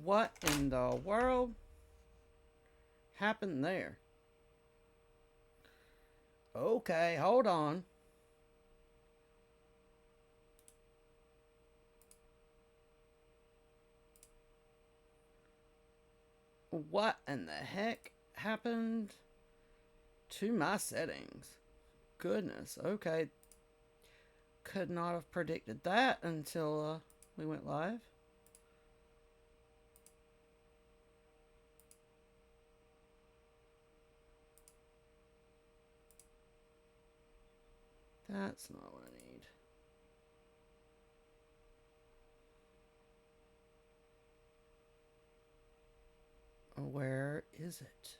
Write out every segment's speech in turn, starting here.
What in the world happened there? Okay, hold on. What in the heck happened to my settings? Goodness, okay. Could not have predicted that until we went live. That's not what I need. Where is it?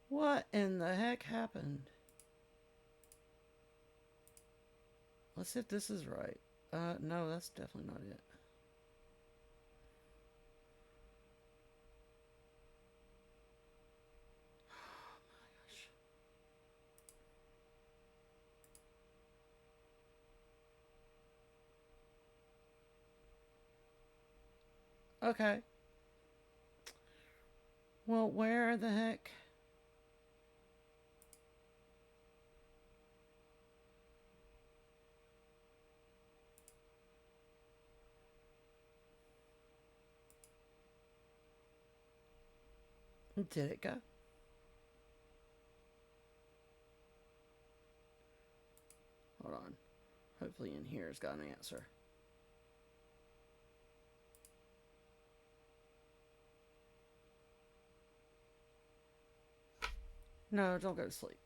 What in the heck happened? Let's see if this is right. No, that's definitely not it. Okay. Well, where the heck? Did it go? Hold on. Hopefully in here's got an answer. No, don't go to sleep.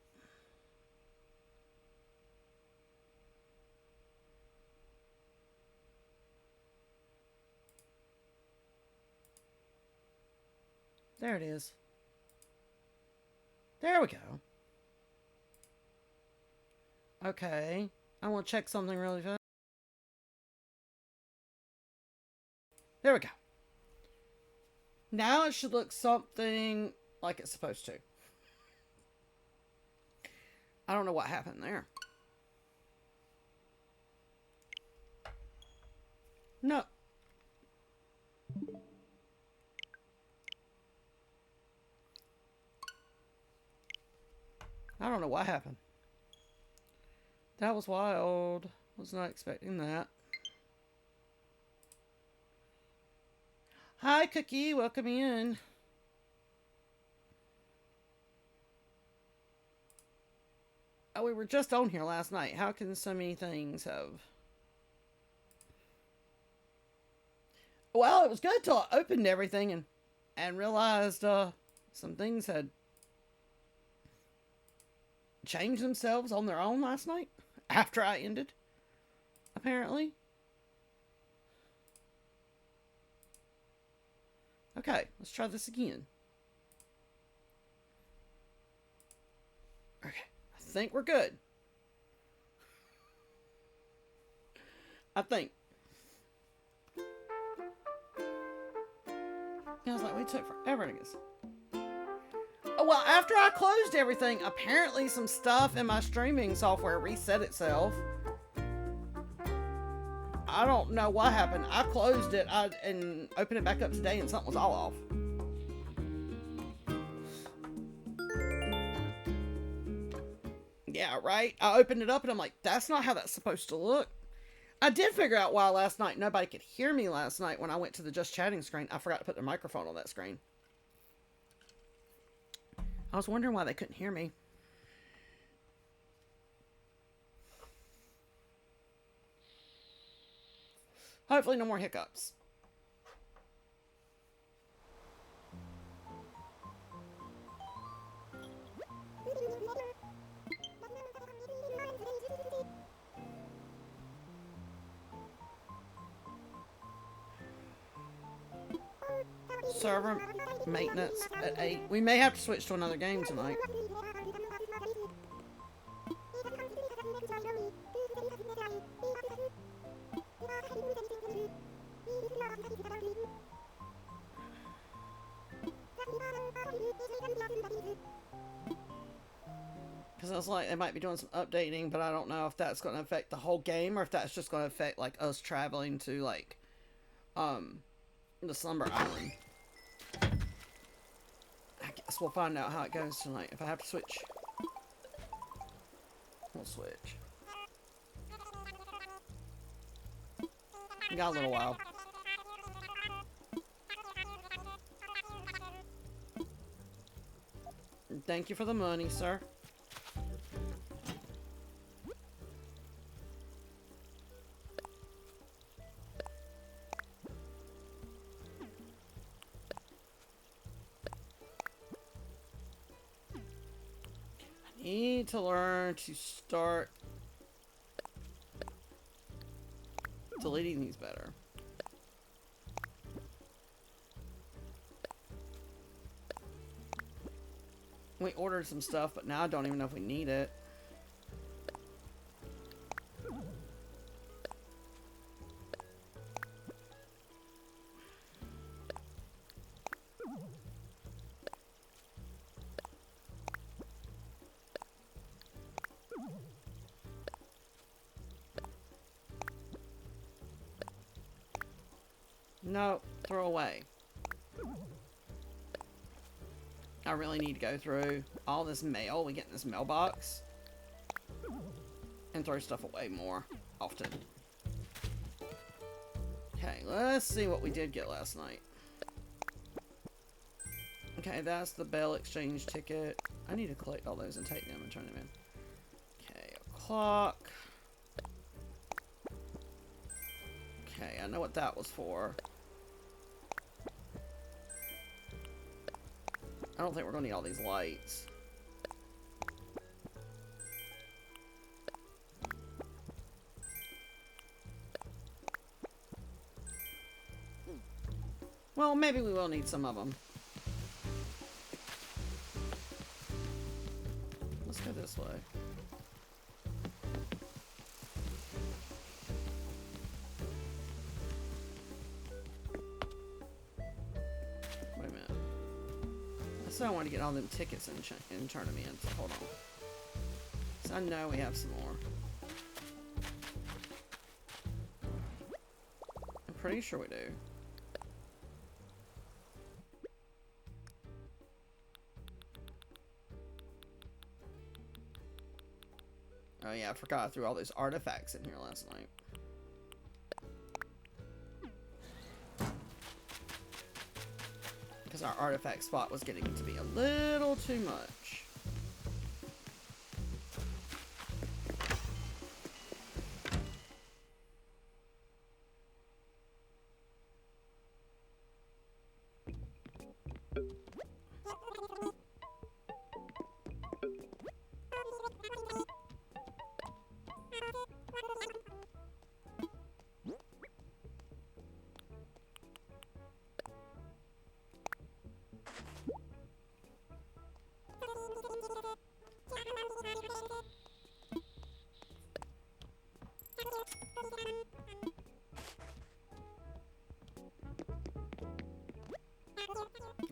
There it is. There we go. Okay. I want to check something really fast. There we go. Now it should look something like it's supposed to. I don't know what happened there. No. I don't know what happened. That was wild. Was not expecting that. Hi, Cookie. Welcome in. Oh, we were just on here last night. How can so many things have... Well, it was good till I opened everything and realized some things had changed themselves on their own last night after I ended, apparently. Okay, let's try this again. Okay, I think we're good. I think. I was like, we took forever to get this. Oh, well, after I closed everything, apparently some stuff in my streaming software reset itself. I don't know what happened. I closed it and opened it back up today and something was all off. Yeah, right? I opened it up and I'm like, that's not how that's supposed to look. I did figure out why last night nobody could hear me last night when I went to the just chatting screen. I forgot to put the microphone on that screen. I was wondering why they couldn't hear me. Hopefully no more hiccups. Server maintenance at 8. We may have to switch to another game tonight. Because I was like, they might be doing some updating, but I don't know if that's going to affect the whole game or if that's just going to affect like us traveling to like the Slumber Island. I guess we'll find out how it goes tonight. If I have to switch, we'll switch. We got a little while. Thank you for the money, sir. I need to learn to start deleting these better. We ordered some stuff, but now I don't even know if we need it. No, throw away. I really need to go through all this mail we get in this mailbox and throw stuff away more often. Okay, let's see what we did get last night. Okay, that's the Bell Exchange ticket. I need to collect all those and take them and turn them in. Okay, a clock. Okay, I know what that was for. I don't think we're going to need all these lights. Well, maybe we will need some of them. Let's go this way. Wait a minute. I still want to get all them tickets and turn them in, so hold on. So I know we have some more. I'm pretty sure we do. Oh yeah, I forgot I threw all those artifacts in here last night. Because our artifact spot was getting to be a little too much.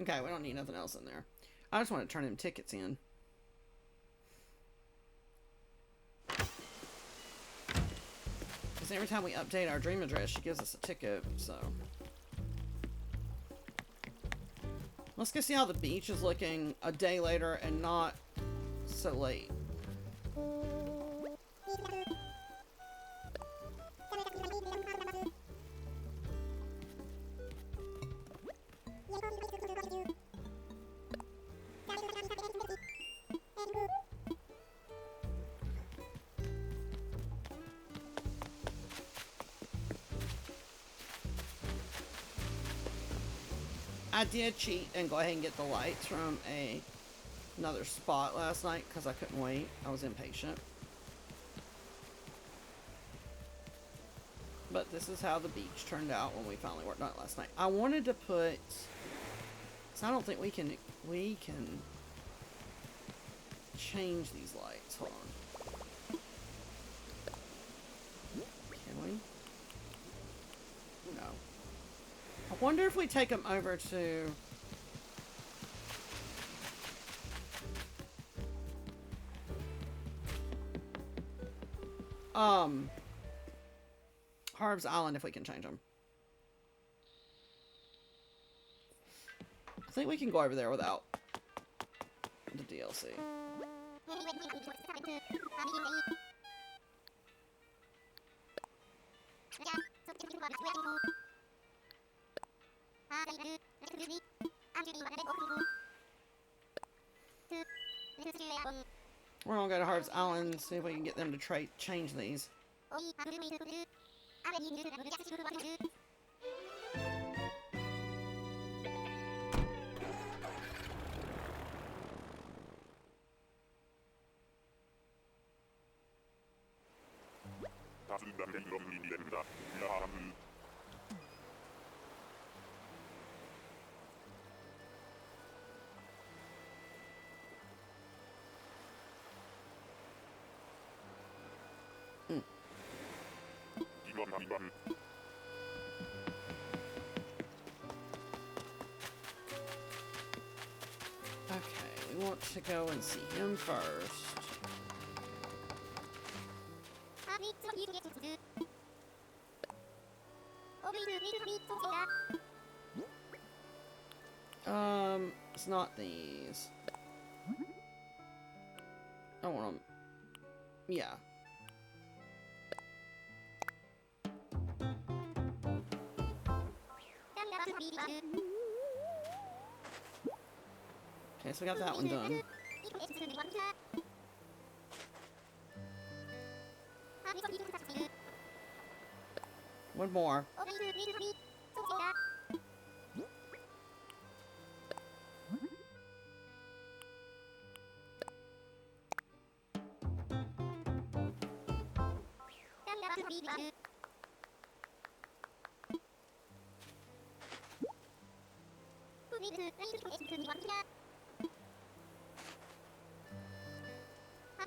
Okay, we don't need nothing else in there. I just want to turn them tickets in. Because every time we update our dream address, she gives us a ticket, so. Let's go see how the beach is looking a day later and not so late. I did cheat and go ahead and get the lights from another spot last night because I couldn't wait. I was impatient. But this is how the beach turned out when we finally worked on it last night. I wanted to put, because I don't think we can change these lights. Hold on. Can we? No. I wonder if we take them over to... Harv's Island, if we can change them. I think we can go over there without the DLC. We're gonna go to Harv's Island and see if we can get them to change these. Okay, we want to go and see him first. It's not these. I want them. Yeah. Okay, so we got that one done. One more.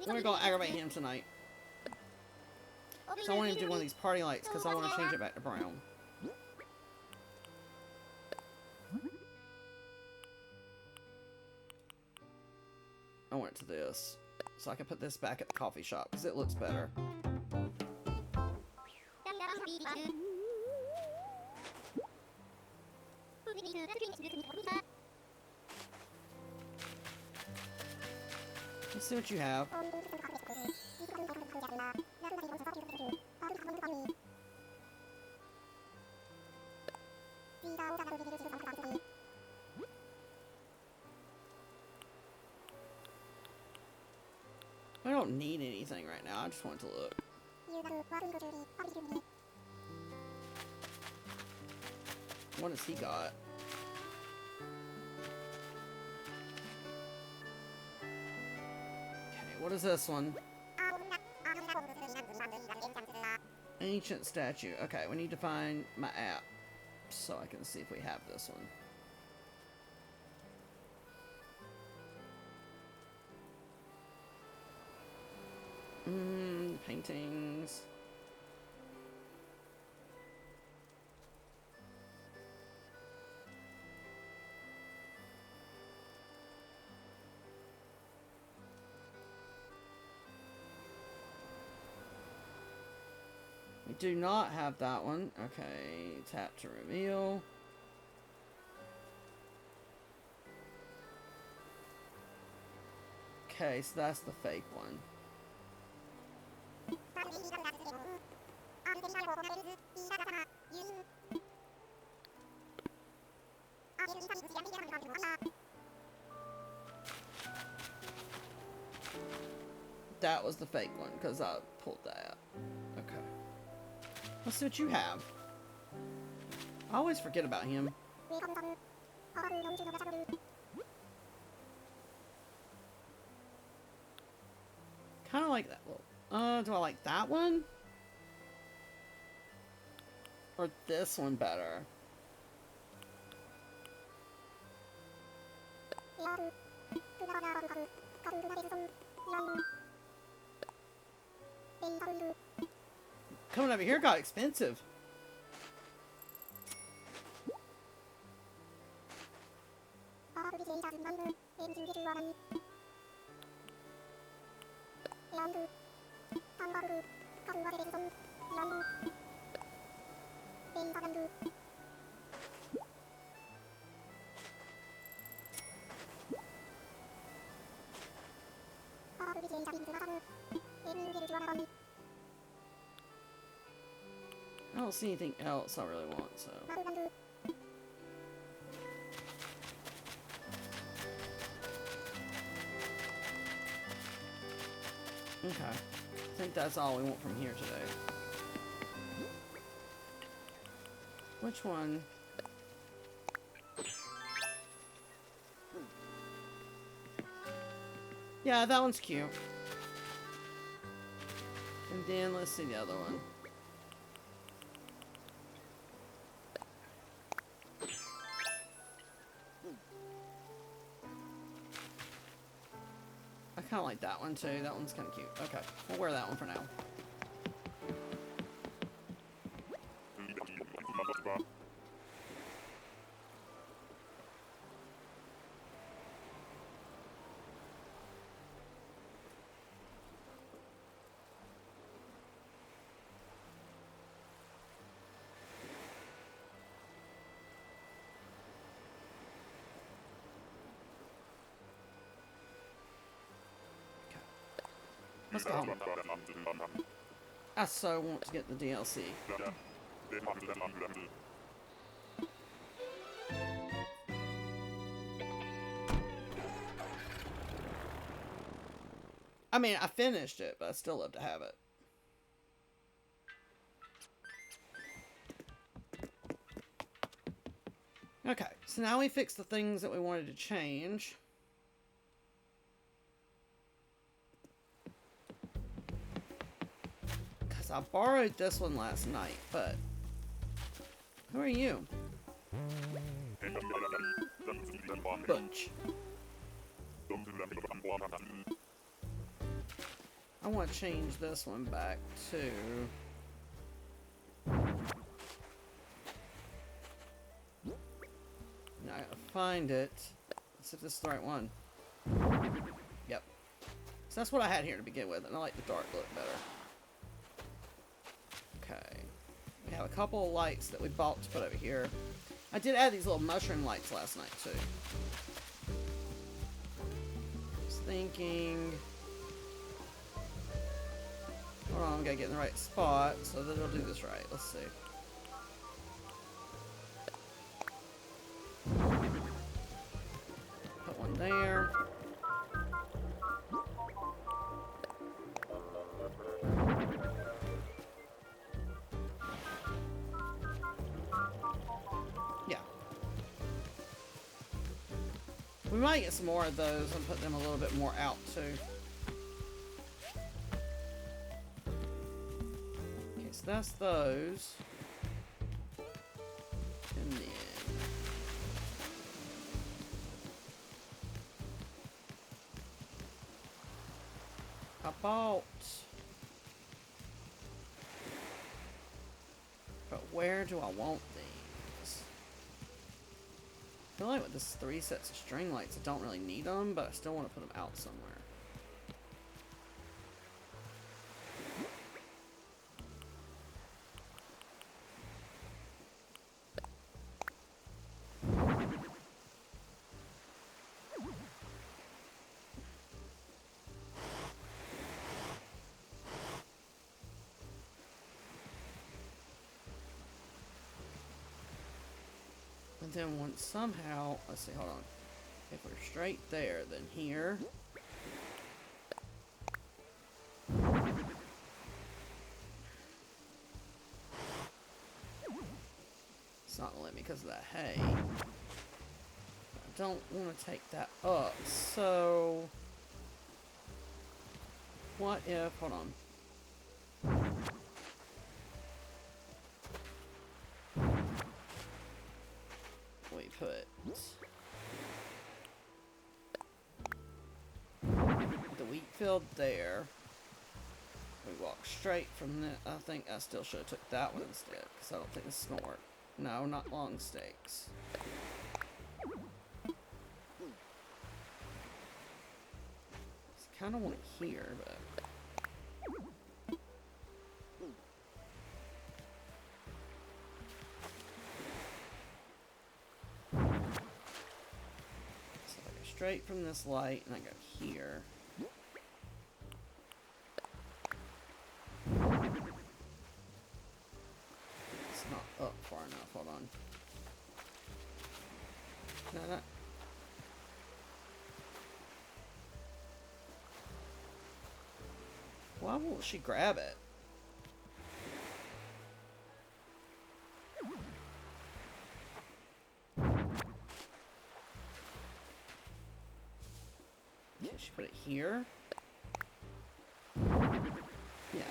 We're gonna aggravate him tonight. So I want him to do one of these party lights because I want to change it back to brown. I want it to this. So I can put this back at the coffee shop because it looks better. Let's see what you have. I don't need anything right now. I just want to look. What has he got? Okay, what is this one? Ancient statue. Okay, we need to find my app so I can see if we have this one. Paintings. We do not have that one. Okay, tap to reveal. Okay, so that's the fake one. That was the fake one because I pulled that. Okay. Let's see what you have. I always forget about him. Kind of like that. Well, do I like that one? Or this one better? Coming over here got expensive. don't see anything else I really want, so. Okay. I think that's all we want from here today. Which one? Yeah, that one's cute. And then let's see the other one. I kind of like that one too. That one's kind of cute. Okay, we'll wear that one for now. Let's go home. I so want to get the DLC. I mean, I finished it, but I still love to have it. Okay, so now we fixed the things that we wanted to change. I borrowed this one last night, but who are you? Butch. I want to change this one back to... Now I gotta find it. Let's see if this is the right one. Yep. So that's what I had here to begin with, and I like the dark look better. Okay. We have a couple of lights that we bought to put over here. I did add these little mushroom lights last night, too. I was thinking... Hold on, I gotta get in the right spot so that it'll do this right. Let's see. Put one there. Yeah. We might get some more of those and put them a little bit more out too. Okay, so that's those. And then I bought, but where do I want these? I feel like with this 3 sets of string lights, I don't really need them, but I still want to put them out somewhere. And then once somehow, let's see, hold on. If we're straight there, then here. It's not gonna let me because of that hay. I don't want to take that up, so what if, hold on. We put the wheat field there. We walk straight from that. I think I still should have took that one instead, because I don't think this is gonna work. No, not long stakes. I kind of want it here, but straight from this light, and I go here. up far enough. Hold on. No, no. Why won't she grab it? Can she put it here? Yeah.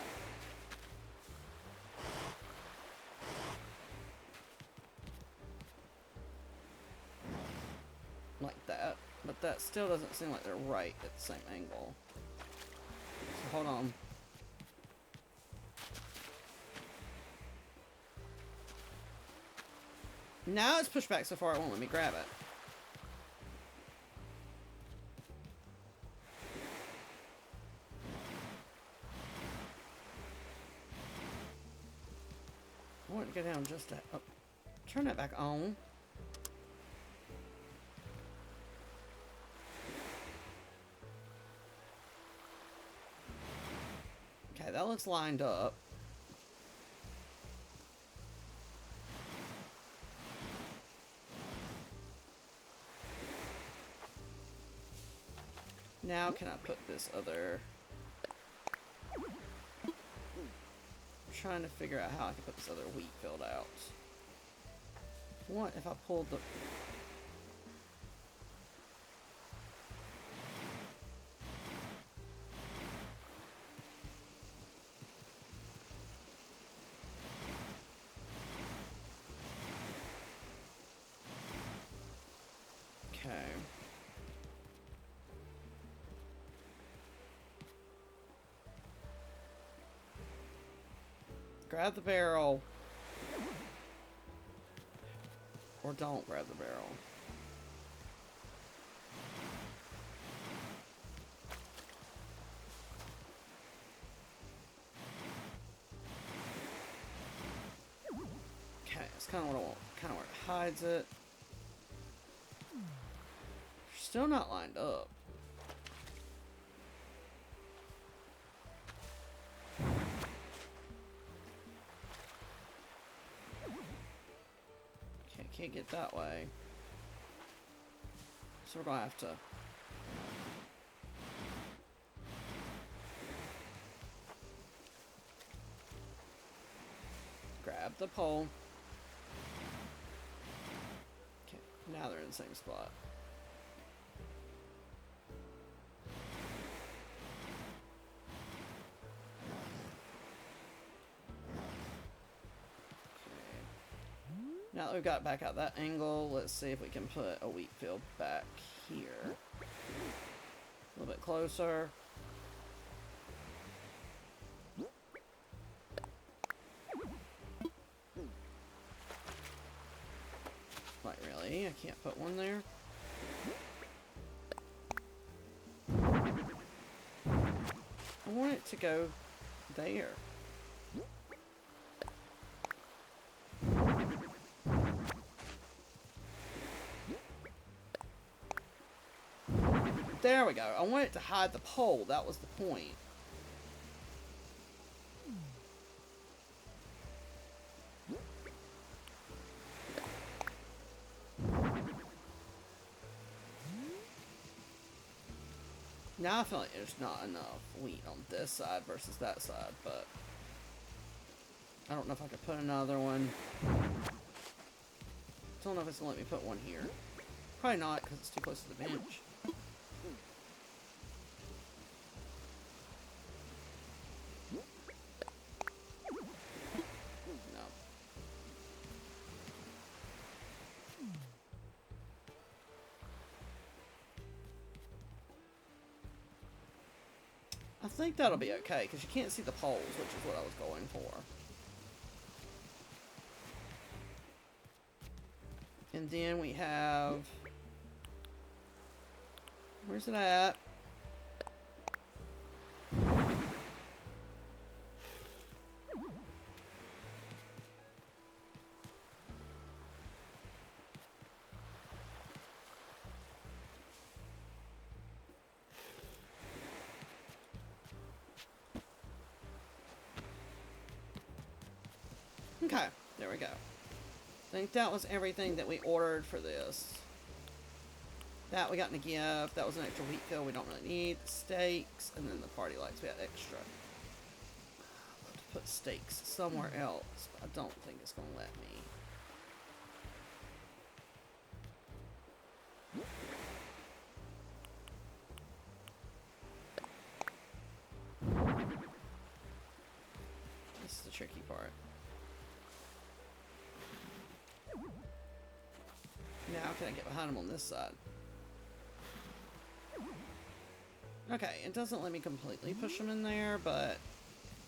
Like that. But that still doesn't seem like they're right at the same angle. So hold on. Now it's pushed back so far it won't let me grab it. I want to go down just that. Oh, turn that back on. Okay, that looks lined up. Now can I put this other... I'm trying to figure out how I can put this other wheat field out. What if I pulled the... Okay. Grab the barrel. Or don't grab the barrel. Okay, that's kind of what I want. Kind of where it hides it. Still not lined up. Okay, can't get that way. So we're gonna have to... grab the pole. Okay, now they're in the same spot. Now that we've got back out that angle, let's see if we can put a wheat field back here. A little bit closer. Like, really? I can't put one there? I want it to go there. There we go. I want it to hide the pole. That was the point. Now I feel like there's not enough wheat on this side versus that side, but I don't know if I could put another one. Don't know if it's gonna let me put one here. Probably not, because it's too close to the bench. No. I think that'll be okay, because you can't see the poles, which is what I was going for. And then we have... where's it at? Okay, there we go. I think that was everything that we ordered for this. That we got in a gift. That was an extra wheat field we don't really need. Steaks, and then the party lights we had extra. I'll have to put steaks somewhere else, but I don't think it's going to let me. This is the tricky part. Now can I get behind him on this side? Okay, it doesn't let me completely push him in there, but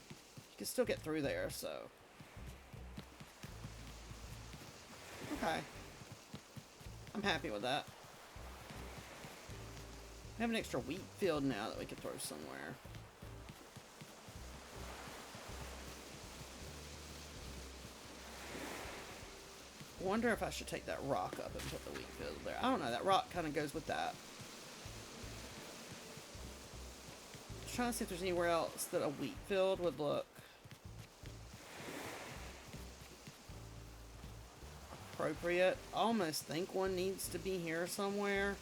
you can still get through there, so. Okay. I'm happy with that. We have an extra wheat field now that we can throw somewhere. I wonder if I should take that rock up and put the wheat field there. I don't know, that rock kind of goes with that. I'm trying to see if there's anywhere else that a wheat field would look appropriate. I almost think one needs to be here somewhere.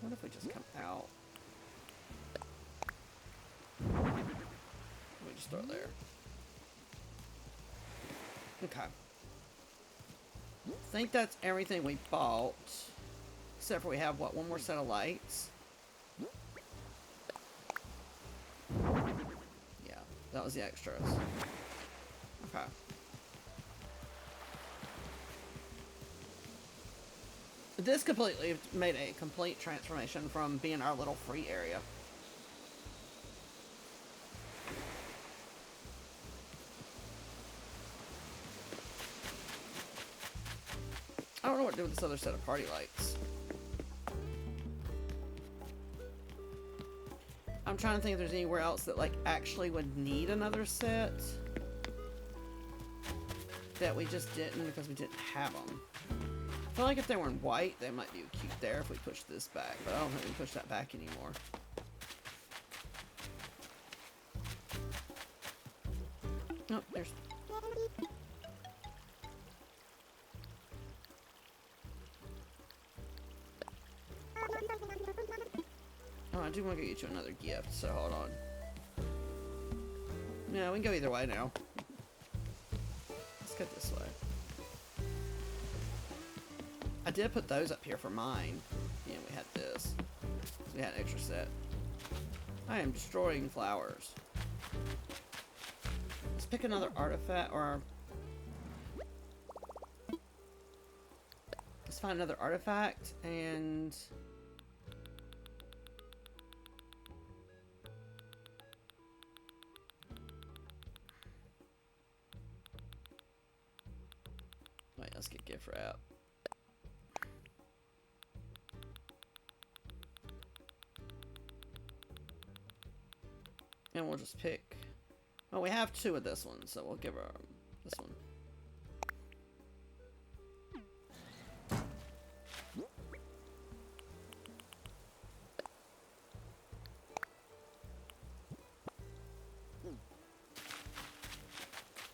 What if we just come out? We just throw it there. Okay. I think that's everything we bought. Except for we have, what, one more set of lights? Yeah, that was the extras. Okay. This completely made a complete transformation from being our little free area. I don't know what to do with this other set of party lights. I'm trying to think if there's anywhere else that like actually would need another set that we just didn't because we didn't have them. I feel like if they were in white, they might be cute there if we push this back, but I don't think we can push that back anymore. Oh, there's... Oh, I do want to get you another gift, so hold on. Yeah, we can go either way now. Let's go this way. I did put those up here for mine. Yeah, we had this. We had an extra set. I am destroying flowers. Let's pick another artifact, or... Let's find another artifact, and... Wait, let's get gift wrap. And we'll just pick... Well, we have two of this one, so we'll give her this one.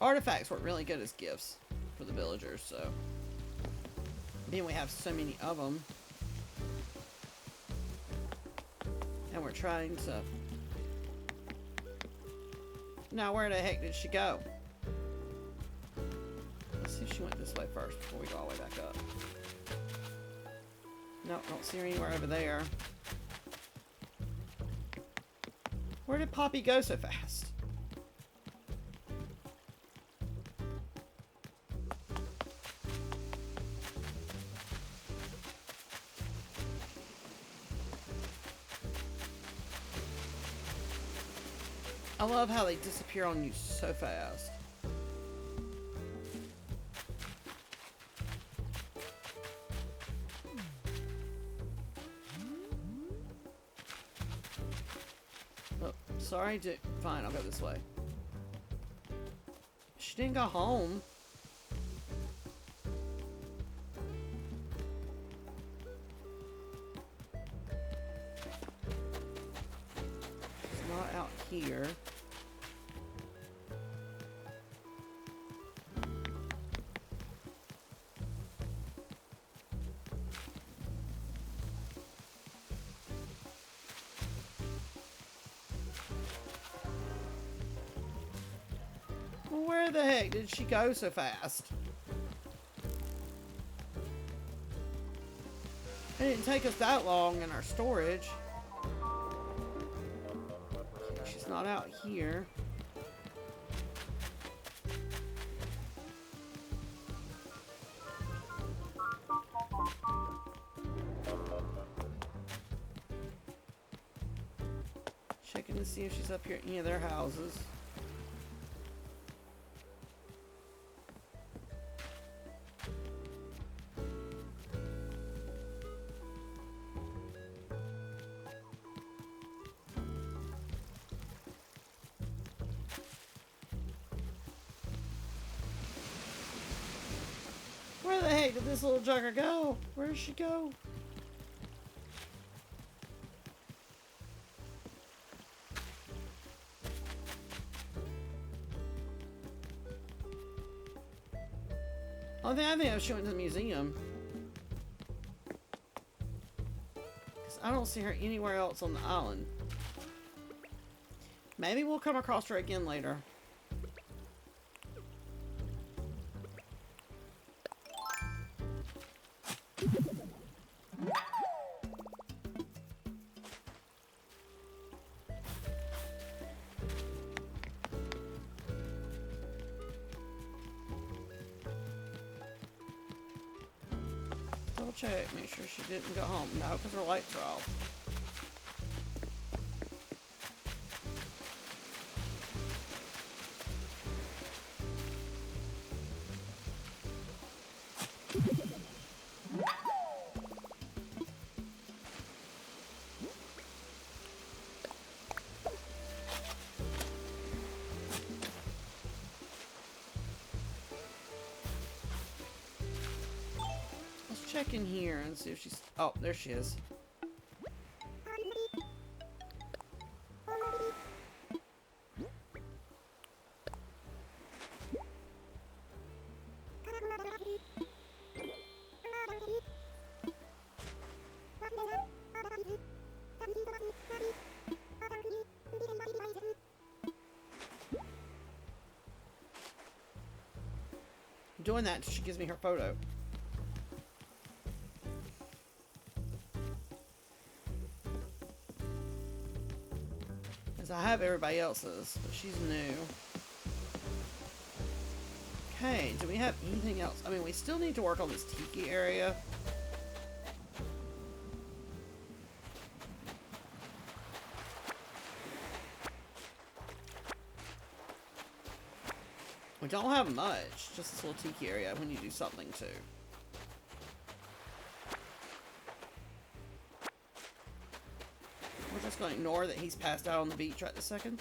Artifacts work really good as gifts for the villagers, so... Being we have so many of them. And we're trying to... Now, where the heck did she go? Let's see if she went this way first before we go all the way back up. Nope, don't see her anywhere over there. Where did Poppy go so fast? I love how they disappear on you so fast. Oh, sorry, fine, I'll go this way. She didn't go home. here. Where the heck did she go so fast? It didn't take us that long in our storage. She's not out here. Checking to see if she's up here at any of their houses. Where the heck did this little jugger go? Where did she go? I think I was showing to the museum. Because I don't see her anywhere else on the island. Maybe we'll come across her again later. Double check, make sure she didn't go home. No, because her lights are off. Check in here and see if she's... Oh, there she is. I'm doing that until she gives me her photo. I have everybody else's, but she's new. Okay, do we have anything else? I mean, we still need to work on this tiki area. We don't have much, just this little tiki area when you do something too. We're just going to ignore that he's passed out on the beach right this second.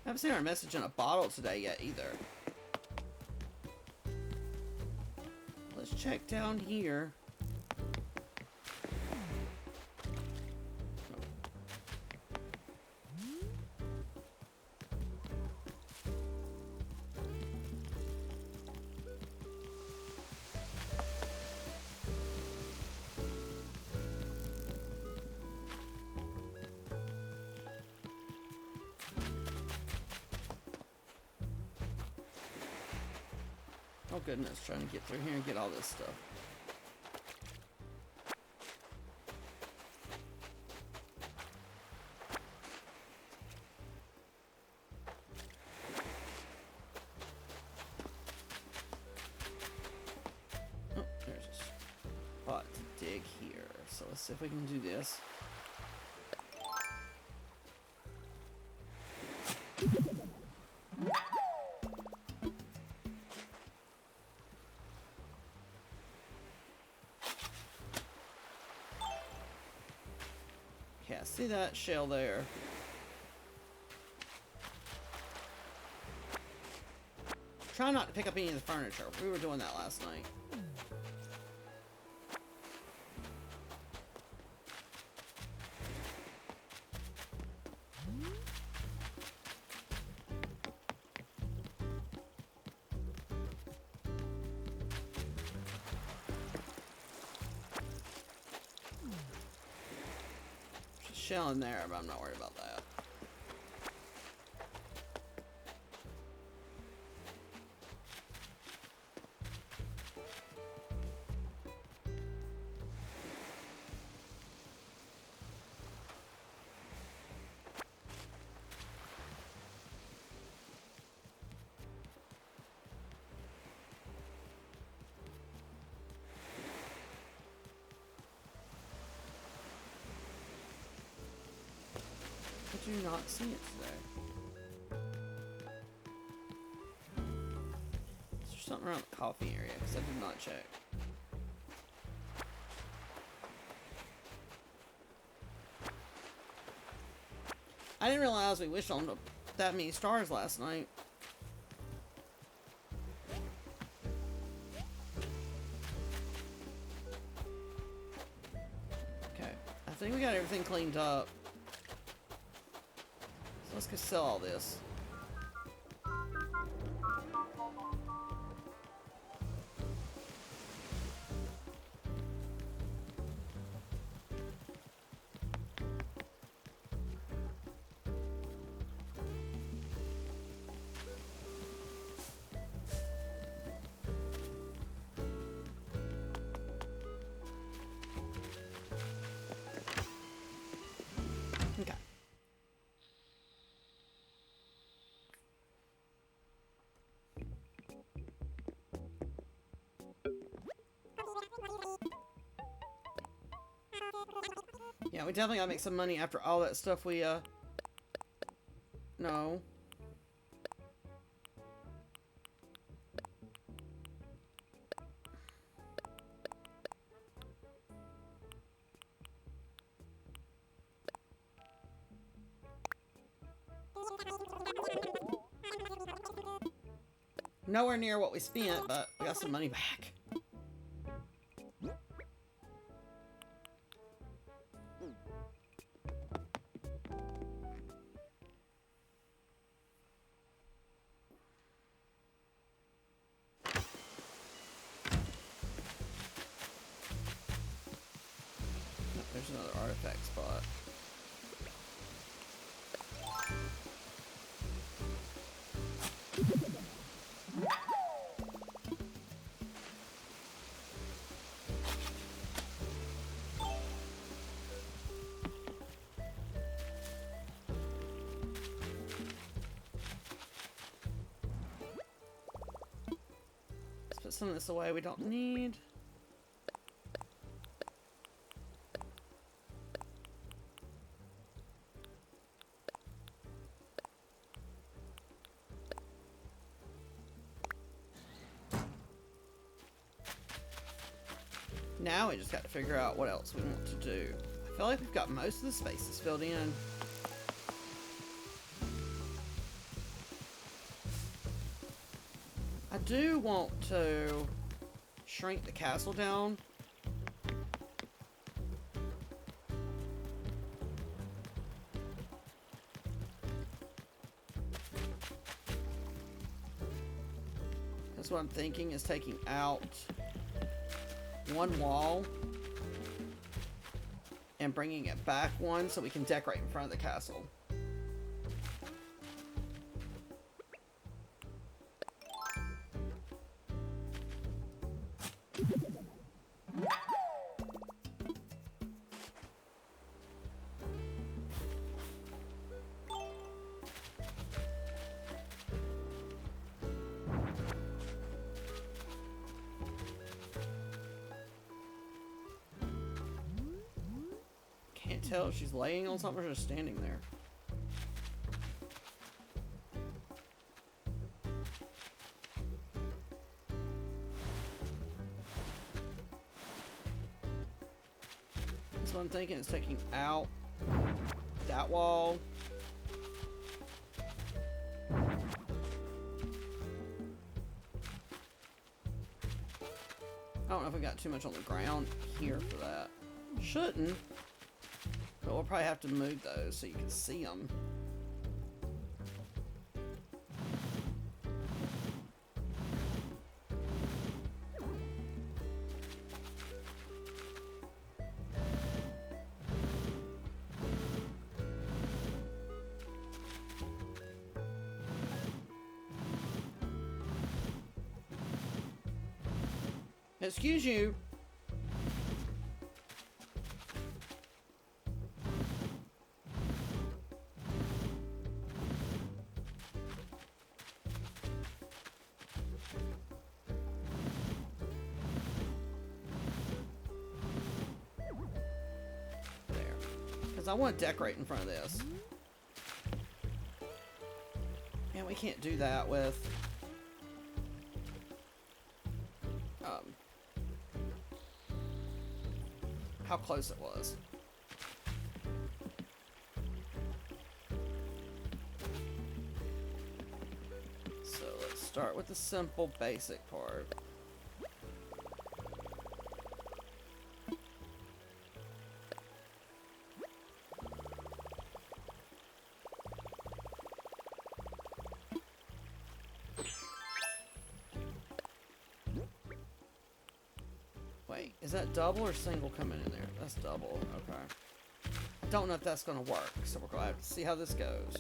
I haven't seen our message in a bottle today yet either. Let's check down here. Oh goodness, trying to get through here and get all this stuff. Oh, there's a spot to dig here. So let's See if we can do this. Yeah, see that shell there? Try not to pick up any of the furniture. We were doing that last night. There's a shell in there, but I'm not worried about that. I do not see it today. Is there something around the coffee area? Because I did not check. I didn't realize we wished on that many stars last night. Okay, I think we got everything cleaned up. So let's go sell all this. Okay. Yeah, we definitely gotta make some money after all that stuff we, no. Nowhere near what we spent, but we got some money back. There's another artifact spot. Let's put some of this away we don't need. Now we just got to figure out what else we want to do. I feel like we've got most of the spaces filled in. I do want to shrink the castle down. That's what I'm thinking, is taking out one wall and bringing it back one so we can decorate in front of the castle. can't tell if she's laying on something or just standing there. That's what I'm thinking, is taking out that wall. I don't know if we got too much on the ground here for that. Shouldn't. But we'll probably have to move those so you can see them. Excuse you. There. Because I want to decorate in front of this. And we can't do that with how close it was. So let's start with the simple basic part. Wait, is that double or single coming in there? That's double, okay. I don't know if that's gonna work, so we're gonna have to see how this goes.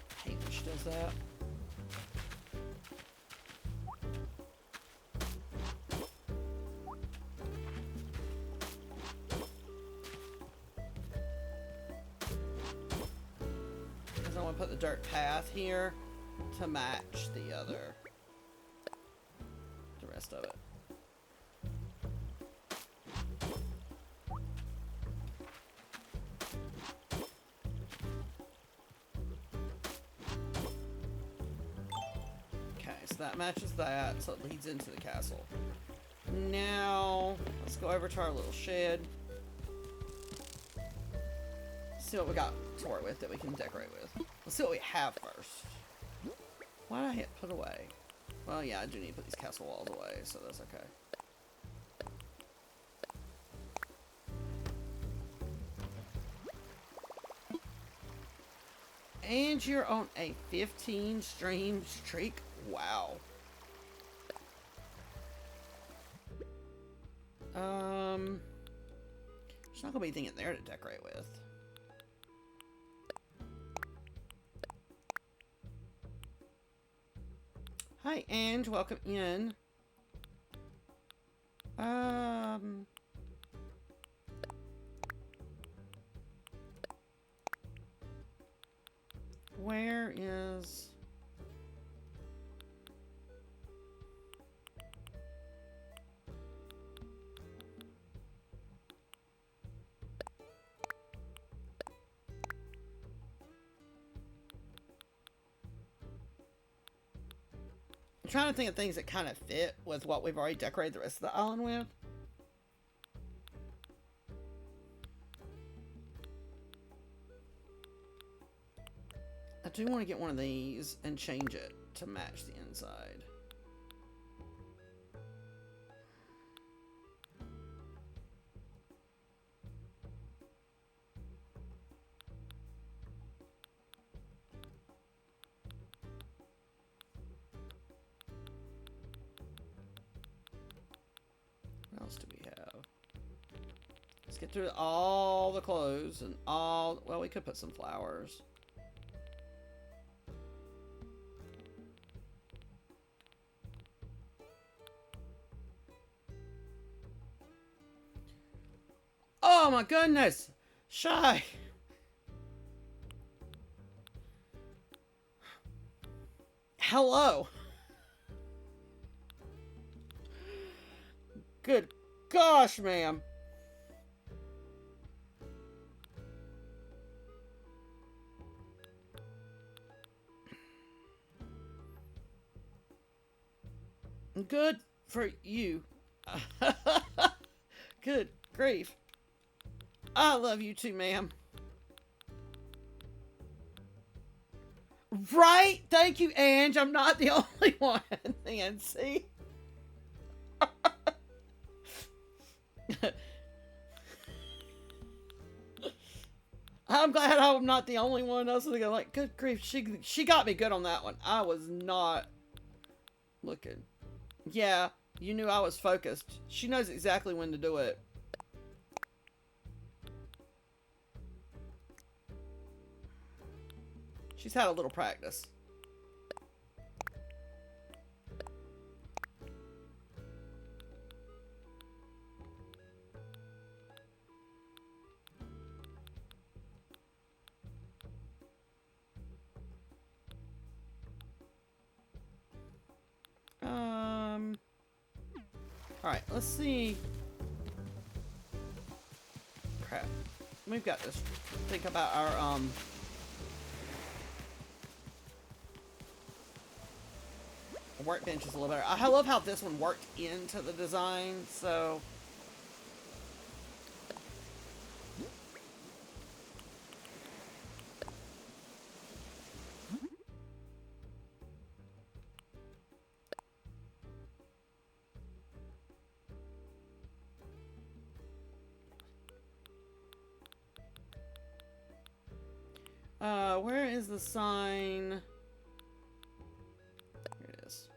I hate when she does that. I want to put the dirt path here to match the rest of it. Okay, so that matches that, so it leads into the castle. Now, let's go over to our little shed. See what we got to work with that we can decorate with. Let's see what we have first. Why did I hit put away? Well, yeah, I do need to put these castle walls away, so that's okay. And you're on a 15 stream streak? Wow. There's not gonna be anything in there to decorate with. Hi, Ange. Welcome in. Where is... I'm trying to think of things that kind of fit with what we've already decorated the rest of the island with. I do want to get one of these and change it to match the inside. What else do we have? Let's get through all the clothes and all... Well, we could put some flowers. Oh my goodness. Shy. Hello. Good gosh, ma'am. Good for you. Good grief. I love you too, ma'am. Right? Thank you, Ange. I'm not the only one, Nancy. I'm glad I'm not the only one. I was thinking, like, good grief. She got me good on that one. I was not looking. Yeah, you knew I was focused. She knows exactly when to do it. She's had a little practice. Alright, let's see. Crap. We've got to think about our, workbench is a little better. I love how this one worked into the design, so... where is the sign? Here it is.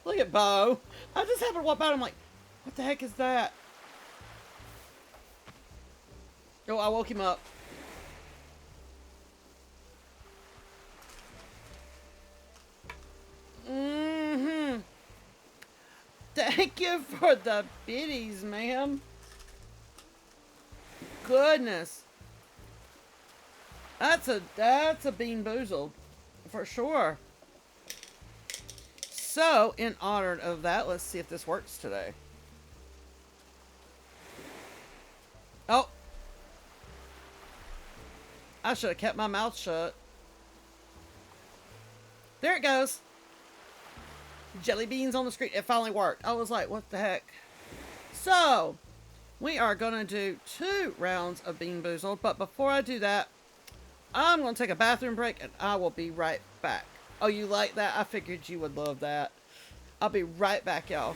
Look at Bo. I just happened to walk by and I'm like, what the heck is that? Oh, I woke him up. Mm-hmm. Thank you for the biddies, ma'am. Goodness. That's a bean boozled. For sure. So, in honor of that, let's see if this works today. Oh. I should have kept my mouth shut. There it goes. Jelly beans on the screen. It finally worked. I was like, what the heck? So, we are going to do 2 rounds of Bean Boozled. But before I do that, I'm going to take a bathroom break and I will be right back. Oh, you like that? I figured you would love that. I'll be right back, y'all.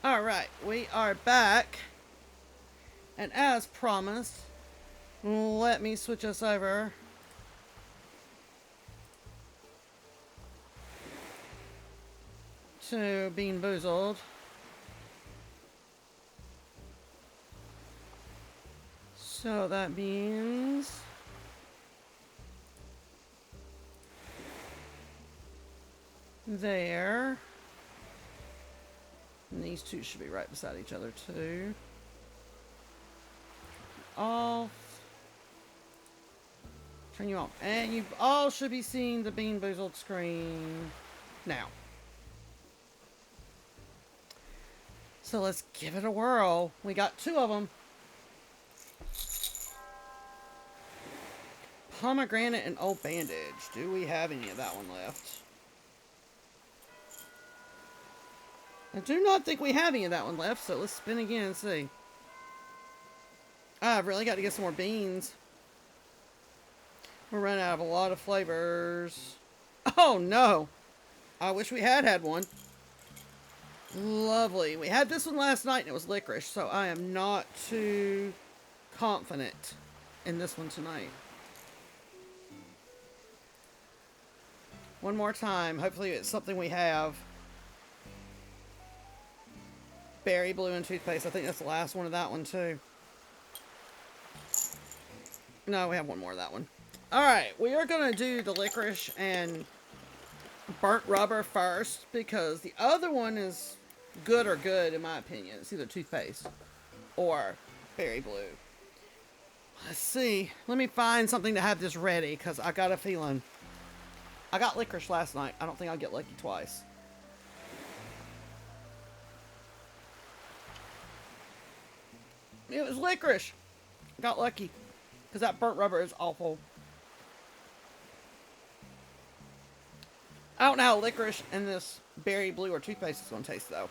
Alright, we are back. And as promised, let me switch us over to Bean Boozled. So that means there. And these two should be right beside each other too. Off. Turn you on. And you all should be seeing the Bean Boozled screen now. So let's give it a whirl. We got two of them. Pomegranate and Old Bandage. Do we have any of that one left? I do not think we have any of that one left, so let's spin again and see. I've really got to get some more beans. We're running out of a lot of flavors. Oh no! I wish we had one. Lovely. We had this one last night and it was licorice, so I am not too confident in this one tonight. One more time. Hopefully it's something we have. Berry blue and toothpaste. I think that's the last one of that one too. No, we have one more of that one. Alright, we are going to do the licorice and burnt rubber first because the other one is good or good in my opinion. It's either toothpaste or berry blue. Let's see. Let me find something to have this ready because I got a feeling. I got licorice last night. I don't think I'll get lucky twice. It was licorice. Got lucky. Because that burnt rubber is awful. I don't know how licorice and this berry blue or toothpaste is going to taste though.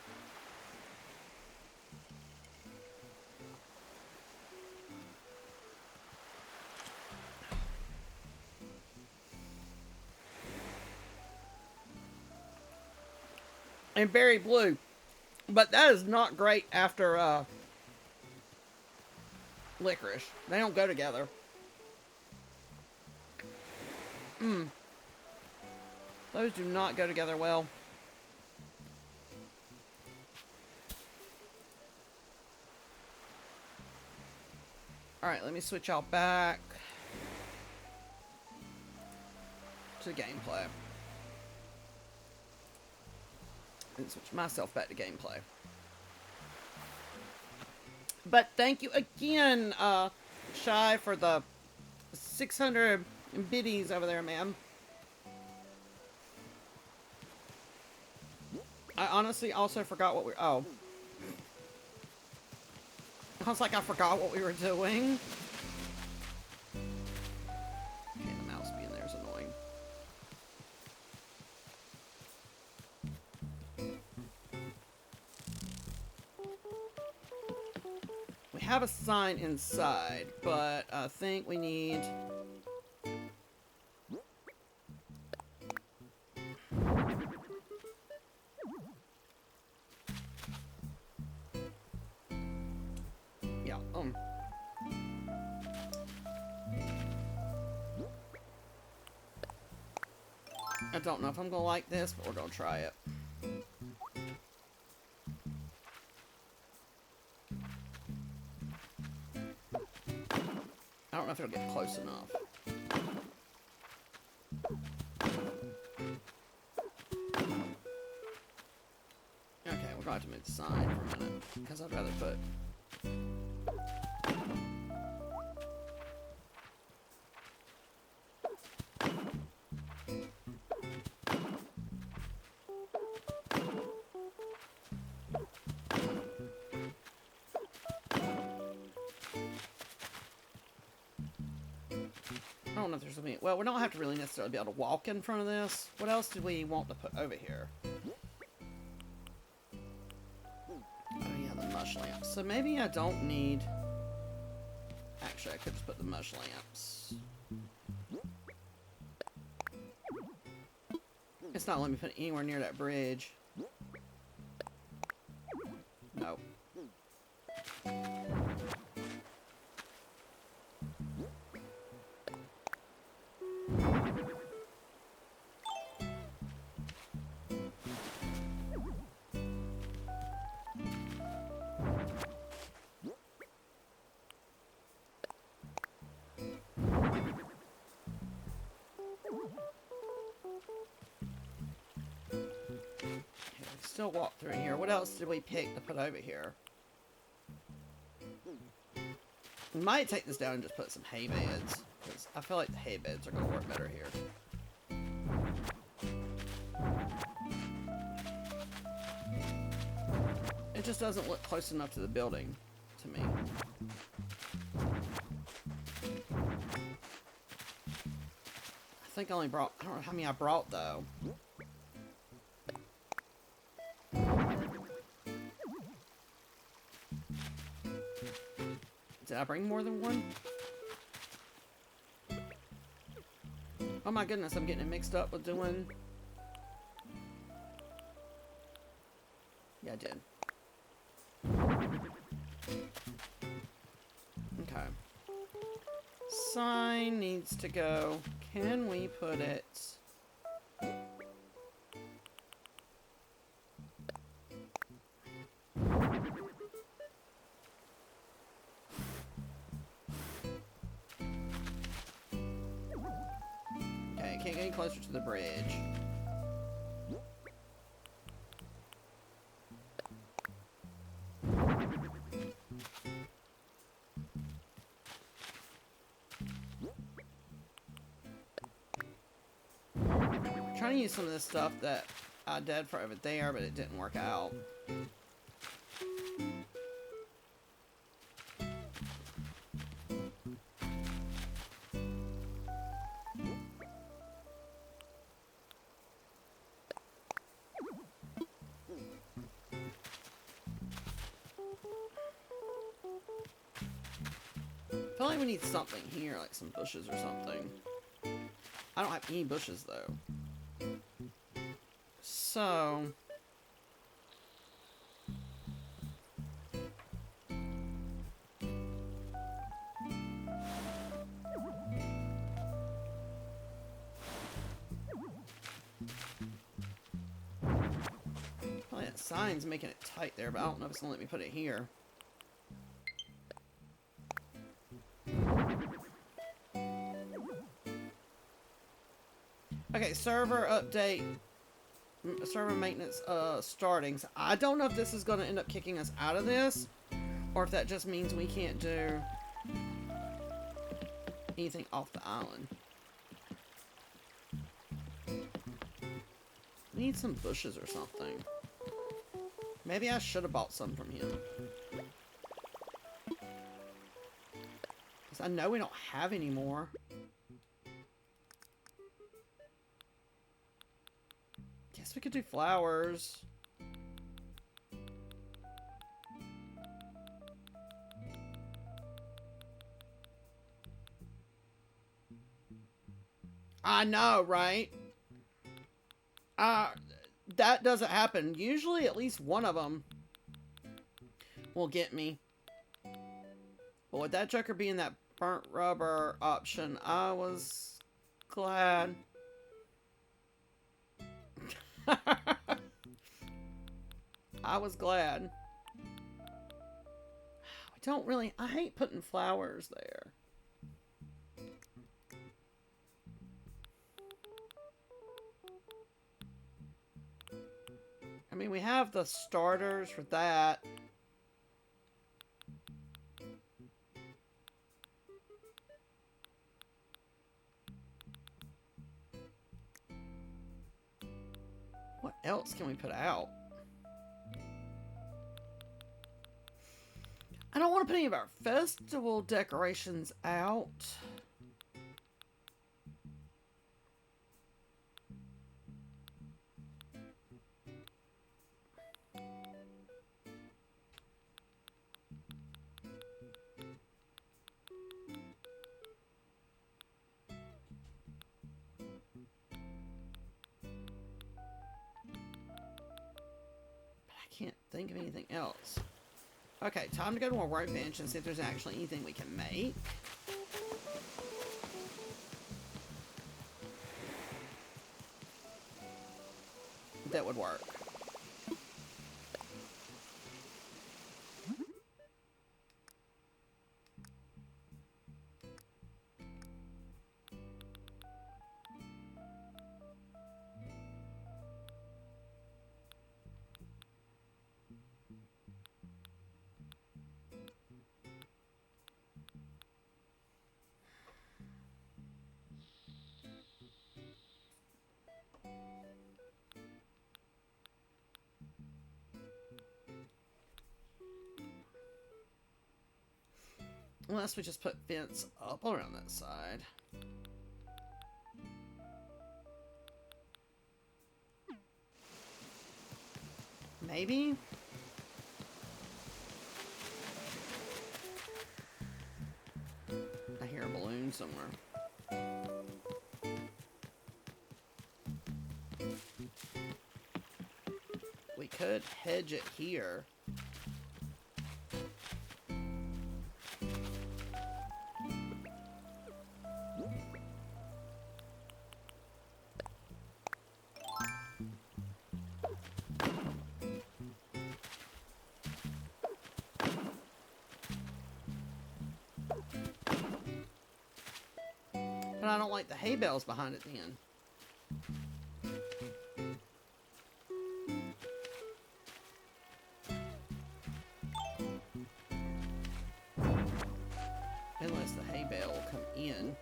And berry blue. But that is not great after licorice. They don't go together. Those do not go together well. Alright, let me switch y'all back to gameplay. And switch myself back to gameplay. But thank you again, Shy, for the 600 biddies over there, ma'am. I honestly also forgot what we... Oh. I was like, I forgot what we were doing. Okay, the mouse being there is annoying. We have a sign inside, but I think we need... Yeah, I don't know if I'm gonna like this, but we're gonna try it. I don't know if it'll get close enough. Okay, we're going to have to move the sign for a minute, because I'd rather put... I don't know if there's something... Well, we don't have to really necessarily be able to walk in front of this. What else did we want to put over here? Oh yeah, the mush lamps. So maybe I don't need... Actually, I could just put the mush lamps. It's not letting me put it anywhere near that bridge. still walk through here. What else did we pick to put over here? We might take this down and just put some hay beds, because I feel like the hay beds are going to work better here. It just doesn't look close enough to the building to me. I think I only brought, I don't know how many I brought though. Did I bring more than one? Oh my goodness, I'm getting it mixed up with doing... Yeah, I did. Okay. Sign needs to go. Can we put it... Okay, can't get any closer to the bridge. Trying to use some of this stuff that I did for over there, but it didn't work out. I feel like we need something here, like some bushes or something. I don't have any bushes though. So... Oh, that sign's making it tight there, but I don't know if it's gonna let me put it here. Okay, server update. Server maintenance starting. So I don't know if this is going to end up kicking us out of this, or if that just means we can't do anything off the island. We need some bushes or something. Maybe I should have bought some from him. Because I know we don't have any more. Guess we could do flowers. I know, right? That doesn't happen. Usually at least one of them will get me. But with that joker being that burnt rubber option, I was glad. I was glad. I don't really... I hate putting flowers there. I mean, we have the starters for that. What else can we put out? I don't want to put any of our festival decorations out. Can't think of anything else. Okay, time to go to a workbench and see if there's actually anything we can make. That would work. Unless we just put fence up around that side. Maybe? I hear a balloon somewhere. We could hedge it here. But I don't like the hay bales behind it then. Unless the hay bale will come in.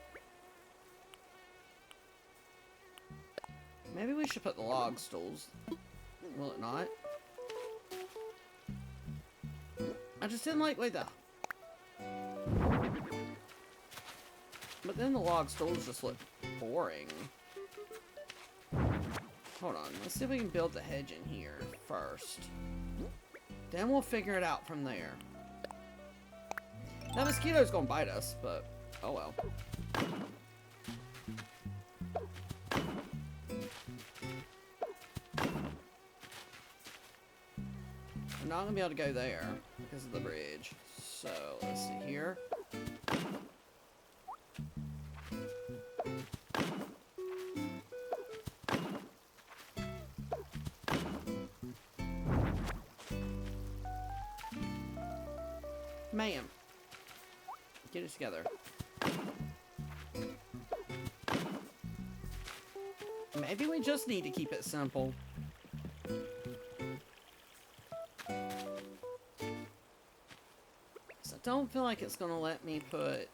Maybe we should put the log stools. Will it not? I just didn't like the way the... But then the log stools just look boring. Hold on, let's see if we can build the hedge in here first. Then we'll figure it out from there. That mosquito's gonna bite us, but oh well. I'm not gonna be able to go there because of the bridge. So let's see here. Ma'am, get it together. Maybe we just need to keep it simple. So I don't feel like it's gonna let me put...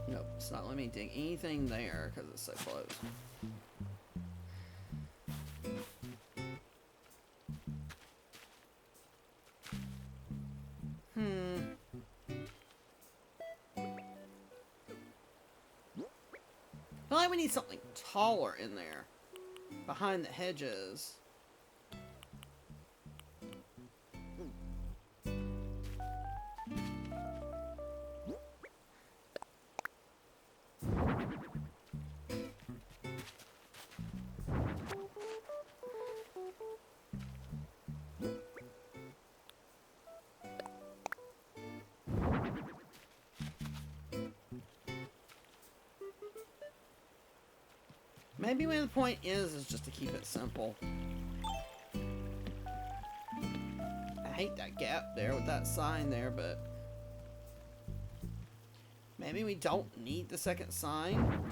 Nope, it's not letting me dig anything there because it's so close. I feel like we need something taller in there, behind the hedges. Maybe where the point is just to keep it simple. I hate that gap there with that sign there, but maybe we don't need the second sign.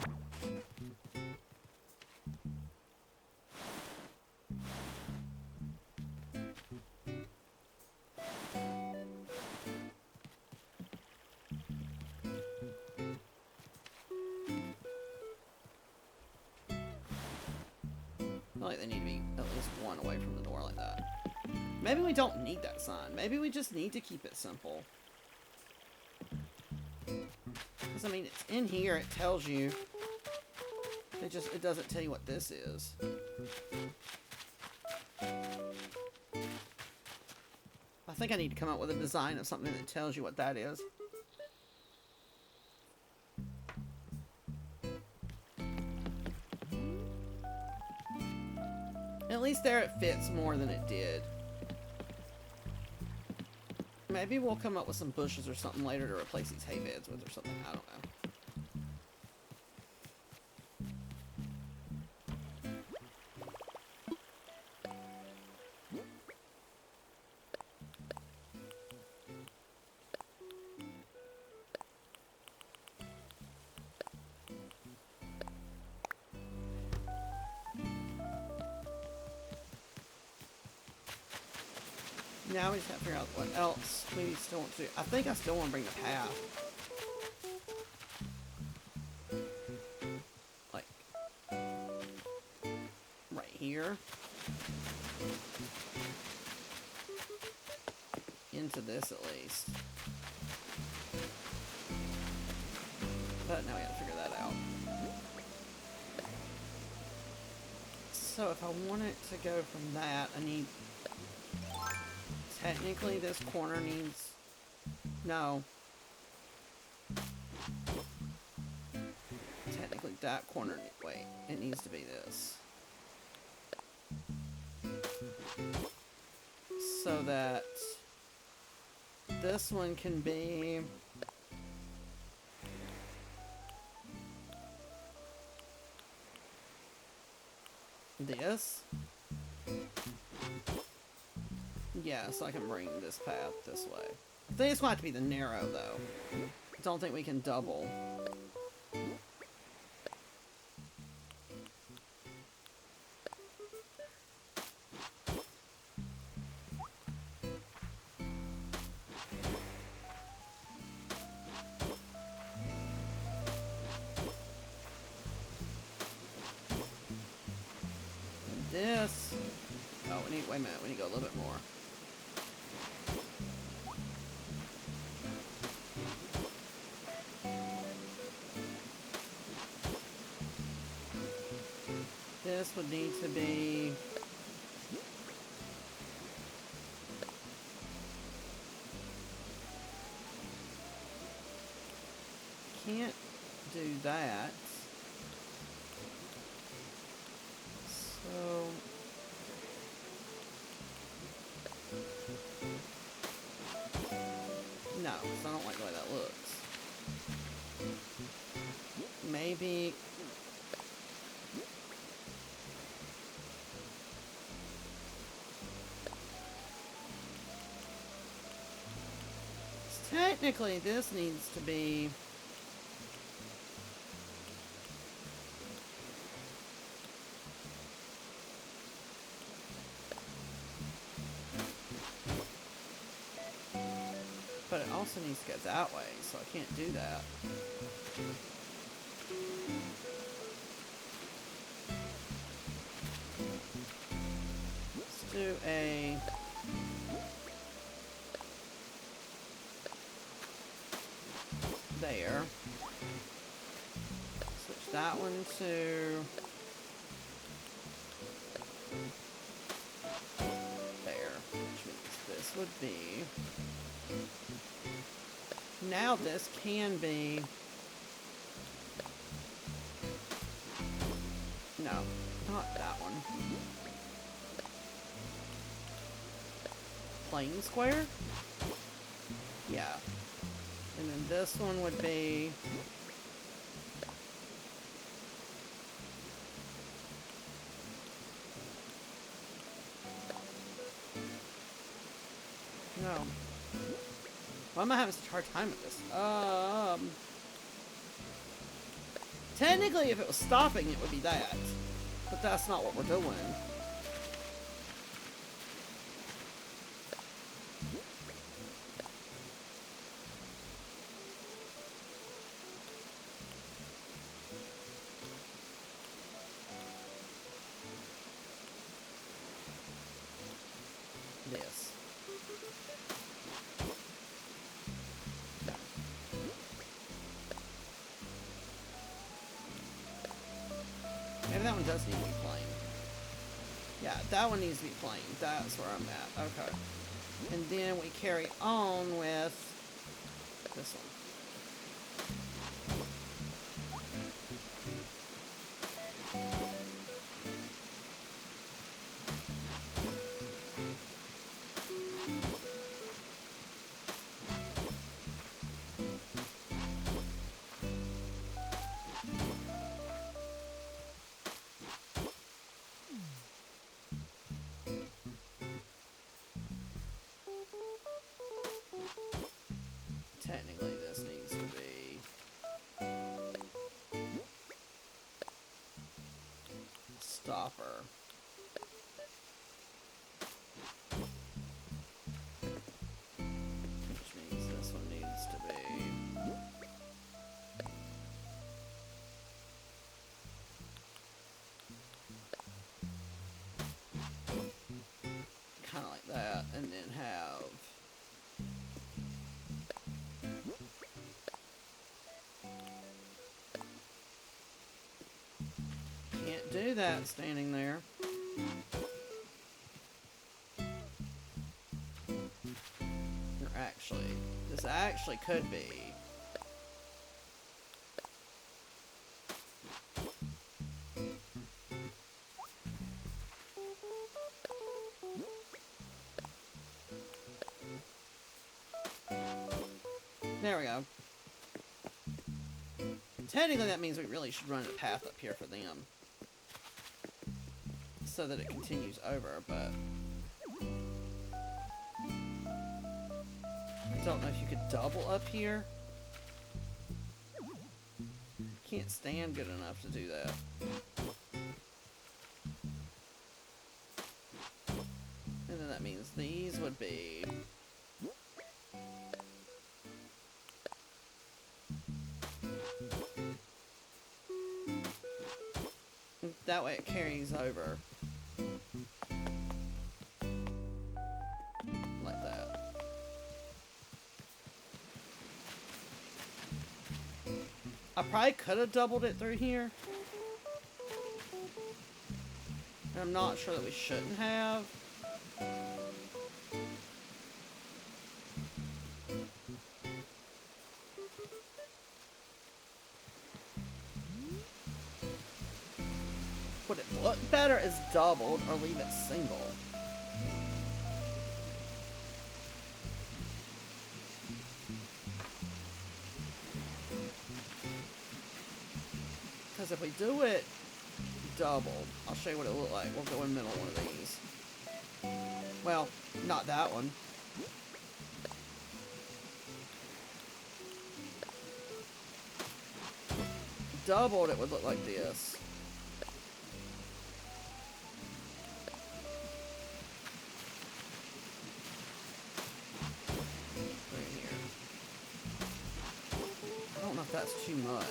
I feel like they need to be at least one away from the door like that. Maybe we don't need that sign. Maybe we just need to keep it simple. Because, I mean, it's in here. It tells you. It doesn't tell you what this is. I think I need to come up with a design of something that tells you what that is. At least there it fits more than it did. Maybe we'll come up with some bushes or something later to replace these hay beds with or something. I don't know. Now we just have to figure out what else we still want to do. I think I still want to bring the path. Like, here into this at least. But now we gotta figure that out. So if I want it to go from that, I need... Technically this corner needs... No. Technically that corner... Wait, it needs to be this. So that this one can be... this. Yeah, so I can bring this path this way. I think it's going to have to be the narrow, though. I don't think we can double. This... Oh, we need... Wait a minute. We need to go a little bit more. This would need to be... Can't do that. So... No, because I don't like the way that looks. Maybe... Technically, this needs to be... But it also needs to go that way, so I can't do that. Let's do a... There. Switch that one to... There. Which means this would be... Now this can be... No, not that one. Plain square? Yeah. And then this one would be... No. Why am I having such a hard time with this? Technically, if it was stopping, it would be that. But that's not what we're doing. This. Maybe that one does need to be plain. Yeah, that one needs to be plain. That's where I'm at. Okay. And then we carry on with this one. Technically, this needs to be stopper. Which means this one needs to be kind of like that, and then have can't do that standing there. Or actually, this actually could be. There we go. Technically, that means we really should run a path up here for them, so that it continues over, but I don't know if you could double up here. Can't stand good enough to do that. And then that means these would be that way it carries over. Like that. I probably could have doubled it through here. And I'm not sure that we shouldn't have. Would it look better as doubled or leave it single? Because if we do it doubled, I'll show you what it look like. We'll go in the middle of one of these. Well, not that one. Doubled, it would look like this. Right here. I don't know if that's too much.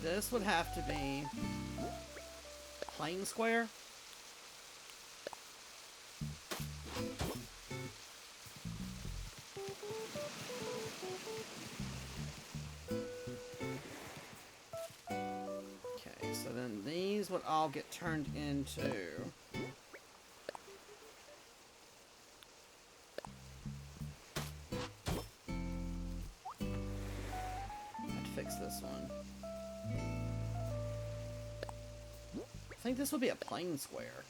This would have to be plain square. Okay, so then these would all get turned into I'd fix this one. I think this would be a plain square.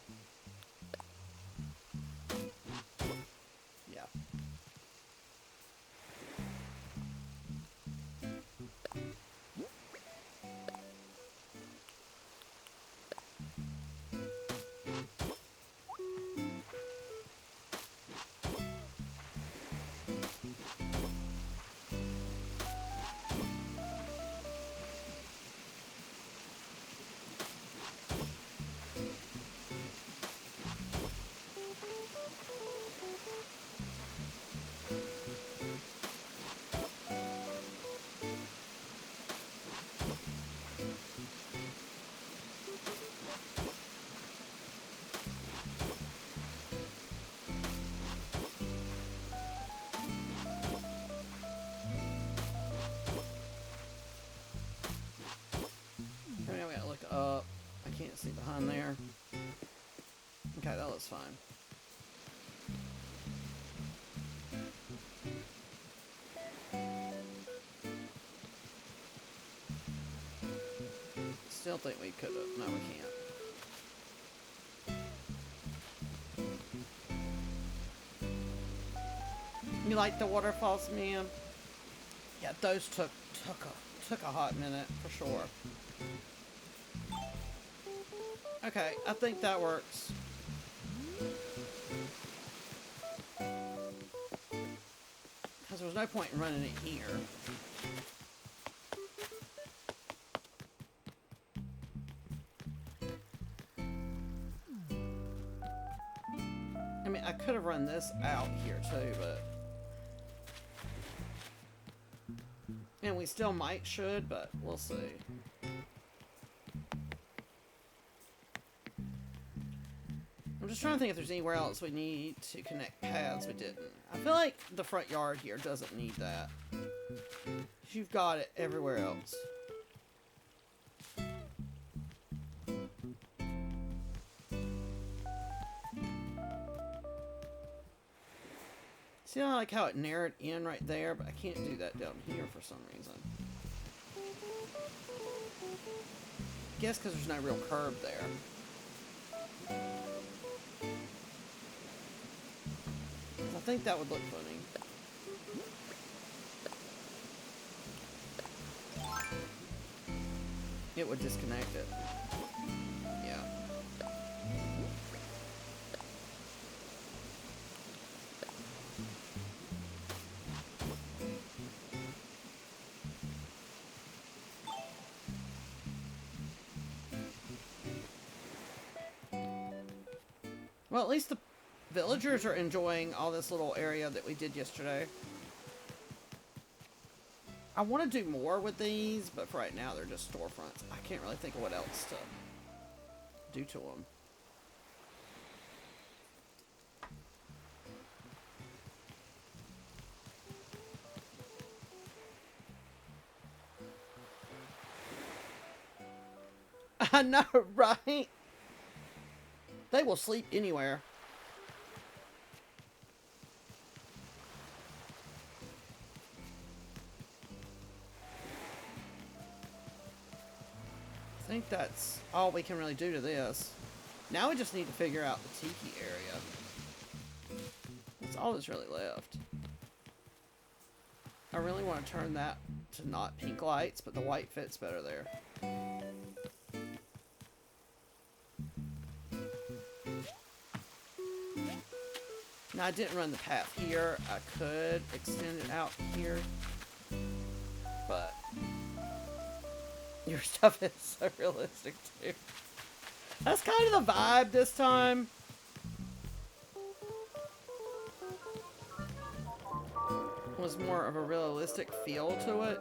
Yeah. See behind there. Okay, that looks fine. Still think we could have. No, we can't. You like the waterfalls, ma'am? Yeah, those took a hot minute for sure. Okay, I think that works. Because there was no point in running it here. I mean, I could have run this out here too, but... And we still should, but we'll see. I'm just trying to think if there's anywhere else we need to connect paths we didn't. I feel like the front yard here doesn't need that. You've got it everywhere else. See, I like how it narrowed in right there, but I can't do that down here for some reason. I guess because there's no real curb there. I think that would look funny. It would disconnect it. Yeah. Well, at least the villagers are enjoying all this little area that we did yesterday. I want to do more with these, but for right now they're just storefronts. I can't really think of what else to do to them. I know, right? They will sleep anywhere. I think that's all we can really do to this. Now we just need to figure out the tiki area. That's all that's really left. I really want to turn that to not pink lights, but the white fits better there. Now I didn't run the path here. I could extend it out here, but your stuff is so realistic too. That's kind of the vibe this time. It was more of a realistic feel to it.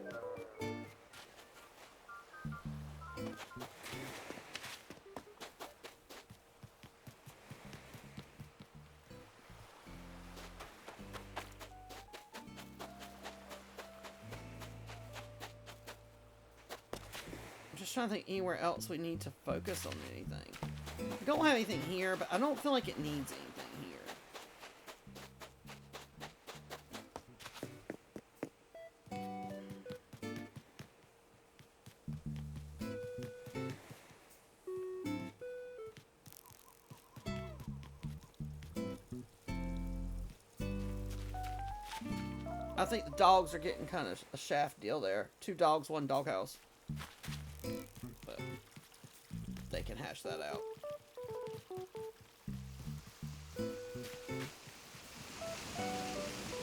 Trying to think anywhere else we need to focus on anything. I don't have anything here, but I don't feel like it needs anything here. I think the dogs are getting kind of a shaft deal there. 2 dogs, 1 doghouse. But they can hash that out. There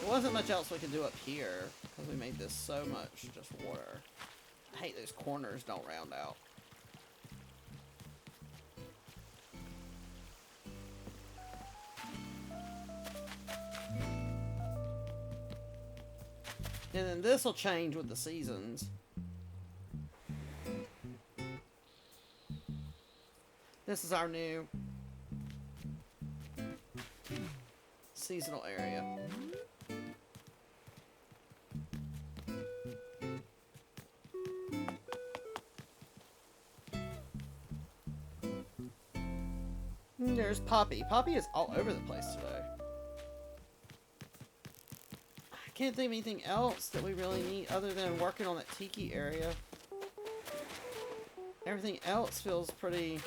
wasn't much else we could do up here because we made this so much just water. I hate those corners don't round out. And then this will change with the seasons. This is our new seasonal area. There's Poppy. Poppy is all over the place today. I can't think of anything else that we really need other than working on that tiki area. Everything else feels pretty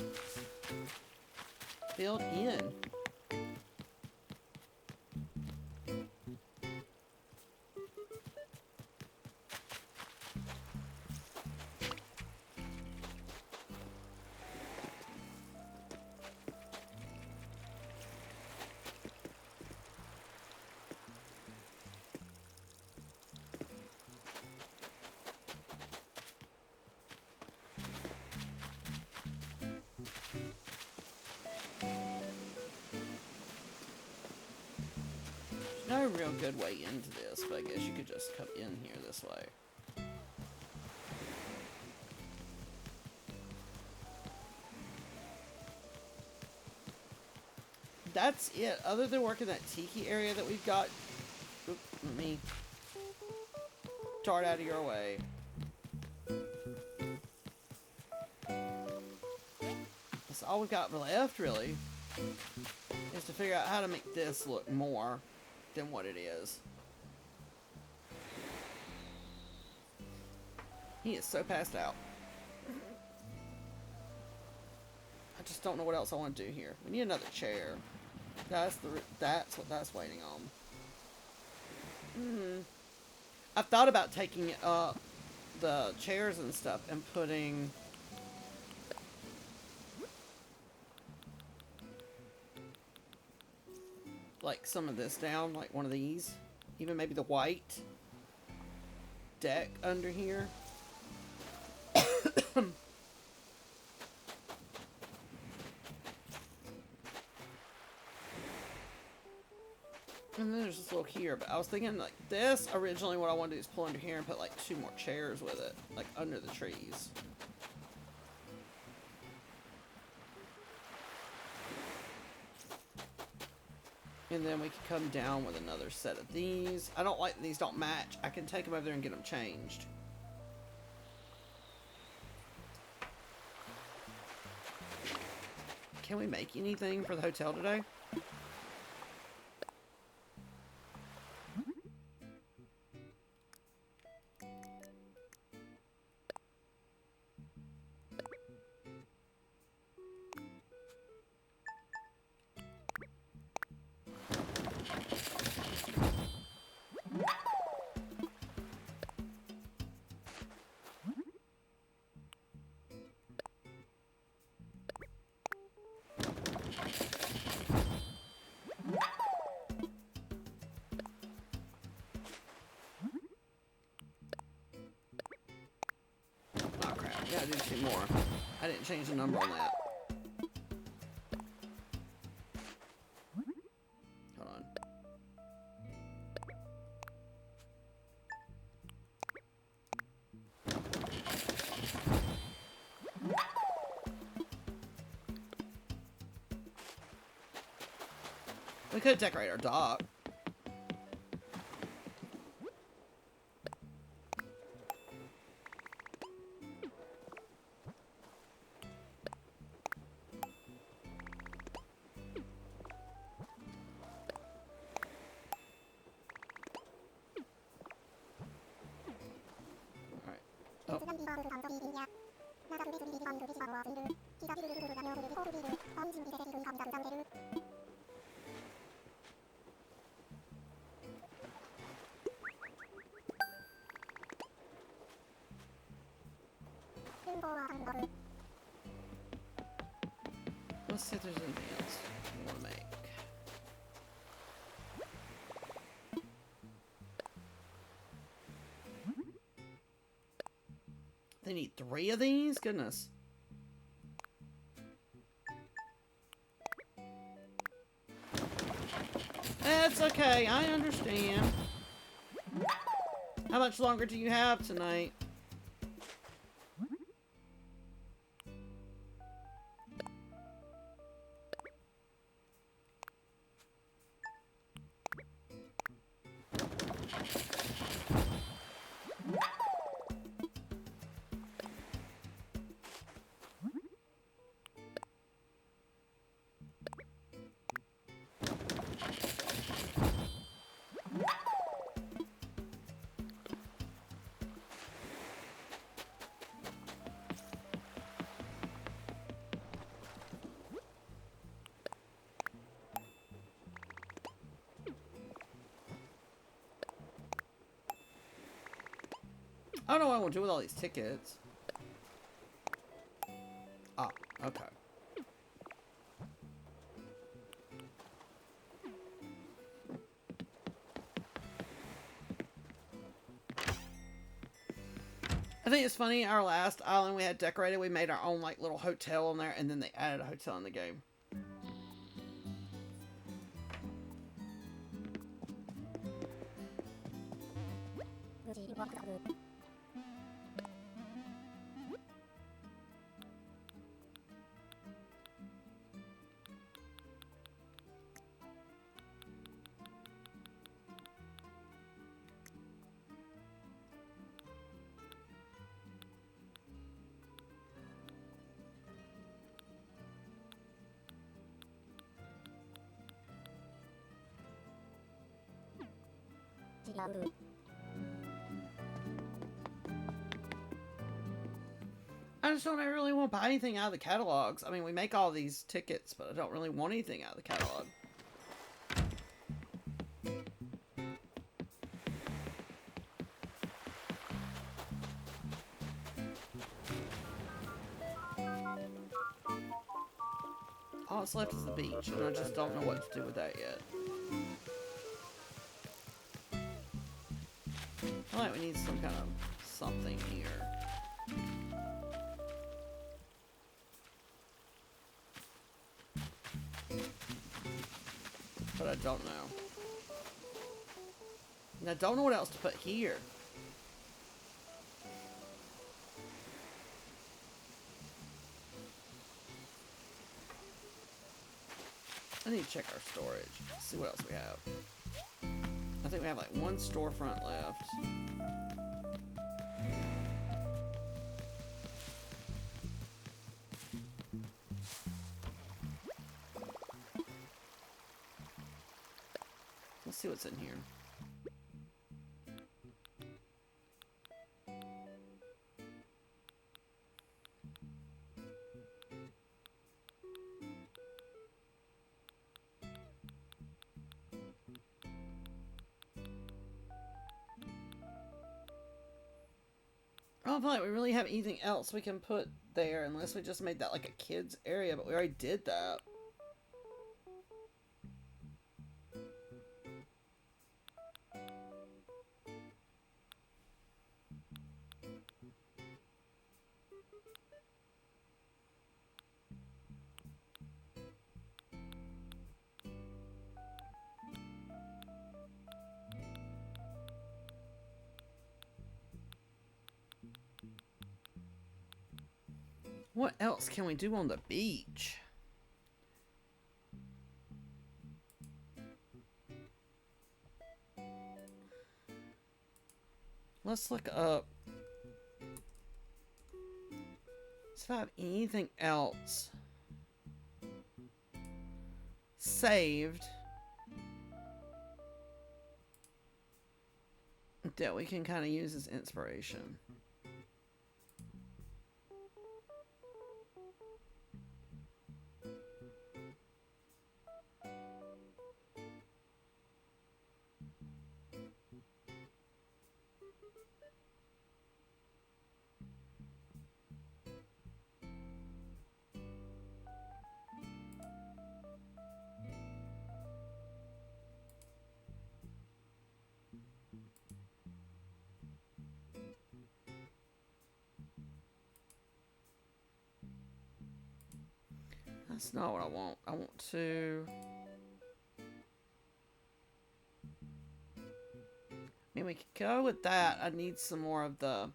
filled in. real good way into this, but I guess you could just come in here this way. That's it. Other than working that tiki area that we've got. Oop, let me dart out of your way. That's all we've got left, really, is to figure out how to make this look more than what it is. He is so passed out. I just don't know what else I want to do here. We need another chair. That's what that's waiting on. I've thought about taking the chairs and stuff and putting like some of this down, like one of these. Even maybe the white deck under here. And then there's this little here, but I was thinking like this, originally what I wanted to do is pull under here and put like 2 more chairs with it, like under the trees. And then we could come down with another set of these. I don't like these don't match. I can take them over there and get them changed. Can we make anything for the hotel today? Gotta do 2 more. I didn't change the number on that. Hold on. We could decorate our dock. Let's see if there's anything else we want to make. They need 3 of these? Goodness. That's okay, I understand. How much longer do you have tonight? I don't know what I want to do with all these tickets. Ah, okay. I think it's funny, our last island we had decorated, we made our own like little hotel on there, and then they added a hotel in the game. I just don't really want to buy anything out of the catalogs. I mean, we make all these tickets, but I don't really want anything out of the catalog. All that's left is the beach, and I just don't know what to do with that yet. I feel like we need some kind of something here. But I don't know. And I don't know what else to put here. I need to check our storage. See what else we have. I think we have like one storefront left. Let's see what's in here. I don't feel like we really have anything else we can put there unless we just made that like a kids area, but we already did that. What else can we do on the beach? Let's look up. See if I have anything else saved that we can kind of use as inspiration. That's not what I want. I want to... I mean, we could go with that. I need some more of the...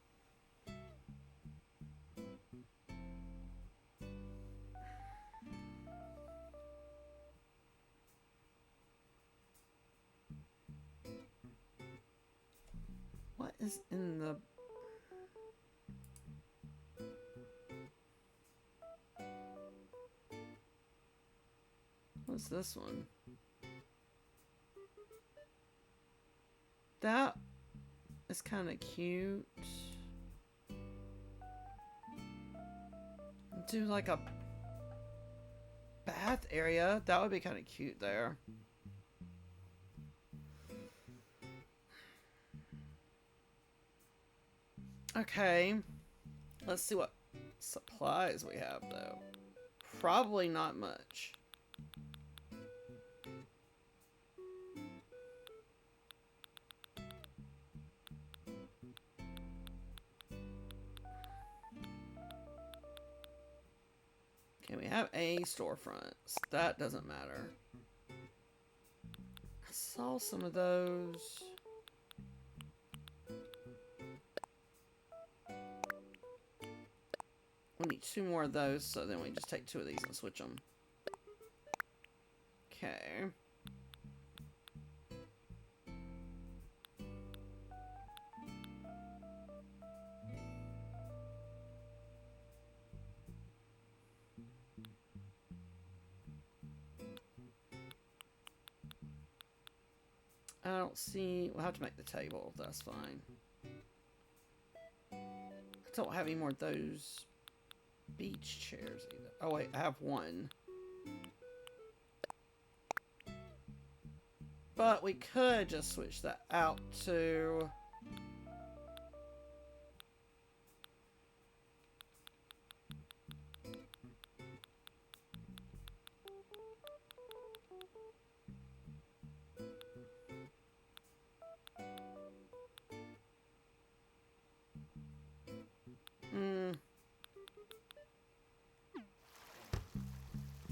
What is in the... What's this one? That is kind of cute. Do like a bath area. That would be kind of cute there. Okay. Let's see what supplies we have though. Probably not much. Okay, we have a storefront. That doesn't matter. I saw some of those. We need 2 more of those, so then we just take 2 of these and switch them. Okay. I don't see... We'll have to make the table. That's fine. I don't have any more of those beach chairs either. Oh, wait. I have one. But we could just switch that out to...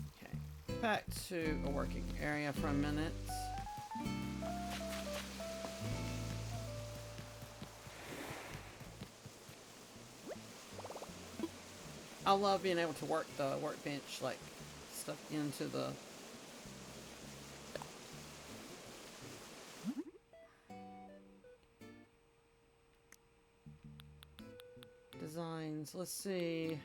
Okay. Back to a working area for a minute. I love being able to work the workbench, like, stuff into the... designs. Let's see.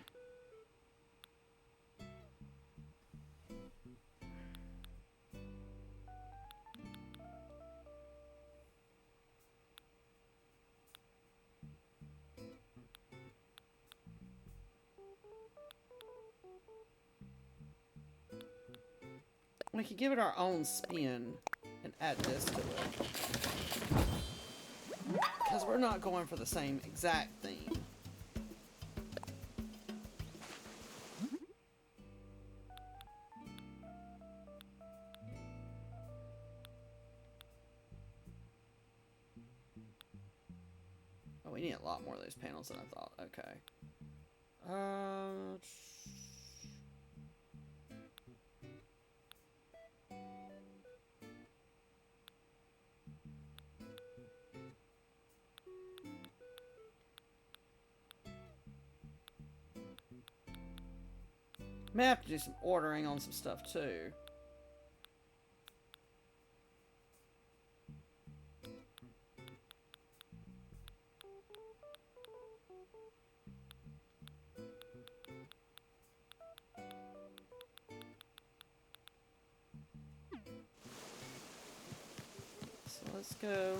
We could give it our own spin and add this to it. Because we're not going for the same exact theme. Oh, we need a lot more of those panels than I thought. Okay. May have to do some ordering on some stuff too. So let's go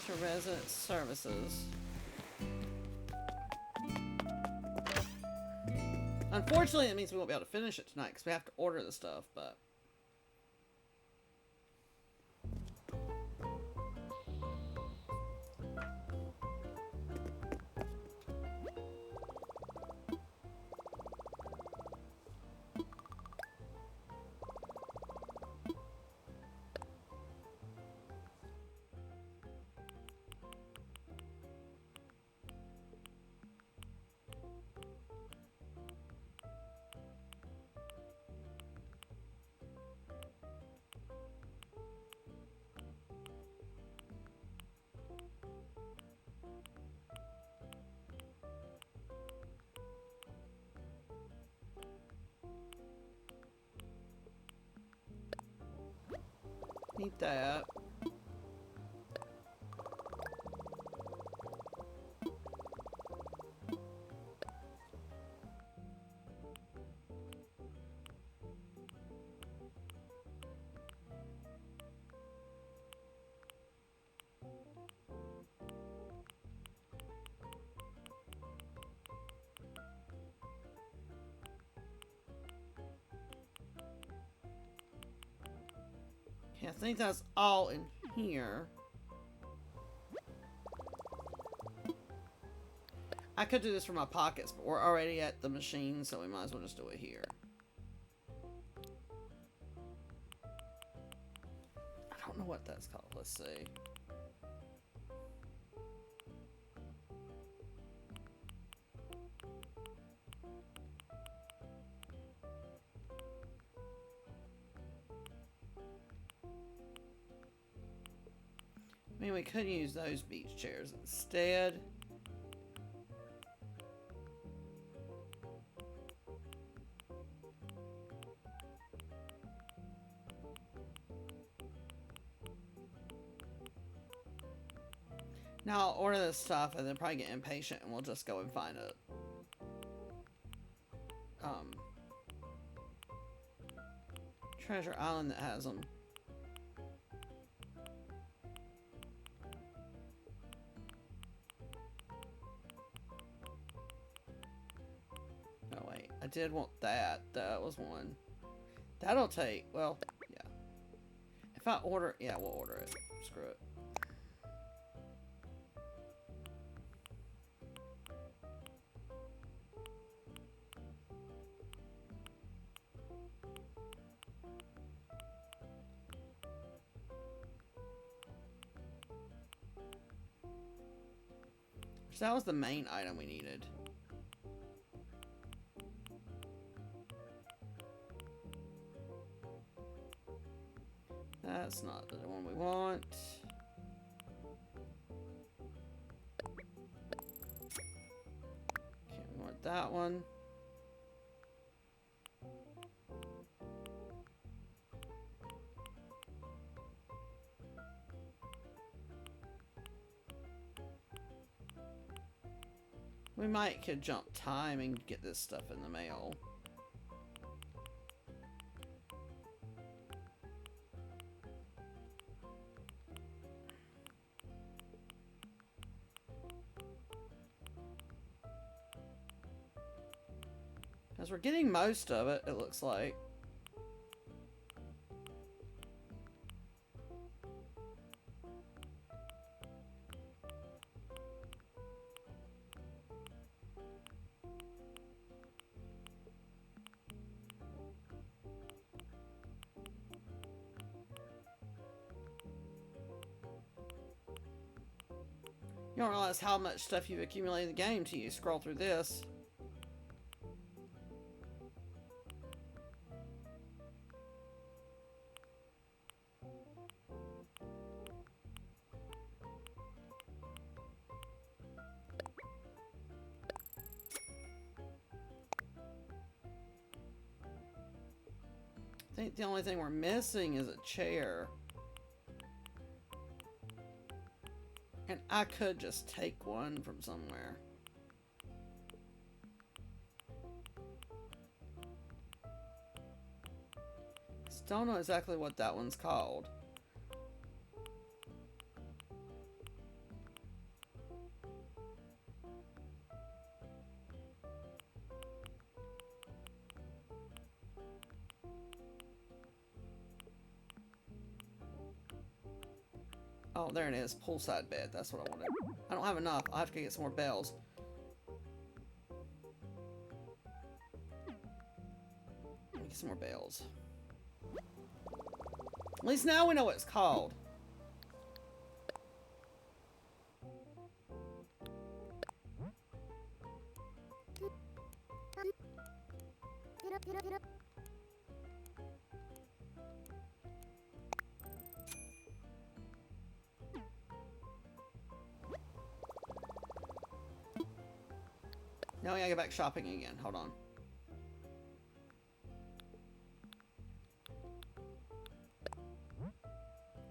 to resident services. Unfortunately, it means we won't be able to finish it tonight because we have to order the stuff, but... Need that. Okay, I think that's all in here. I could do this from my pockets, but we're already at the machine, so we might as well just do it here. I don't know what that's called. Let's see. I mean, we could use those beach chairs instead. Now I'll order this stuff and then probably get impatient and we'll just go and find it. Treasure Island that has them. Oh wait, I did want that. That was one. That'll take, well, yeah. If I order, yeah, we'll order it. Screw it. So that was the main item we needed. That's not the one we want. Okay, we want that one. We might could jump time and get this stuff in the mail. Because we're getting most of it, it looks like. You don't realize how much stuff you've accumulated in the game till you scroll through this. I think the only thing we're missing is a chair. And I could just take one from somewhere. Just don't know exactly what that one's called. Oh, there it is. Poolside bed. That's what I wanted. I don't have enough. I'll have to get some more bells. Get some more bells. At least now we know what it's called. Now we gotta get back shopping again. Hold on.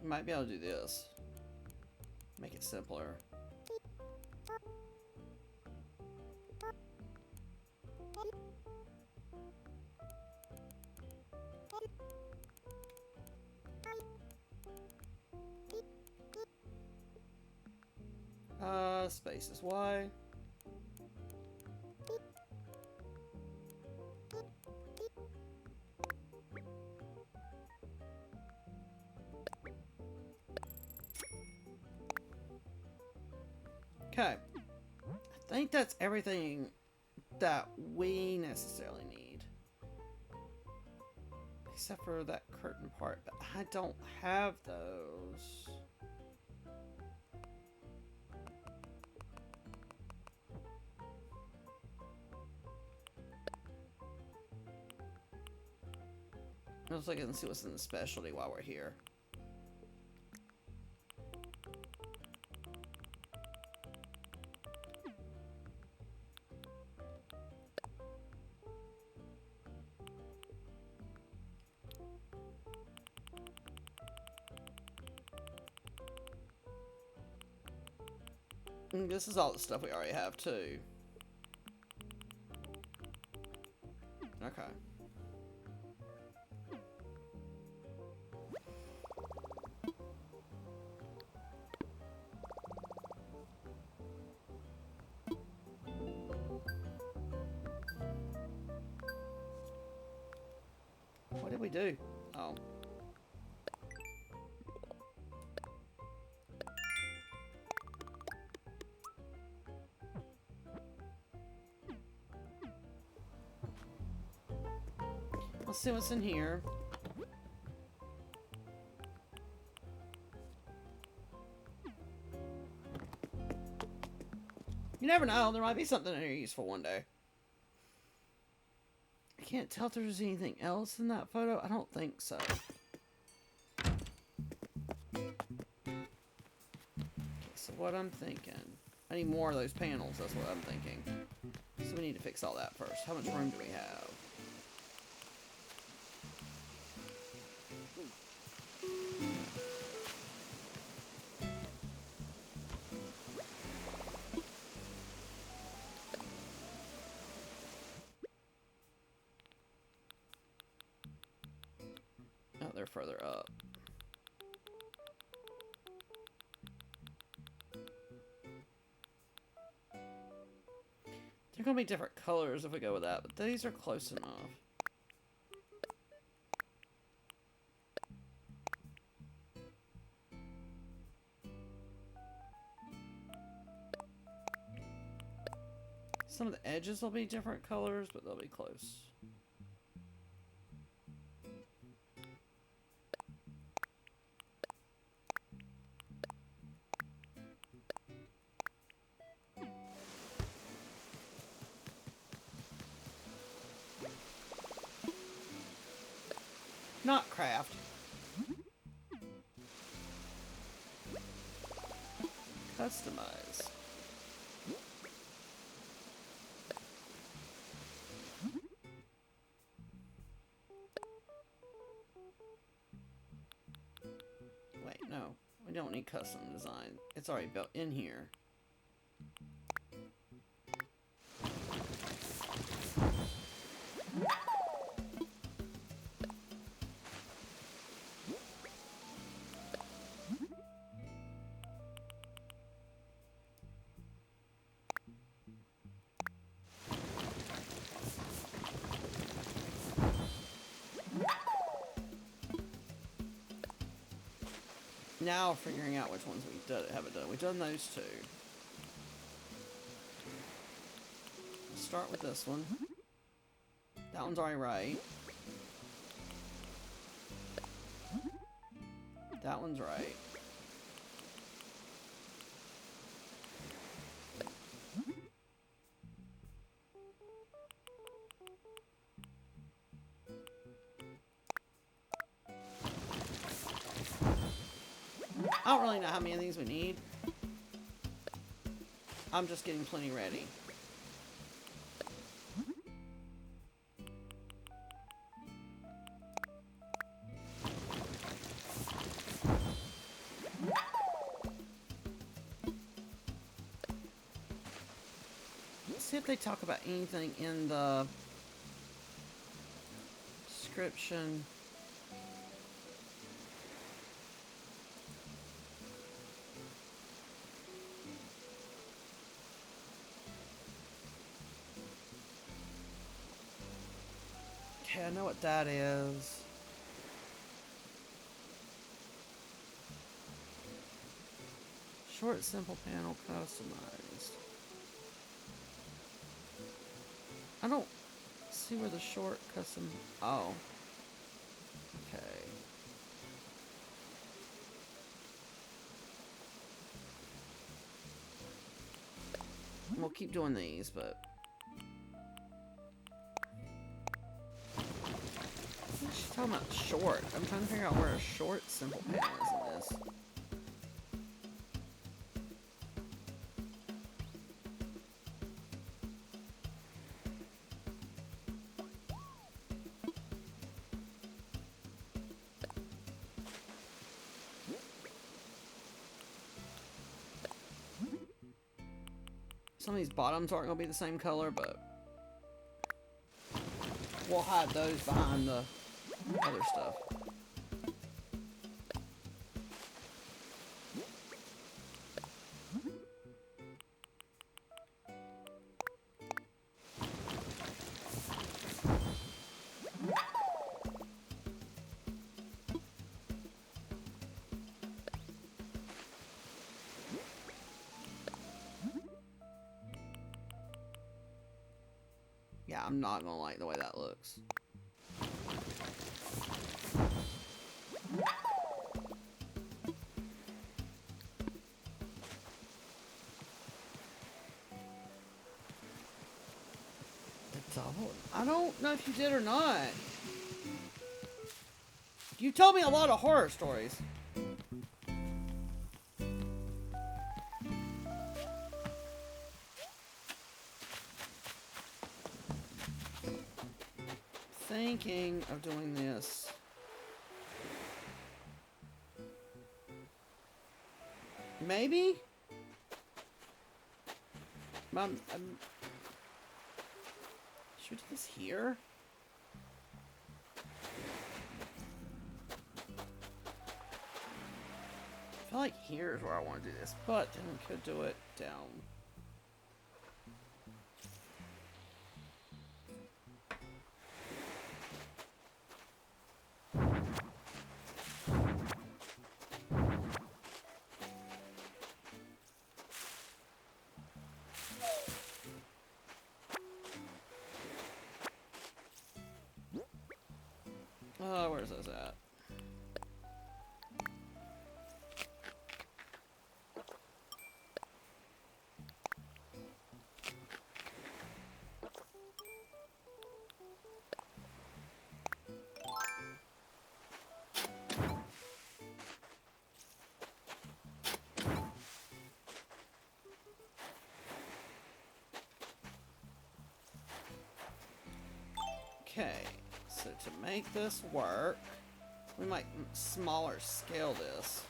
You might be able to do this. Make it simpler. Space is Y. Okay. I think that's everything that we necessarily need. Except for that curtain part, but I don't have those. Let's look and see what's in the specialty while we're here. This is all the stuff we already have, too. Okay. What did we do? Oh. Let's see what's in here. You never know, there might be something in here useful one day. I can't tell if there's anything else in that photo. I don't think so. Okay, so what I'm thinking, I need more of those panels, that's what I'm thinking. So we need to fix all that first. How much room do we have? Oh, they're further up. They're gonna be different colors if we go with that, but these are close enough. Some of the edges will be different colors, but they'll be close. Not craft. Customize. Wait, no. We don't need custom design. It's already built in here. Now figuring out which ones we haven't done. We've done those two. Let's start with this one. That one's already right. That one's right. I don't really know how many of these we need. I'm just getting plenty ready. Let's see if they talk about anything in the description. Okay, I know what that is. Short, simple panel, customized. I don't see where the short custom... Oh. Okay. We'll keep doing these, but... She's talking about short. I'm trying to figure out where a short simple panel is in this. Some of these bottoms aren't going to be the same color, but we'll hide those behind the other stuff. Yeah, I'm not gonna like the way that looks. The double? I don't know if you did or not. You told me a lot of horror stories. Thinking of doing this. Maybe? Should we do this here? I feel like here is where I want to do this, but then we could do it down. Where's those at? Okay, so to make this work, we might smaller scale this.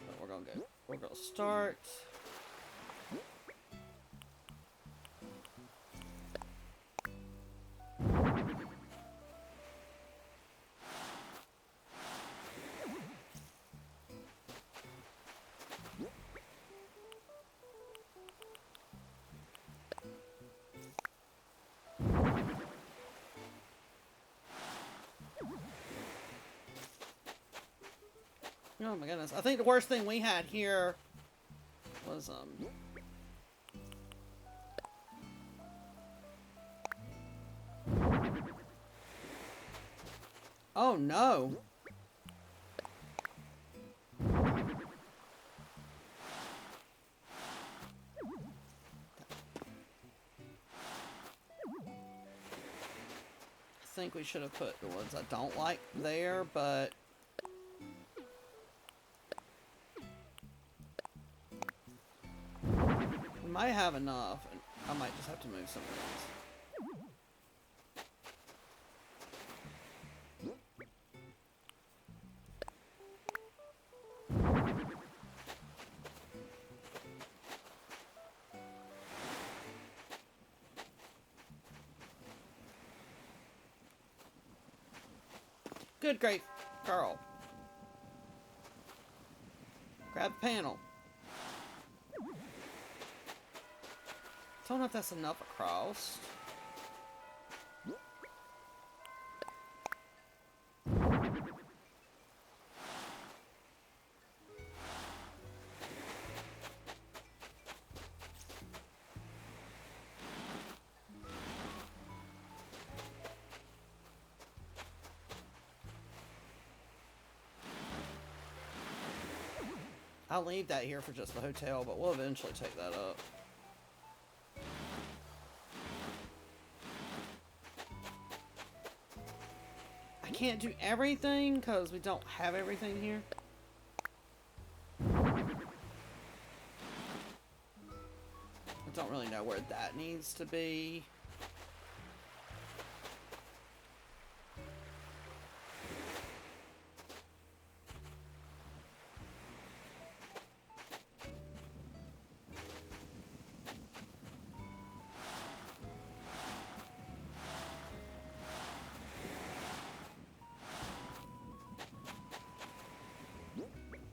But we're gonna start. Oh my goodness. I think the worst thing we had here was, oh no! I think we should have put the ones I don't like there, but we might have enough, and I might just have to move some of these. Good, great, Carl. Grab the panel. Don't know if that's enough across. I'll leave that here for just the hotel, but we'll eventually take that up. I can't do everything because we don't have everything here. needs to be.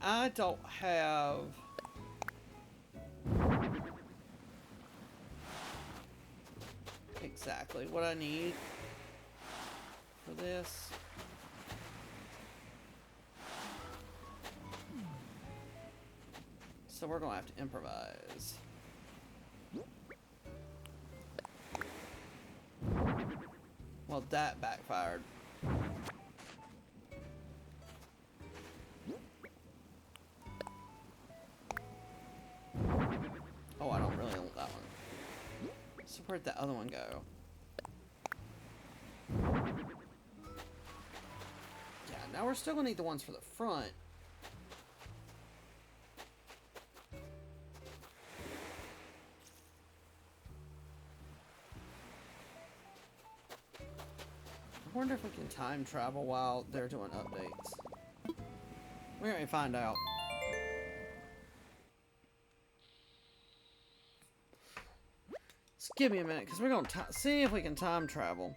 I don't have exactly what I need for this. So we're gonna have to improvise. Well, that backfired. Oh, I don't really want that one. So where'd the other one go? Yeah, now we're still gonna need the ones for the front. I wonder if we can time travel while they're doing updates. We're gonna find out. Just give me a minute, because we're gonna see if we can time travel.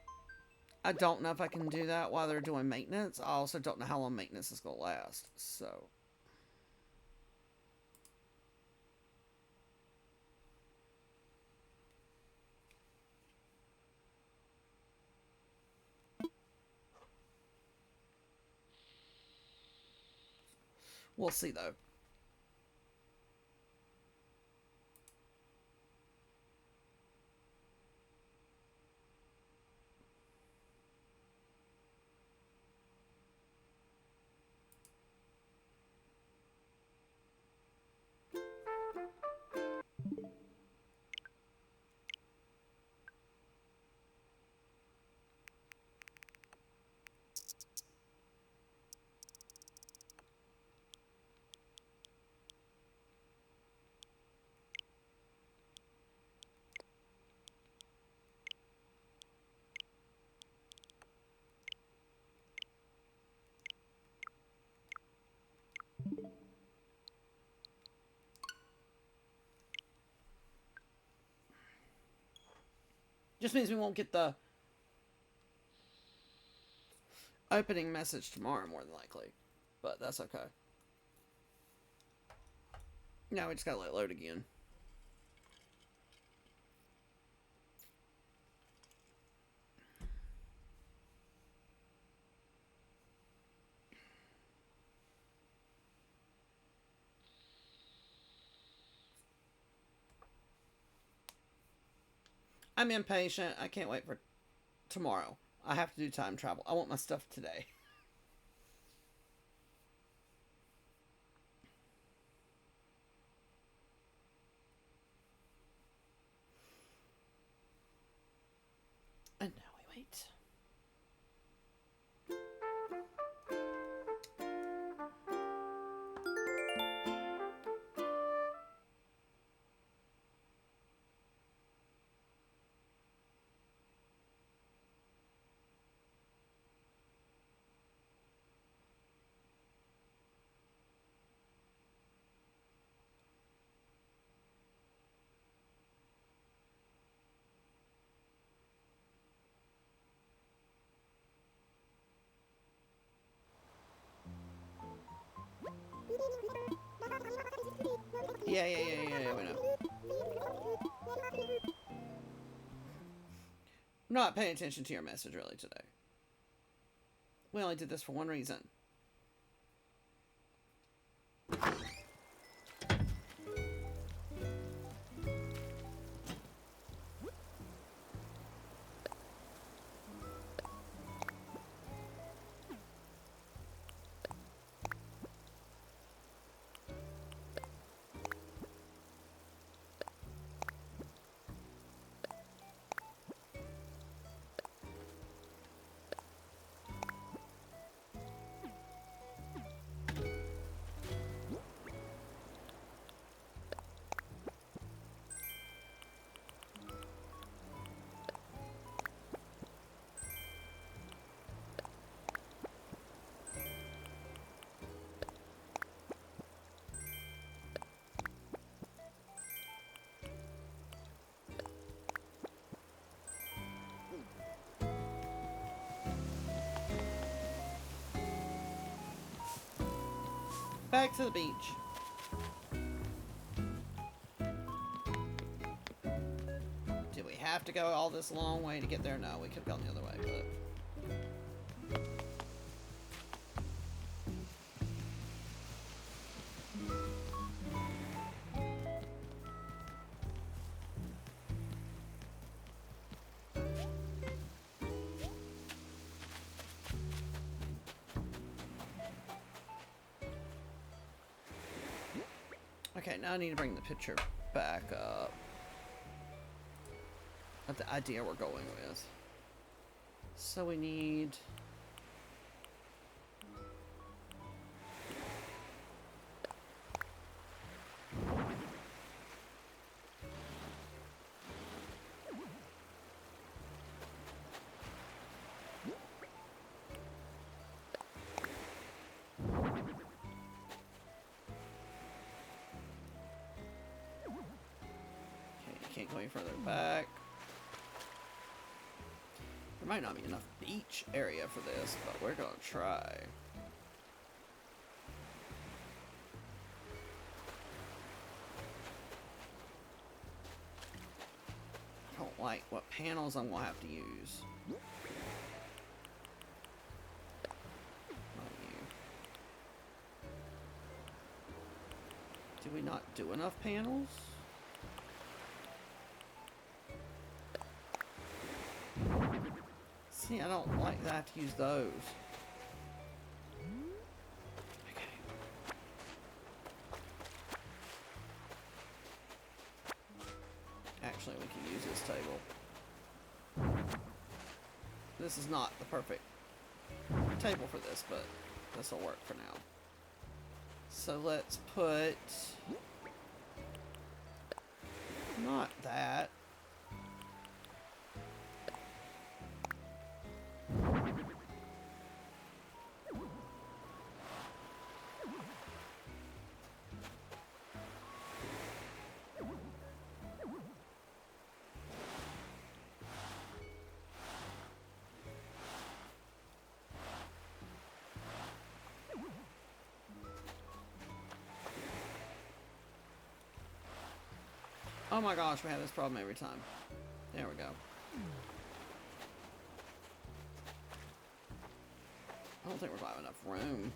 I don't know if I can do that while they're doing maintenance. I also don't know how long maintenance is gonna last, so. We'll see, though. Just means we won't get the opening message tomorrow, more than likely. But that's okay. Now we just gotta let it load again. I'm impatient. I can't wait for tomorrow. I have to do time travel. I want my stuff today. And now we wait. Yeah, we know. I'm not paying attention to your message really today. We only did this for one reason. Back to the beach. Did we have to go all this long way to get there? No, we could have gone the other way, but... Okay, now I need to bring the picture back up. Of the idea we're going with. So we need... Can't go any further back. There might not be enough beach area for this, but we're gonna try. I don't like what panels I'm gonna have to use. Not you. Did we not do enough panels? See, I don't like that I have to use those. Okay. Actually, we can use this table. This is not the perfect table for this, but this will work for now. So let's put... not that. Oh my gosh, we have this problem every time. There we go. I don't think we're going to have enough room.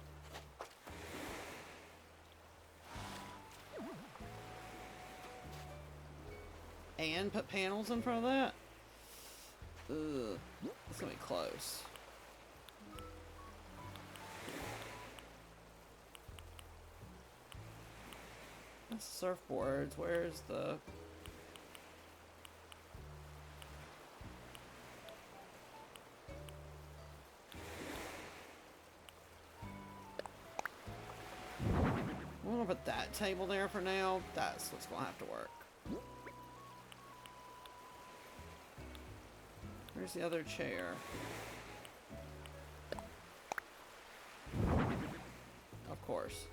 And put panels in front of that? Ugh. It's going to be close. That's surfboards. Where's the... I'm gonna put that table there for now. That's what's gonna have to work. Where's the other chair? Of course.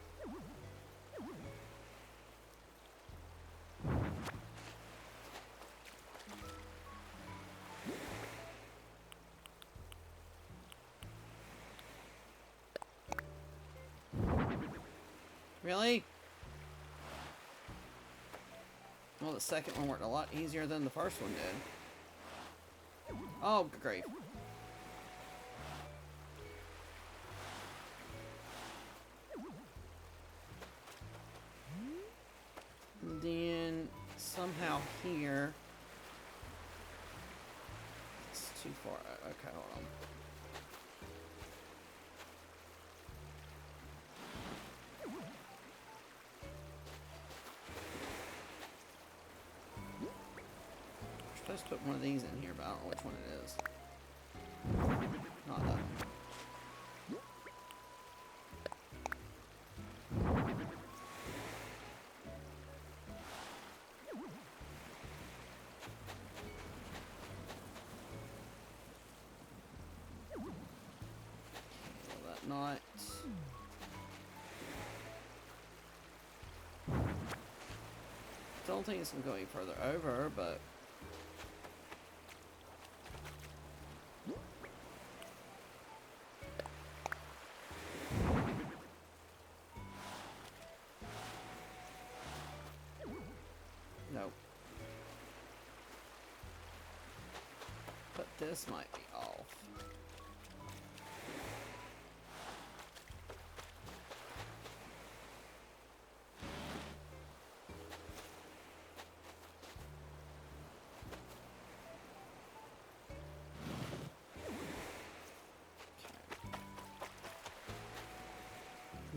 Really? Well, the second one worked a lot easier than the first one did. Oh, great. And then somehow here... it's too far. Okay, hold on. Supposed to put one of these in here, but I don't know which one it is. Not that one. Will that not? Don't think it's going to go any further over, but... This might be off.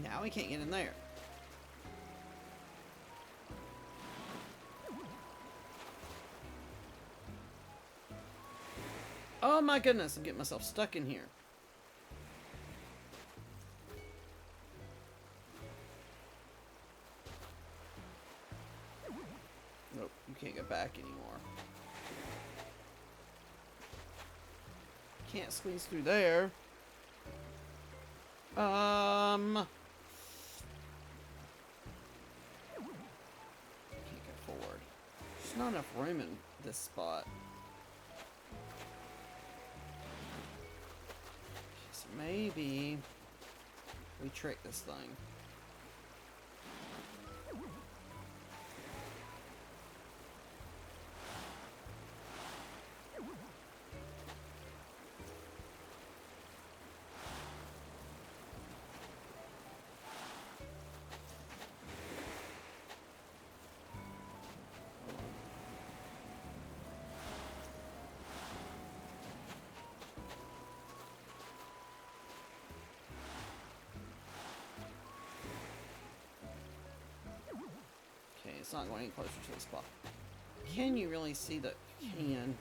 Now we can't get in there. Oh my goodness, I'm getting myself stuck in here. Nope, you can't get back anymore. Can't squeeze through there. Can't go forward. There's not enough room in this spot. So maybe we trick this thing. It's not going any closer to the spot. Can you really see the can?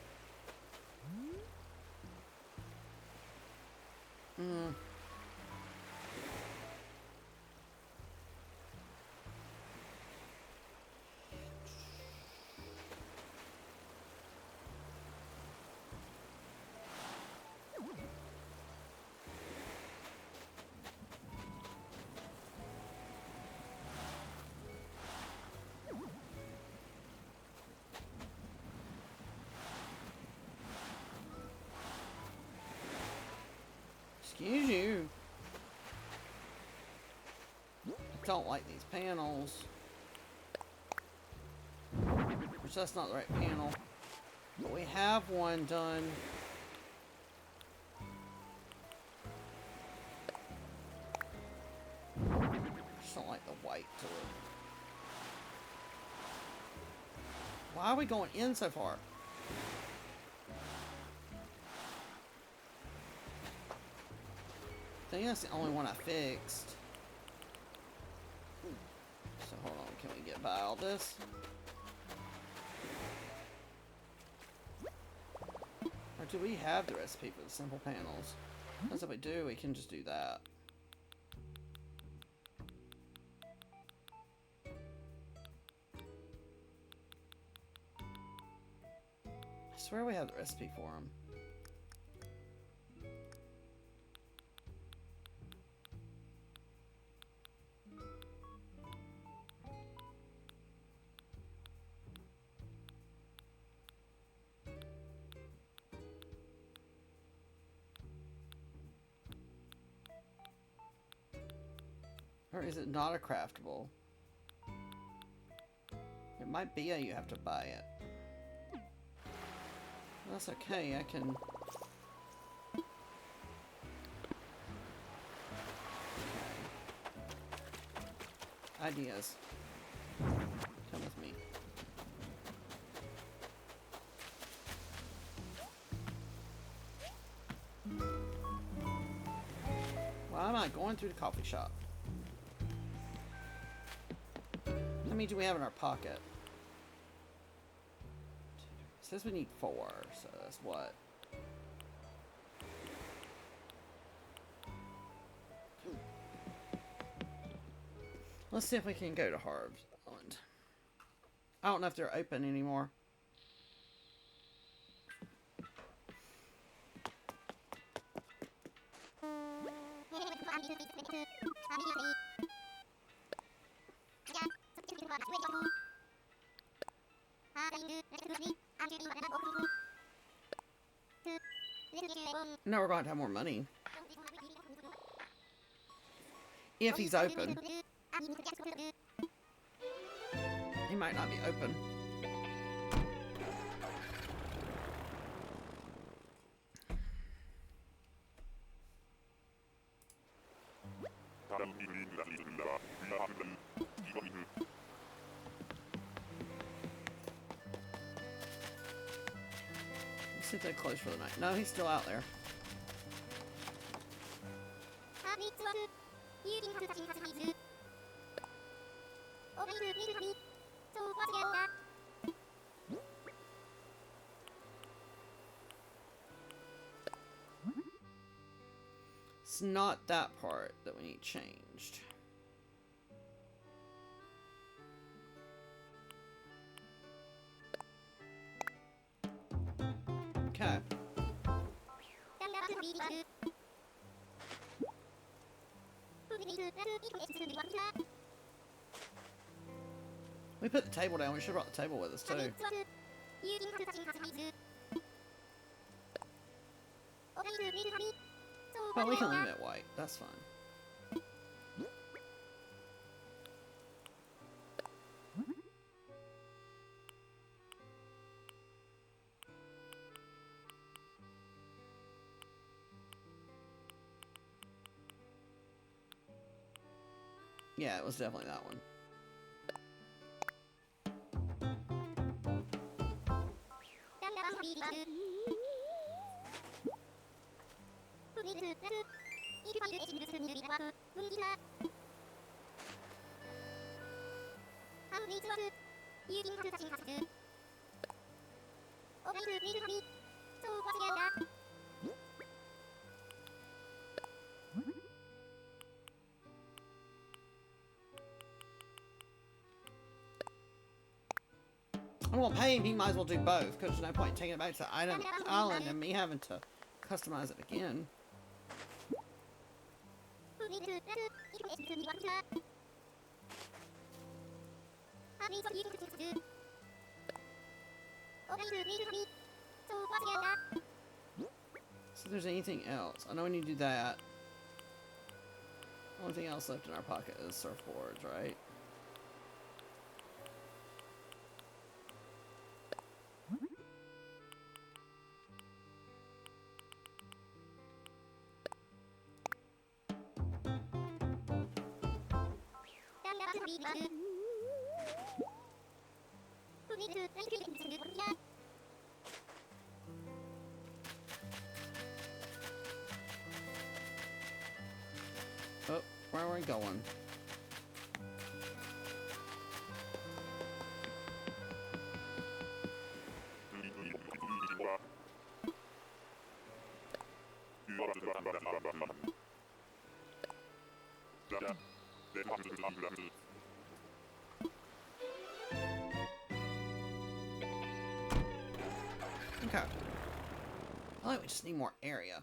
Excuse you. I don't like these panels. Which that's not the right panel. But we have one done. I just don't like the white to it. Why are we going in so far? I think that's the only one I fixed. So hold on, can we get by all this? Or do we have the recipe for the simple panels? Because if we do, we can just do that. I swear we have the recipe for them. Or is it not a craftable? It might be a you have to buy it. That's okay, I can... Ideas. Come with me. Why am I going through the coffee shop? How many do we have in our pocket? It says we need 4, so that's what? Let's see if we can go to Harv's Island. I don't know if they're open anymore. No, we're going to have more money. If he's open. He might not be open. Let's see if they're closed for the night. No, he's still out there. It's not that part that we need changed. Okay. We put the table down. We should have brought the table with us too. Well, we can leave it white. That's fine. Yeah, it was definitely that one. I don't want to pay him, he might as well do both, because there's no point in taking it back to the island and me having to customize it again. So if there's anything else, I know we need to do that. Only thing else left in our pocket is surfboards, right? Oh, where are we going? Okay. I think we just need more area.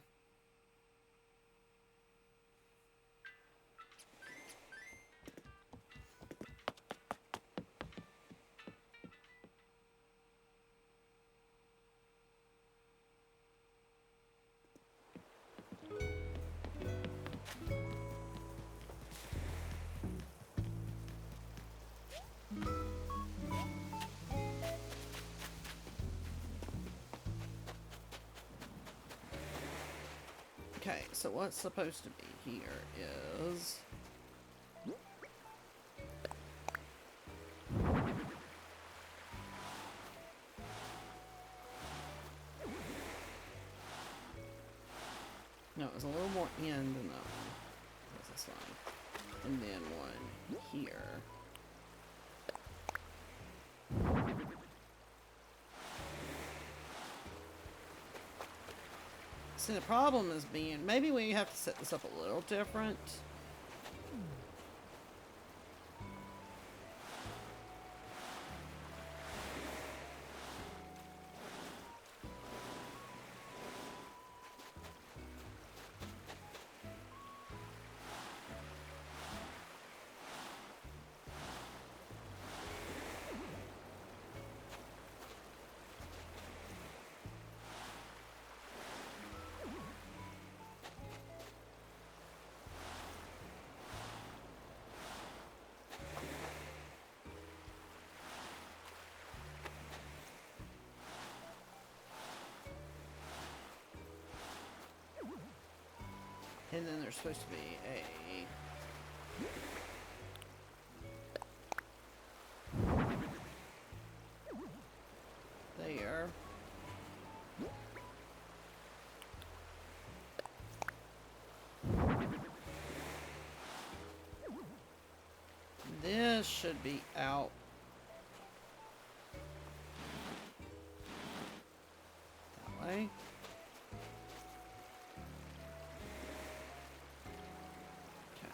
Okay, so what's supposed to be here is... No, it was a little more in than that one. That's this one. And then one here. See, the problem is being... Maybe we have to set this up a little different. And then there's supposed to be a There. This should be out. That way. Okay.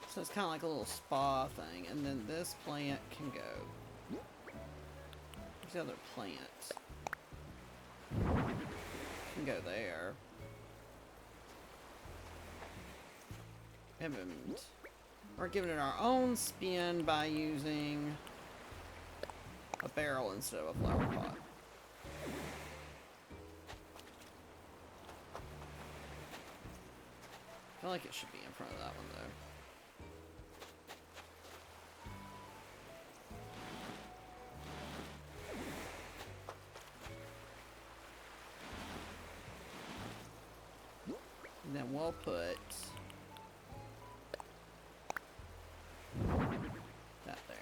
So it's kind of like a little spa thing, and then this plant can go. Where's the other plant? Can go there. And we're giving it our own spin by using a barrel instead of a flower pot. I feel like it should be in front of that one though. And then we'll put that there.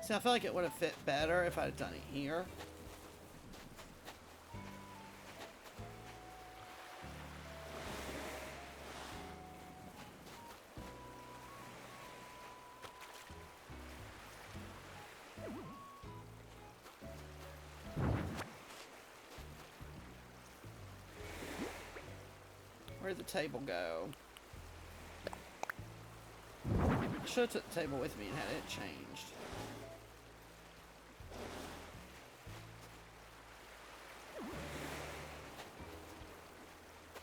See, I feel like it would have fit better if I'd done it here. Where'd the table go? I should have took the table with me and had it changed.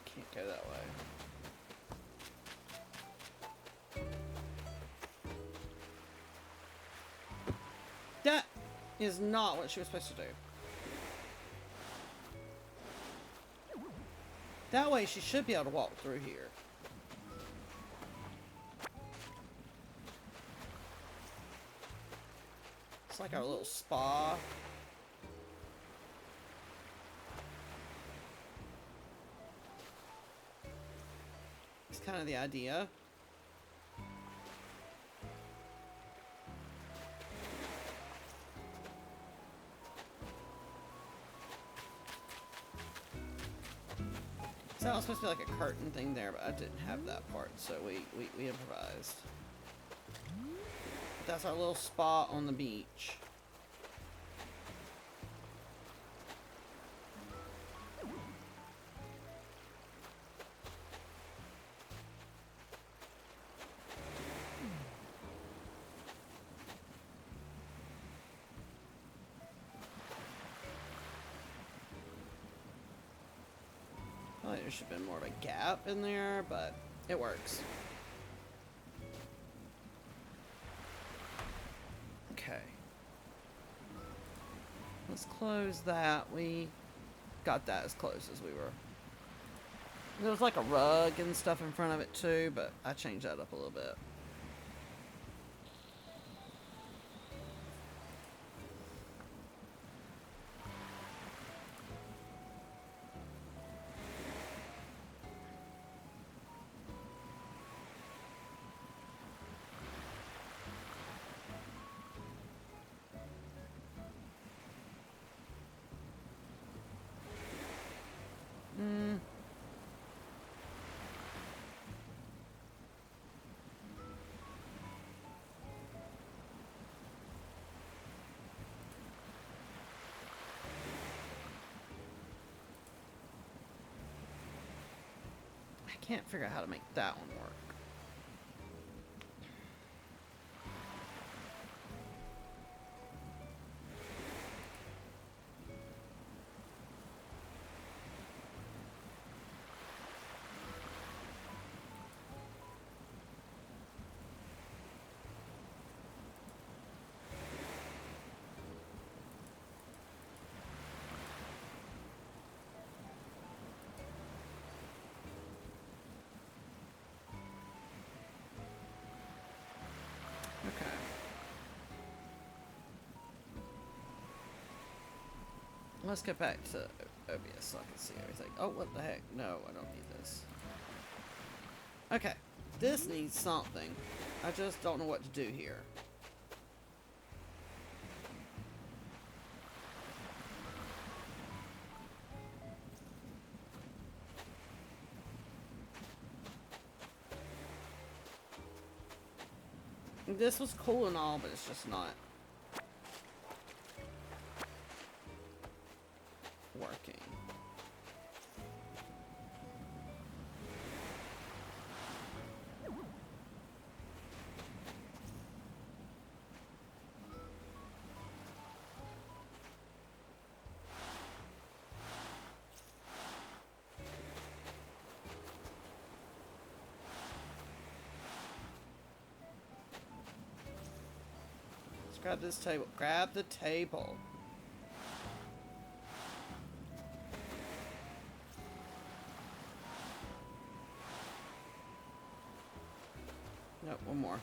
Can't go that way. That is not what she was supposed to do. That way she should be able to walk through here. It's like our little spa. It's kind of the idea. So it was supposed to be like a curtain thing there, but I didn't have that part, so we improvised. That's our little spot on the beach. Probably there should have been more of a gap in there, but it works. Okay. Let's close that. We got that as close as we were. There was like a rug and stuff in front of it too, but I changed that up a little bit. I can't figure out how to make that one work. Let's get back to OBS so I can see everything. Oh, what the heck? No, I don't need this. Okay. This needs something. I just don't know what to do here. This was cool and all, but it's just not working. Grab this table. Grab the table. Nope, one more.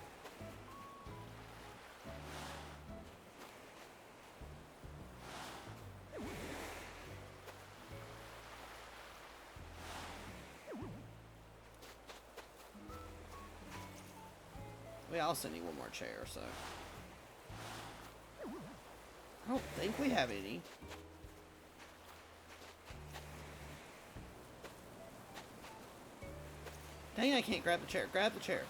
We also need one more chair, so. I don't think we have any. Dang, I can't grab the chair. Grab the chair.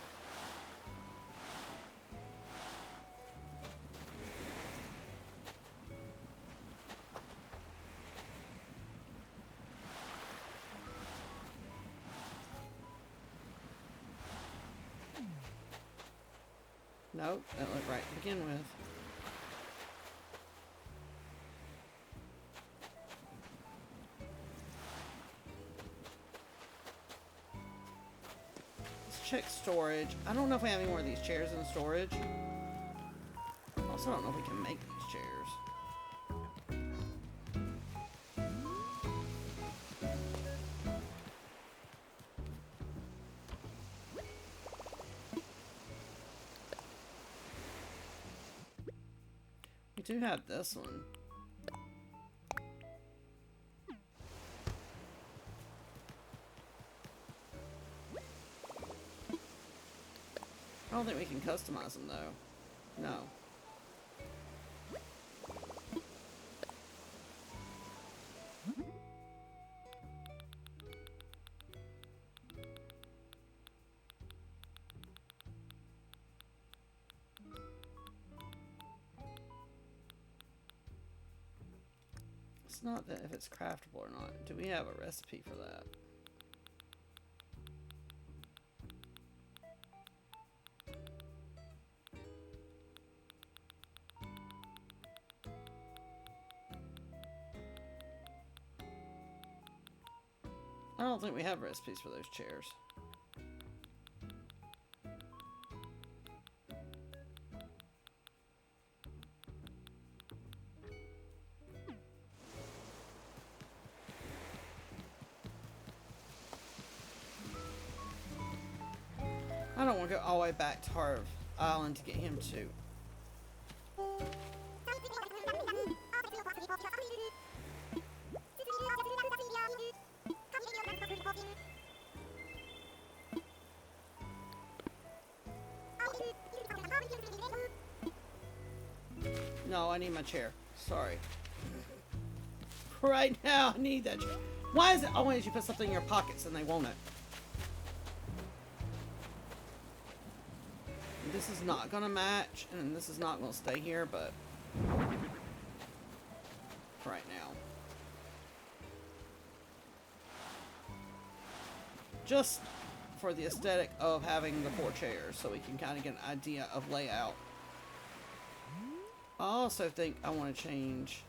Nope, that looked right to begin with. Check storage. I don't know if we have any more of these chairs in storage. Also, I don't know if we can make these chairs. We do have this one. I don't think we can customize them though. No. It's not that if it's craftable or not. Do we have a recipe for that? I don't think we have recipes for those chairs. I don't want to go all the way back to Harv Island to get him too. No, I need my chair. Sorry. Right now, I need that chair. Why is it always you put something in your pockets and they won't it? This is not gonna match, and this is not gonna stay here, but right now. Just for the aesthetic of having the 4 chairs, so we can kind of get an idea of layout. I also think I want to change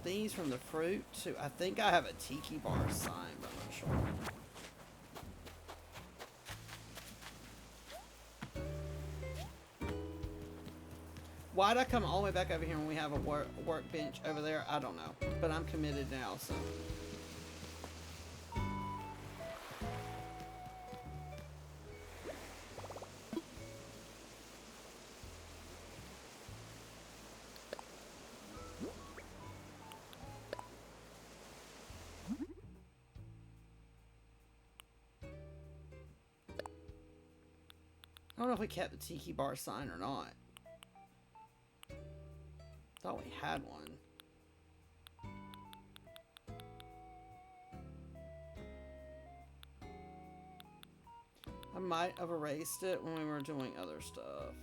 these from the fruit to, I think I have a tiki bar sign, but I'm not sure. Why'd I come all the way back over here when we have a workbench over there? I don't know, but I'm committed now, so. don't know if we kept the tiki bar sign or not. Thought we had one. I might have erased it when we were doing other stuff.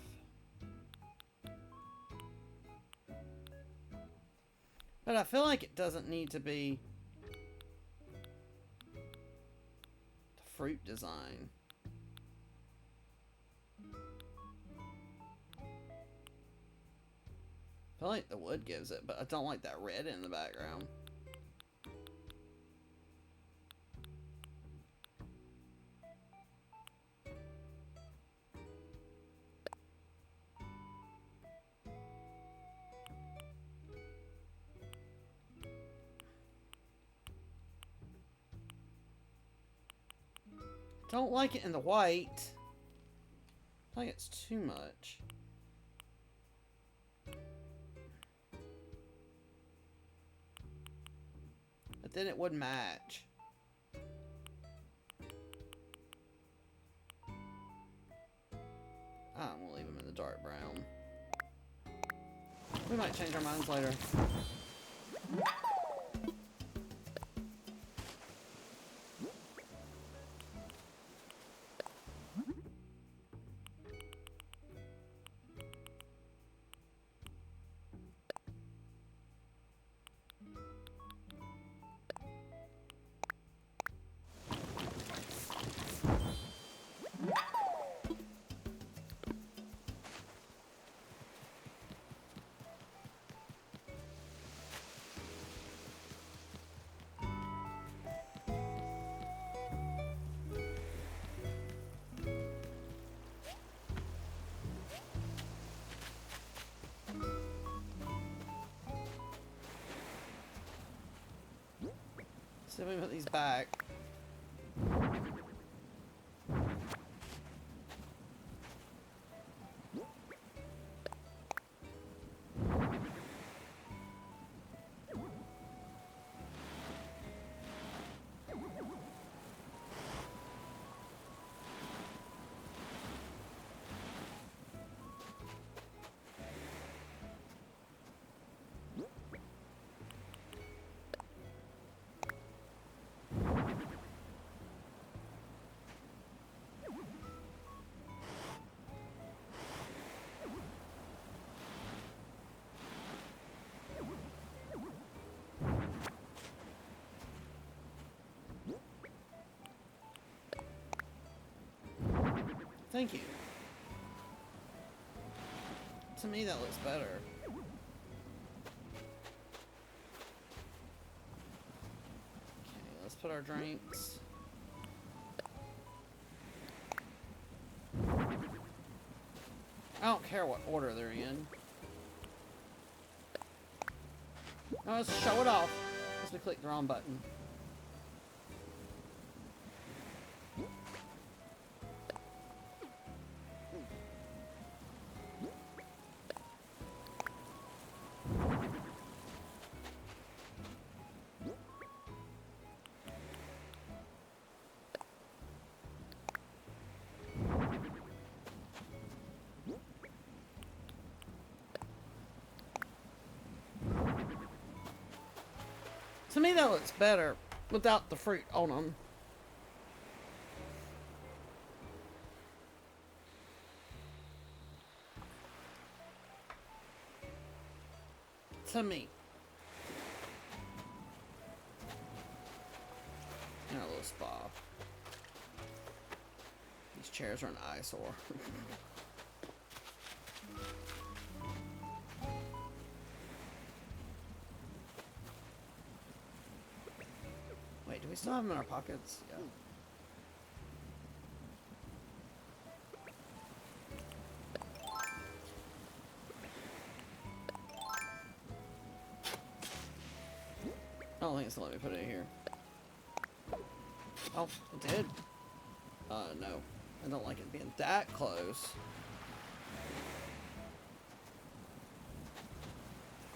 But I feel like it doesn't need to be the fruit design. I feel like the wood gives it, but I don't like that red in the background. Don't like it in the white. I think it's too much. But then it would match. I'm gonna leave them in the dark brown. We might change our minds later. So we put these back. Thank you. To me, that looks better. Okay, let's put our drinks. I don't care what order they're in. No, let's show it off. Unless we click the wrong button. To me, that looks better without the fruit on them. To me. And a little spa. These chairs are an eyesore. Wait, do we still have them in our pockets? Yeah. I don't think it's gonna let me put it in here. Oh, it did. No. I don't like it being that close.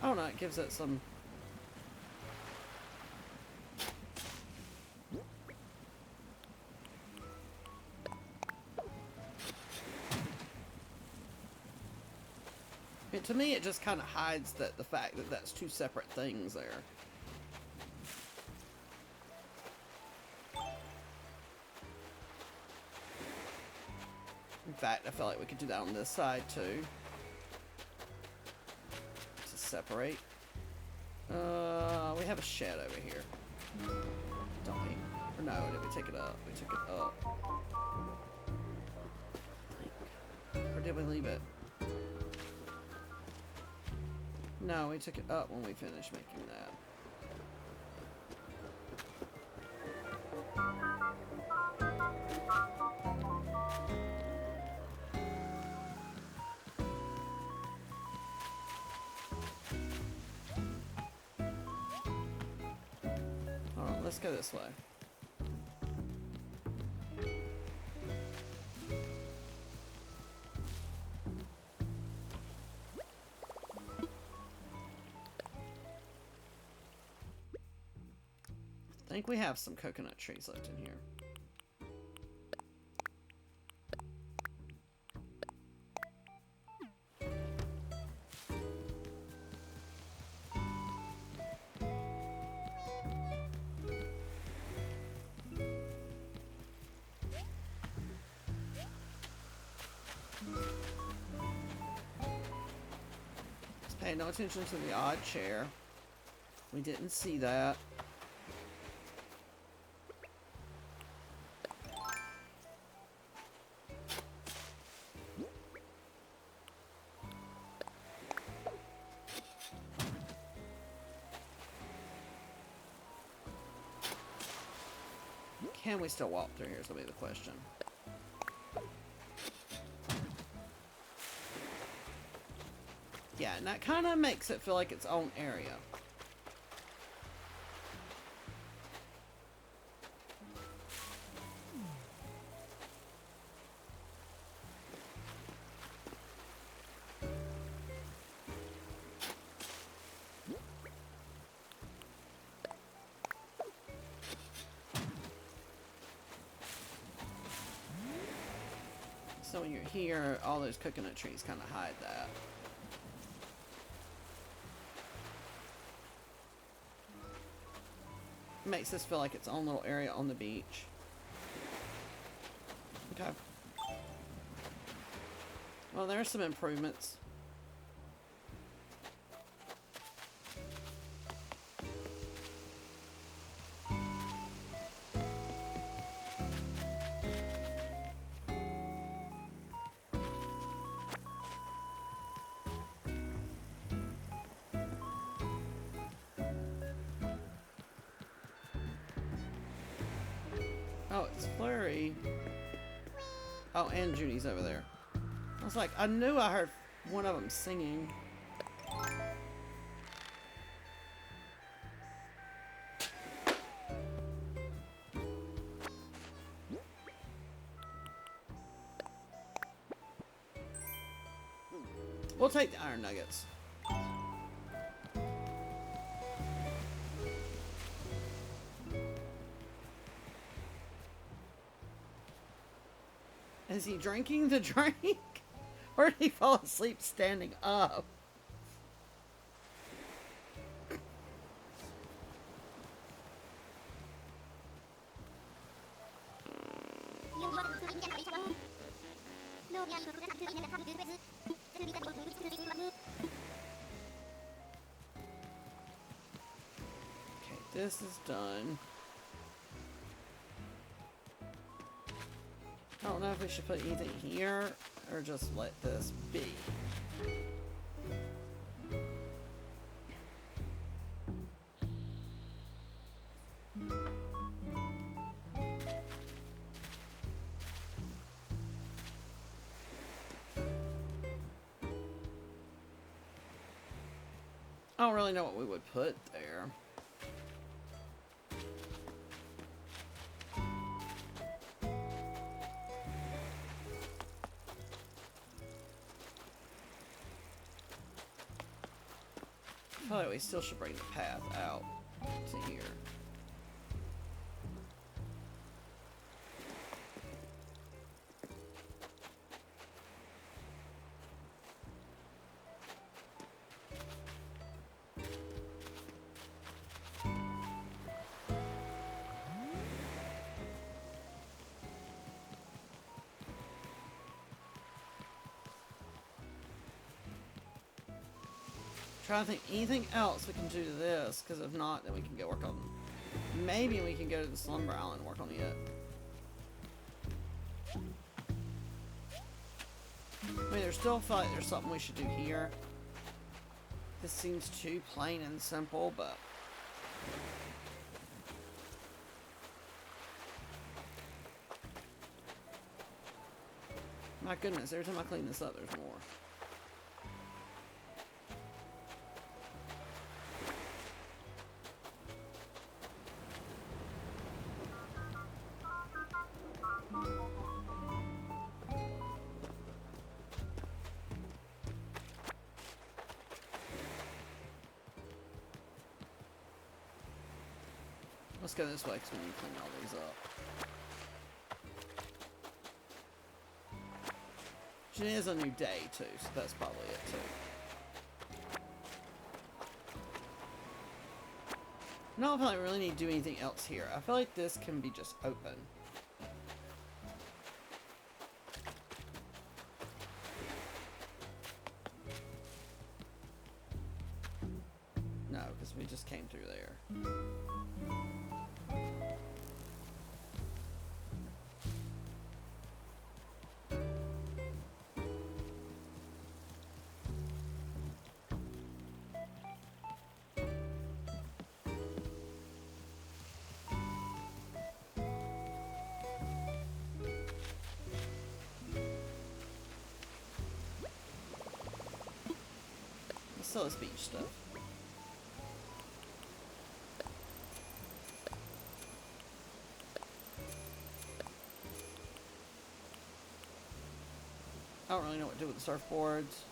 Oh no, it gives it some... To me, it just kind of hides the fact that that's two separate things there. In fact, I feel like we could do that on this side too. To separate. We have a shed over here. Don't we? Or no, did we take it up? We took it up. Or did we leave it? No, we took it up when we finished making that. Alright, let's go this way. I think we have some coconut trees left in here. Just pay no attention to the odd chair. We didn't see that. Can we still walk through here is going to be the question. Yeah, and that kind of makes it feel like its own area. So when you're here, all those coconut trees kind of hide that. Makes this feel like its own little area on the beach. Okay. Well, there's some improvements. Oh, it's Flurry. Oh, and Judy's over there. I was like, I knew I heard one of them singing. We'll take the iron nuggets. Is he drinking the drink? Or did he fall asleep standing up? Okay, this is done. I don't know if we should put anything here or just let this be. I don't really know what we would put there. I feel like we still should bring the path out to here. Trying to think anything else we can do to this, because if not, then we can go work on. Maybe we can go to the Slumber Island and work on it. I mean, there's still feel like there's something we should do here. This seems too plain and simple, but my goodness, every time I clean this up, there's more. Let's go this way because we need to clean all these up. It is a new day too, so that's probably it too. I don't feel like we really need to do anything else here. I feel like this can be just open. No, because we just came through there. Still this beach stuff. I don't really know what to do with the surfboards.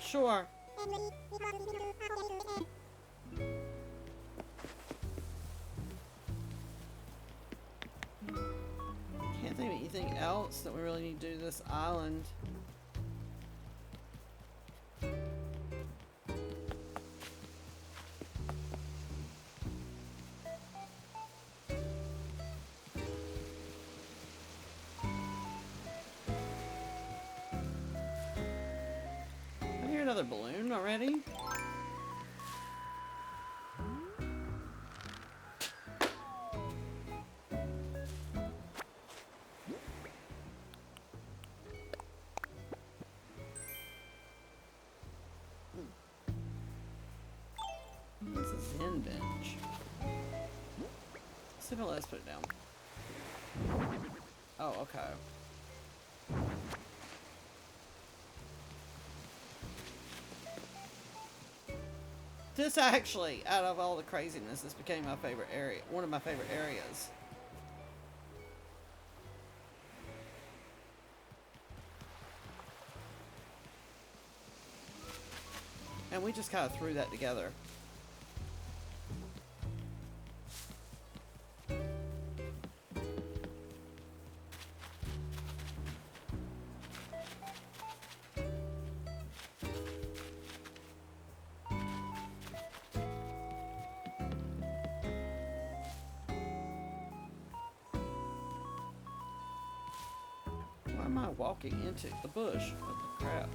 Sure. Can't think of anything else that we really need to do to this island. Another balloon already? This is a Zen bench. Let's see if it'll let us put it down. Oh, okay. This actually, out of all the craziness, this became my favorite area. One of my favorite areas. And we just kind of threw that together. Why am I walking into the bush? What the crap?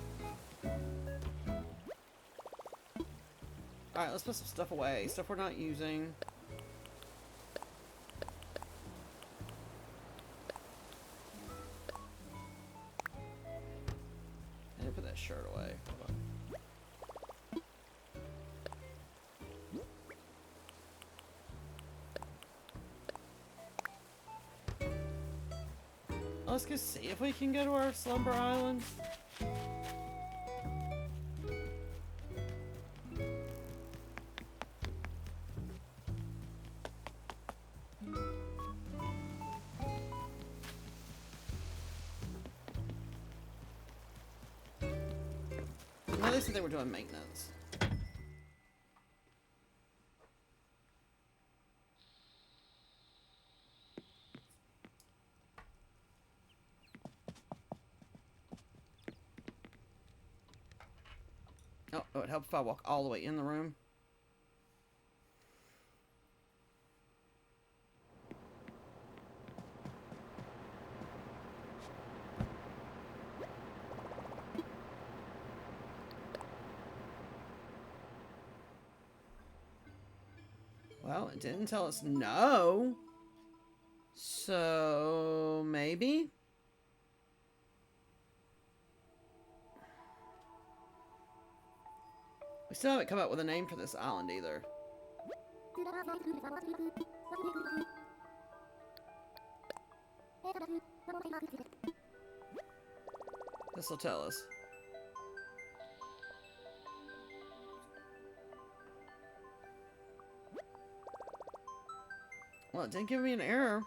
Alright, let's put some stuff away. Stuff we're not using. I didn't put that shirt away. Hold on. Let's go see if we can go to our slumber island. said they were doing maintenance. Oh, it would help if I walk all the way in the room. Well, it didn't tell us no. So, maybe? We still haven't come up with a name for this island either. This will tell us. Well, it didn't give me an error.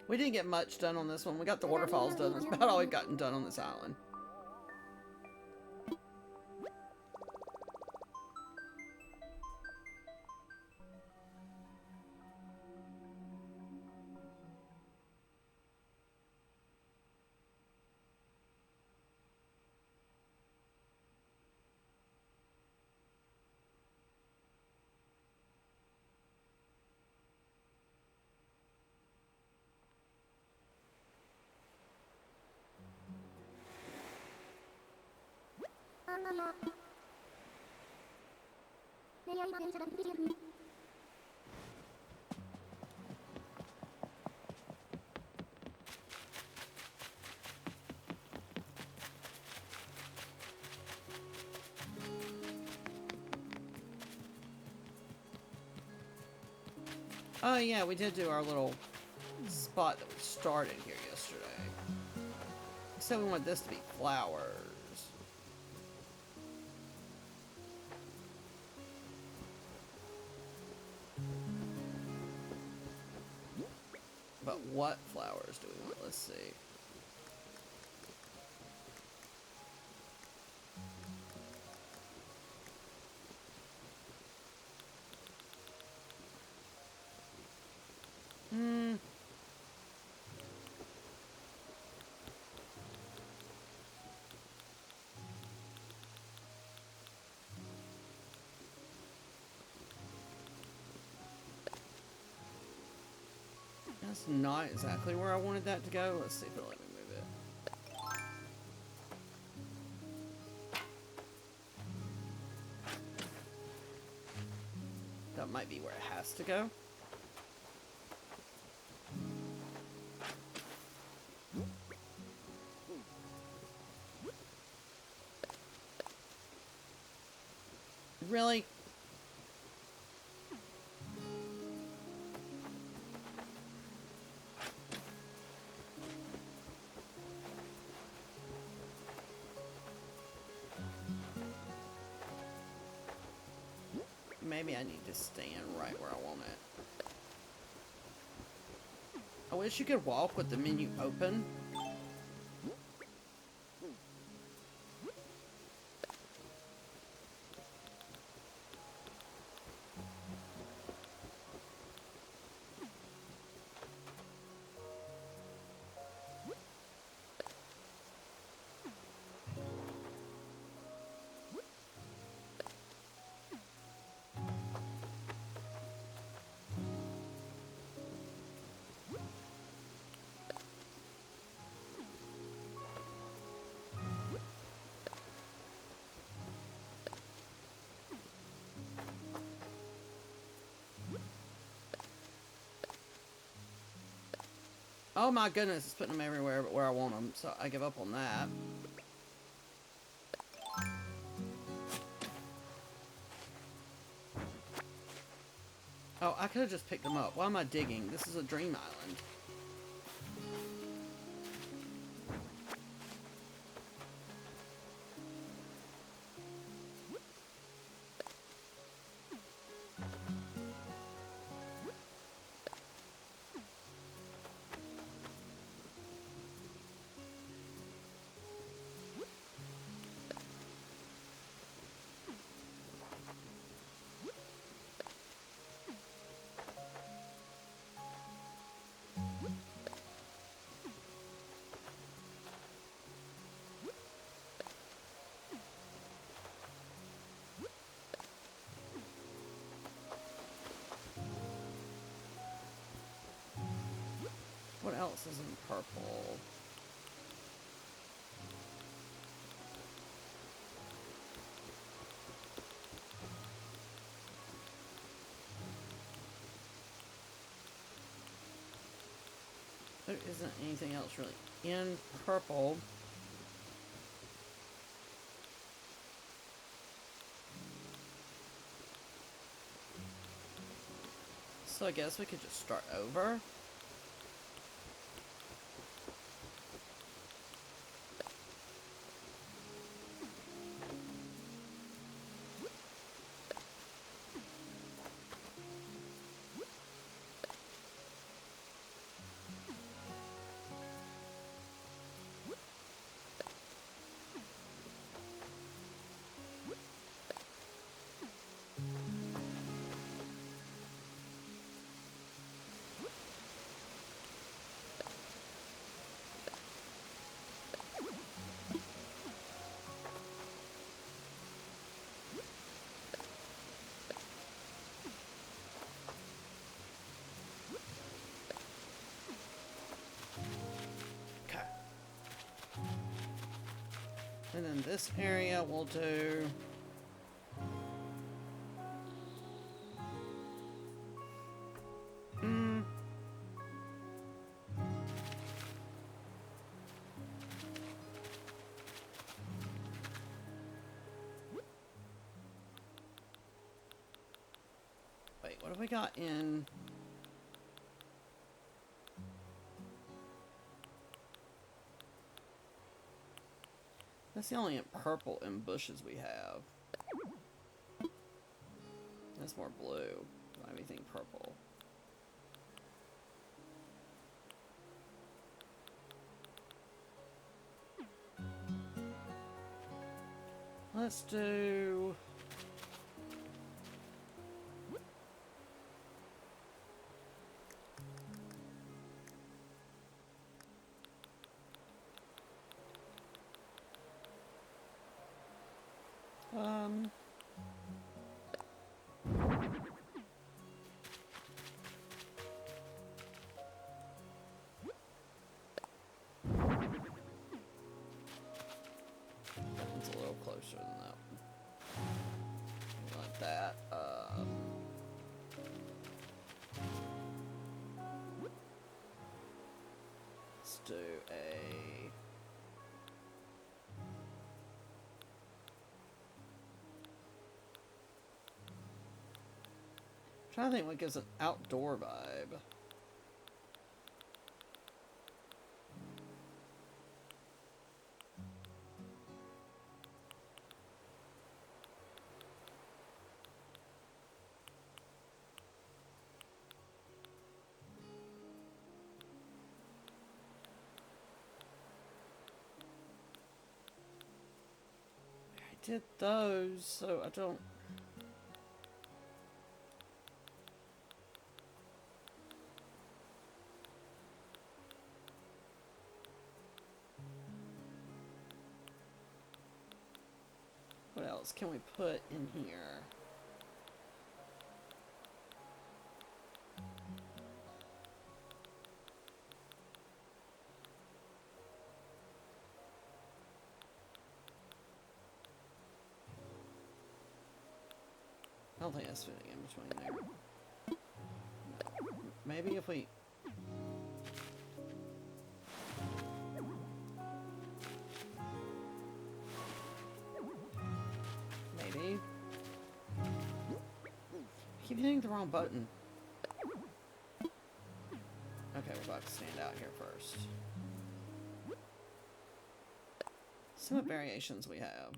We didn't get much done on this one. We got the waterfalls done. That's about all we've gotten done on this island. Oh yeah, we did do our little spot that we started here yesterday. Except we want this to be flowers. But what flowers do we want? Let's see. That's not exactly where I wanted that to go. Let's see if it'll let me move it. That might be where it has to go. Really? Maybe I need to stand right where I want it. I wish you could walk with the menu open. Oh my goodness, it's putting them everywhere but where I want them, so I give up on that. Oh, I could have just picked them up. Why am I digging? This is a dream island. else is in purple? There isn't anything else really in purple. So I guess we could just start over. Okay. And then this area we'll do... Wait, what have we got in... That's the only purple in bushes we have. That's more blue. Don't have anything purple. Let's do... It's a little closer than that one. Like that. Let's do a... I'm trying to think what gives an outdoor vibe. I did those, so I don't... What else can we put in here? I don't think that's fitting in between there. No. Maybe if we... Maybe. I keep hitting the wrong button. Okay, we're about to stand out here first. See what variations we have.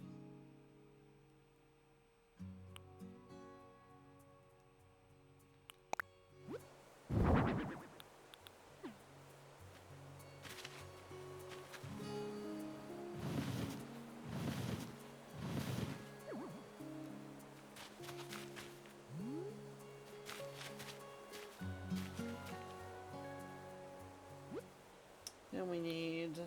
Then we need...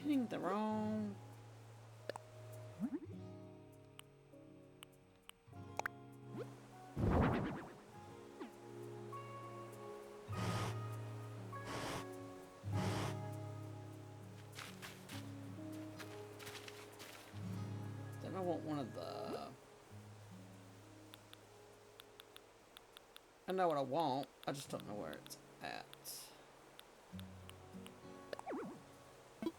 hitting the wrong... Then I want one of the... I know what I want, I just don't know where it's at. There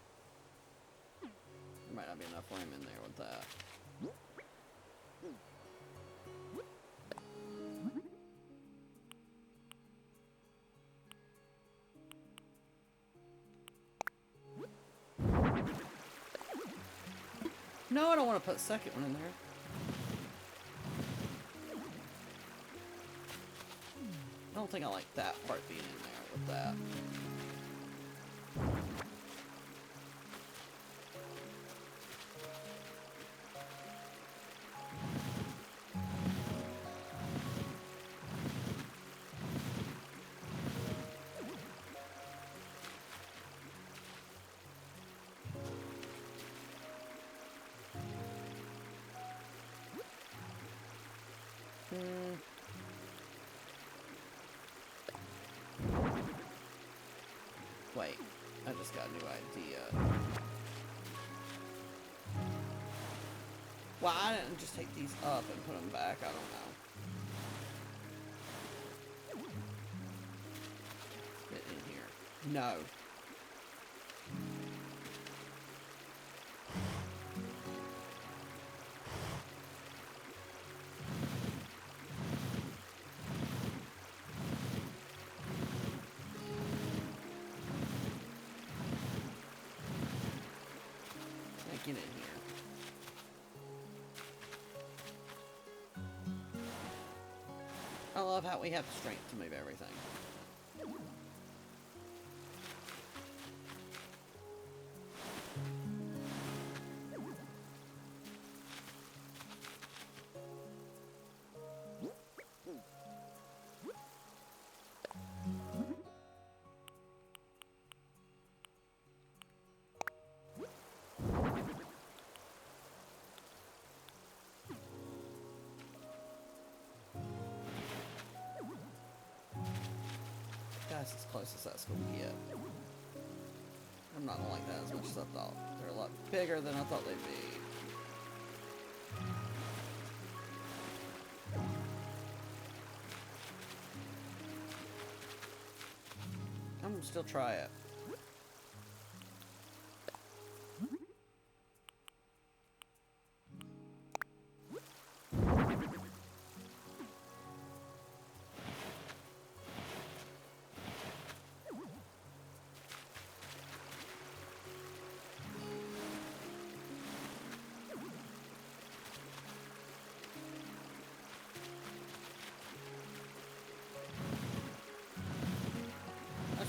might not be enough room in there with that. No, I don't want to put a second one in there. I don't think I like that part being in there with that. Wait, I just got a new idea. Why didn't I just take these up and put them back? I don't know. Get in here. No. Get in here. I love how we have the strength to move everything. That's as close as that's going to get. I'm not going to like that as much as I thought. They're a lot bigger than I thought they'd be. I'm going to still try it.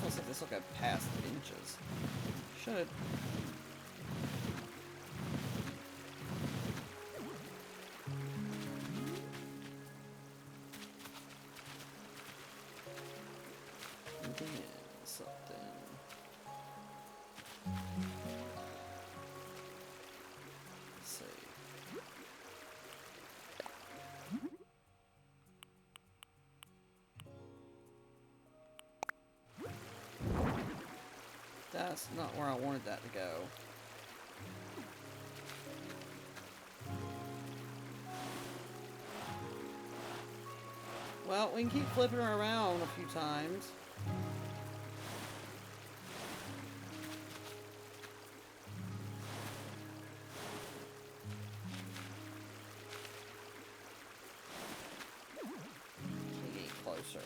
Looks like this will go past the inches. Should. Something. Let's see. That's not where I wanted that to go. Well, we can keep flipping her around a few times. Can we get closer?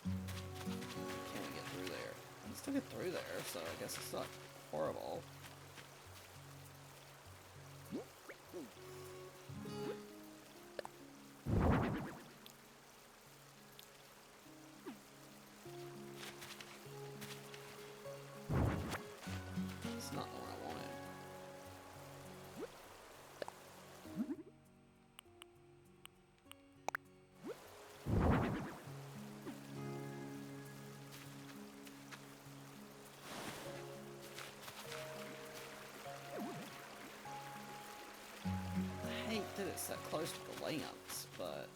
Can we get through there? I can still get through there, so I guess it's not horrible. It's not the one I wanted. it's that close to the lamps, but...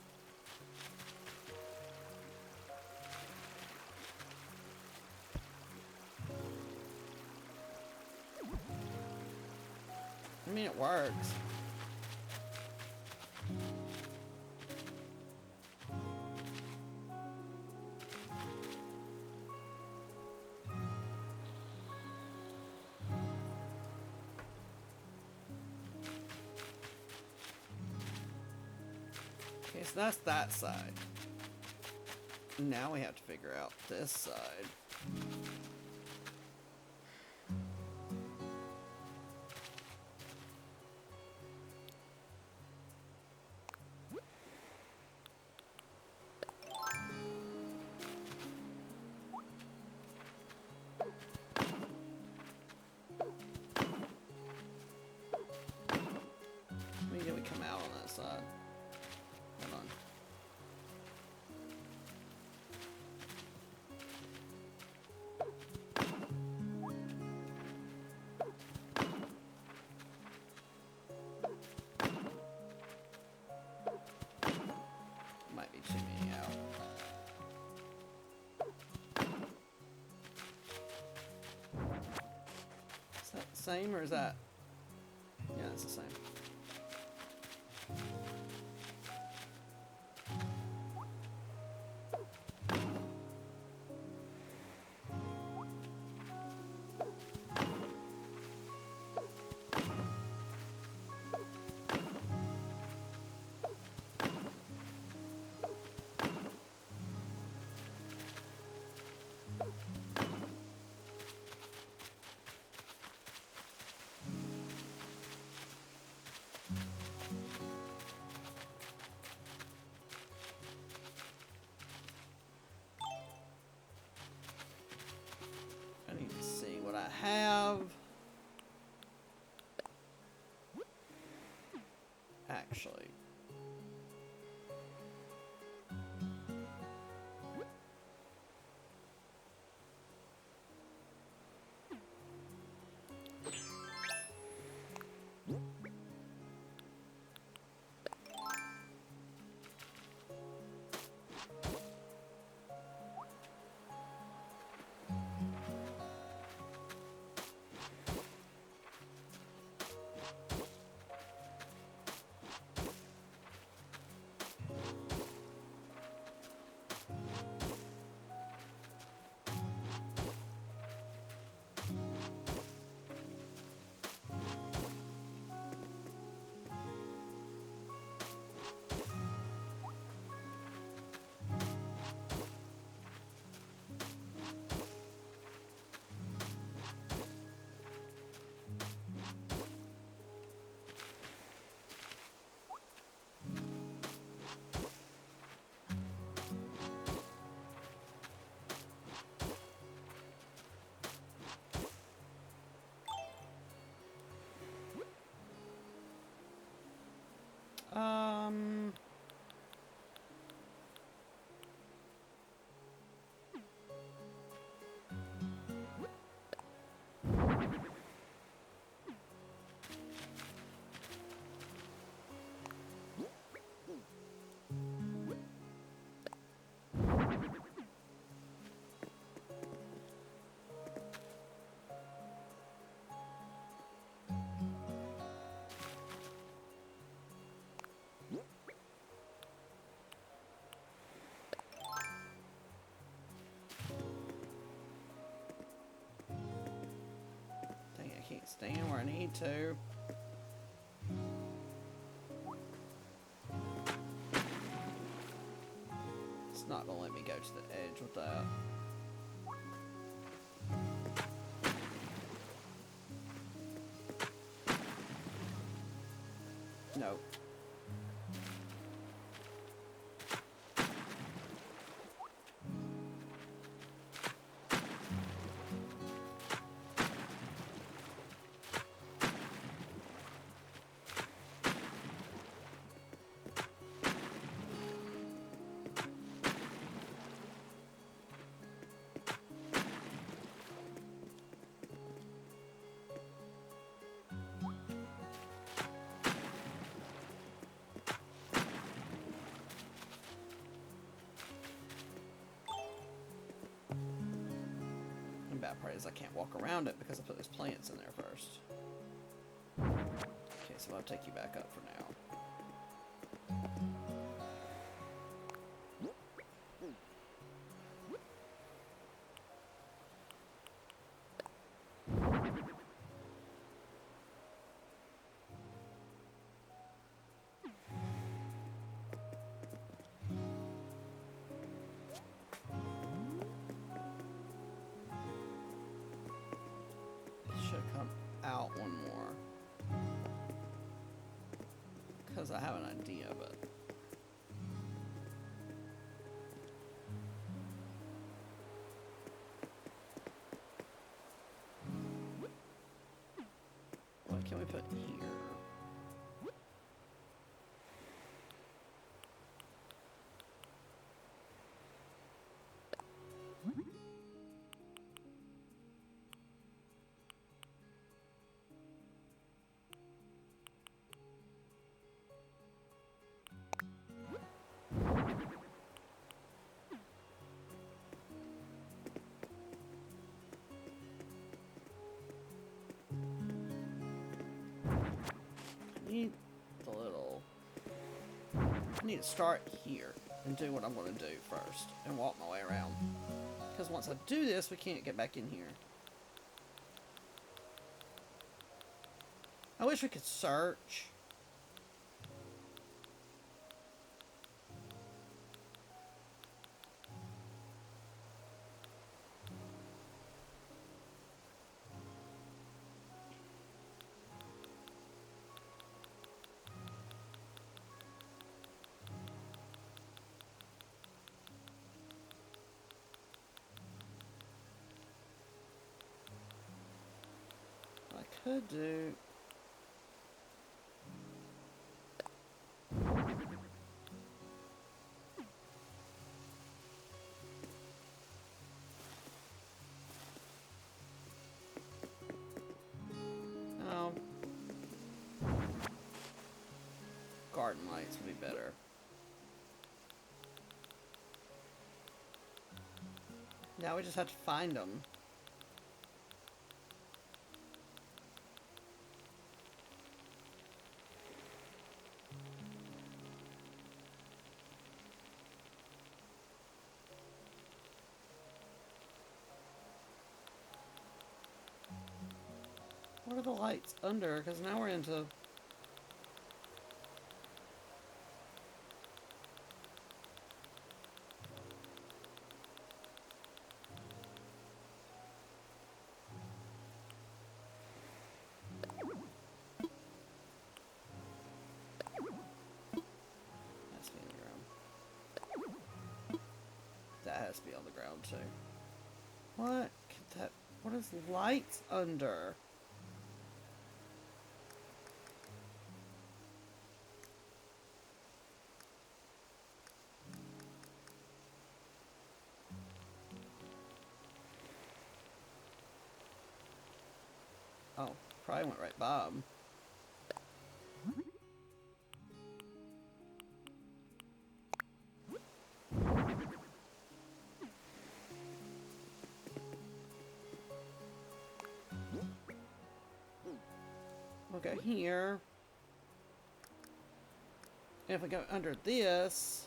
I mean, it works. Okay, so that's that side. Now we have to figure out this side. Maybe we come out on that side. Hold on. Might be too many out. Is that the same or is that? Yeah, it's the same. I need to see what I have. Actually. Um... Dang, I can't stand where I need to. It's not gonna let me go to the edge with that. Nope. bad part is I can't walk around it because I put those plants in there first. Okay, so I'll take you back up for now. Out one more because I have an idea, but what can we put here? I need to start here and do what I'm going to do first and walk my way around. Because once I do this, we can't get back in here. I wish we could search. I could do... Oh. Garden lights would be better. Now we just have to find them. What are the lights under? Because now we're into... Has to be on the ground. That has to be on the ground too. What? What is lights under? Oh, probably went right by him. We'll go here. And if we go under this...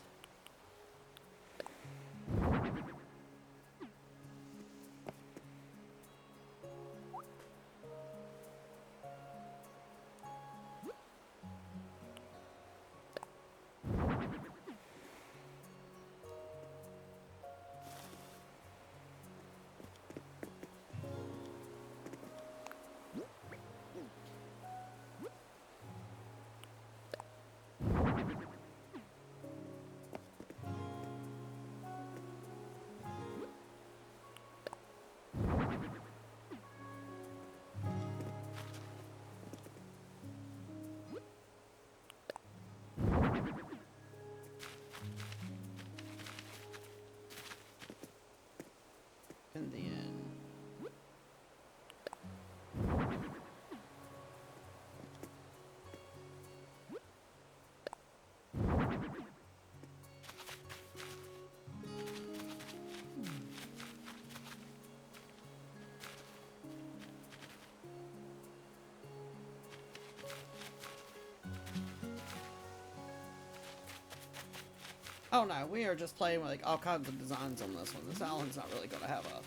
Oh no, we are just playing with like all kinds of designs on this one. This island's not really gonna have a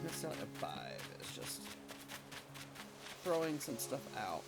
necessarily a vibe. It's just throwing some stuff out.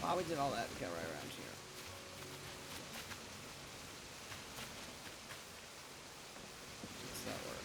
Why we did all that to go right around here? Guess that works.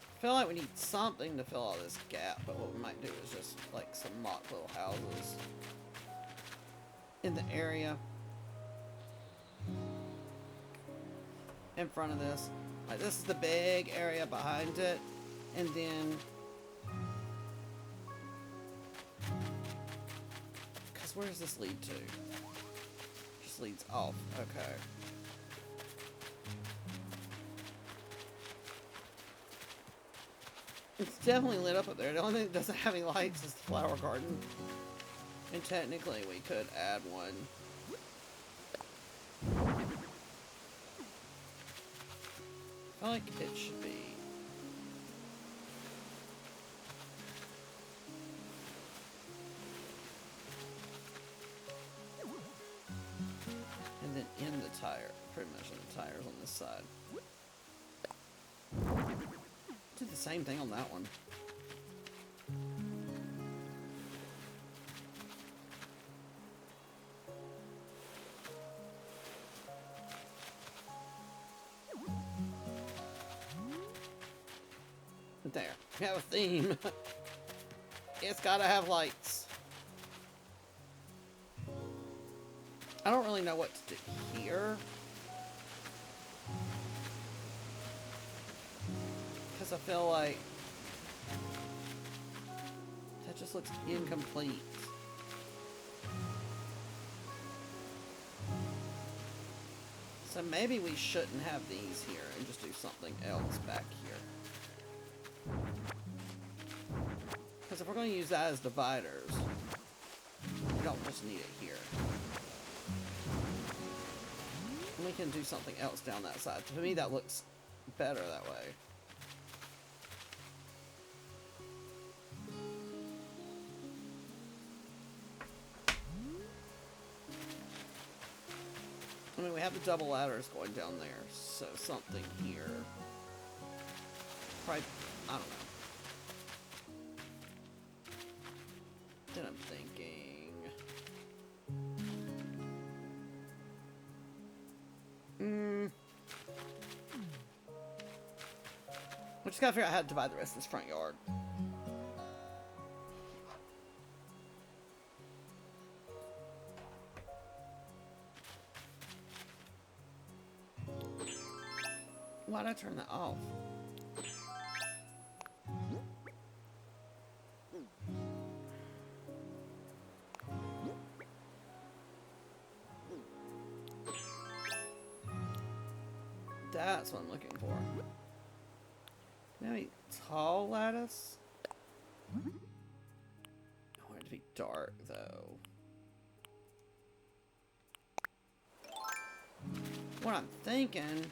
I feel like we need something to fill all this gap, but what we might do is just like some mock little houses in the area in front of this. Like this is the big area behind it, and then because where does this lead to? Just leads off. Okay. It's definitely lit up there. The only thing that doesn't have any lights is the flower garden. And technically we could add one. I feel like it should be. And then in the tire. Pretty much in the tires on this side. Do the same thing on that one. There. We have a theme. It's gotta have lights. I don't really know what to do here. I feel like that just looks incomplete. So maybe we shouldn't have these here and just do something else back here. Because if we're going to use that as dividers, we don't just need it here. And we can do something else down that side. To me, that looks better that way. I mean, we have the double ladders going down there, so something here. Probably, I don't know. Then I'm thinking... we just gotta figure out how to divide the rest of this front yard. Why'd I turn that off? That's what I'm looking for. Maybe tall lattice? I want it to be dark, though. What I'm thinking...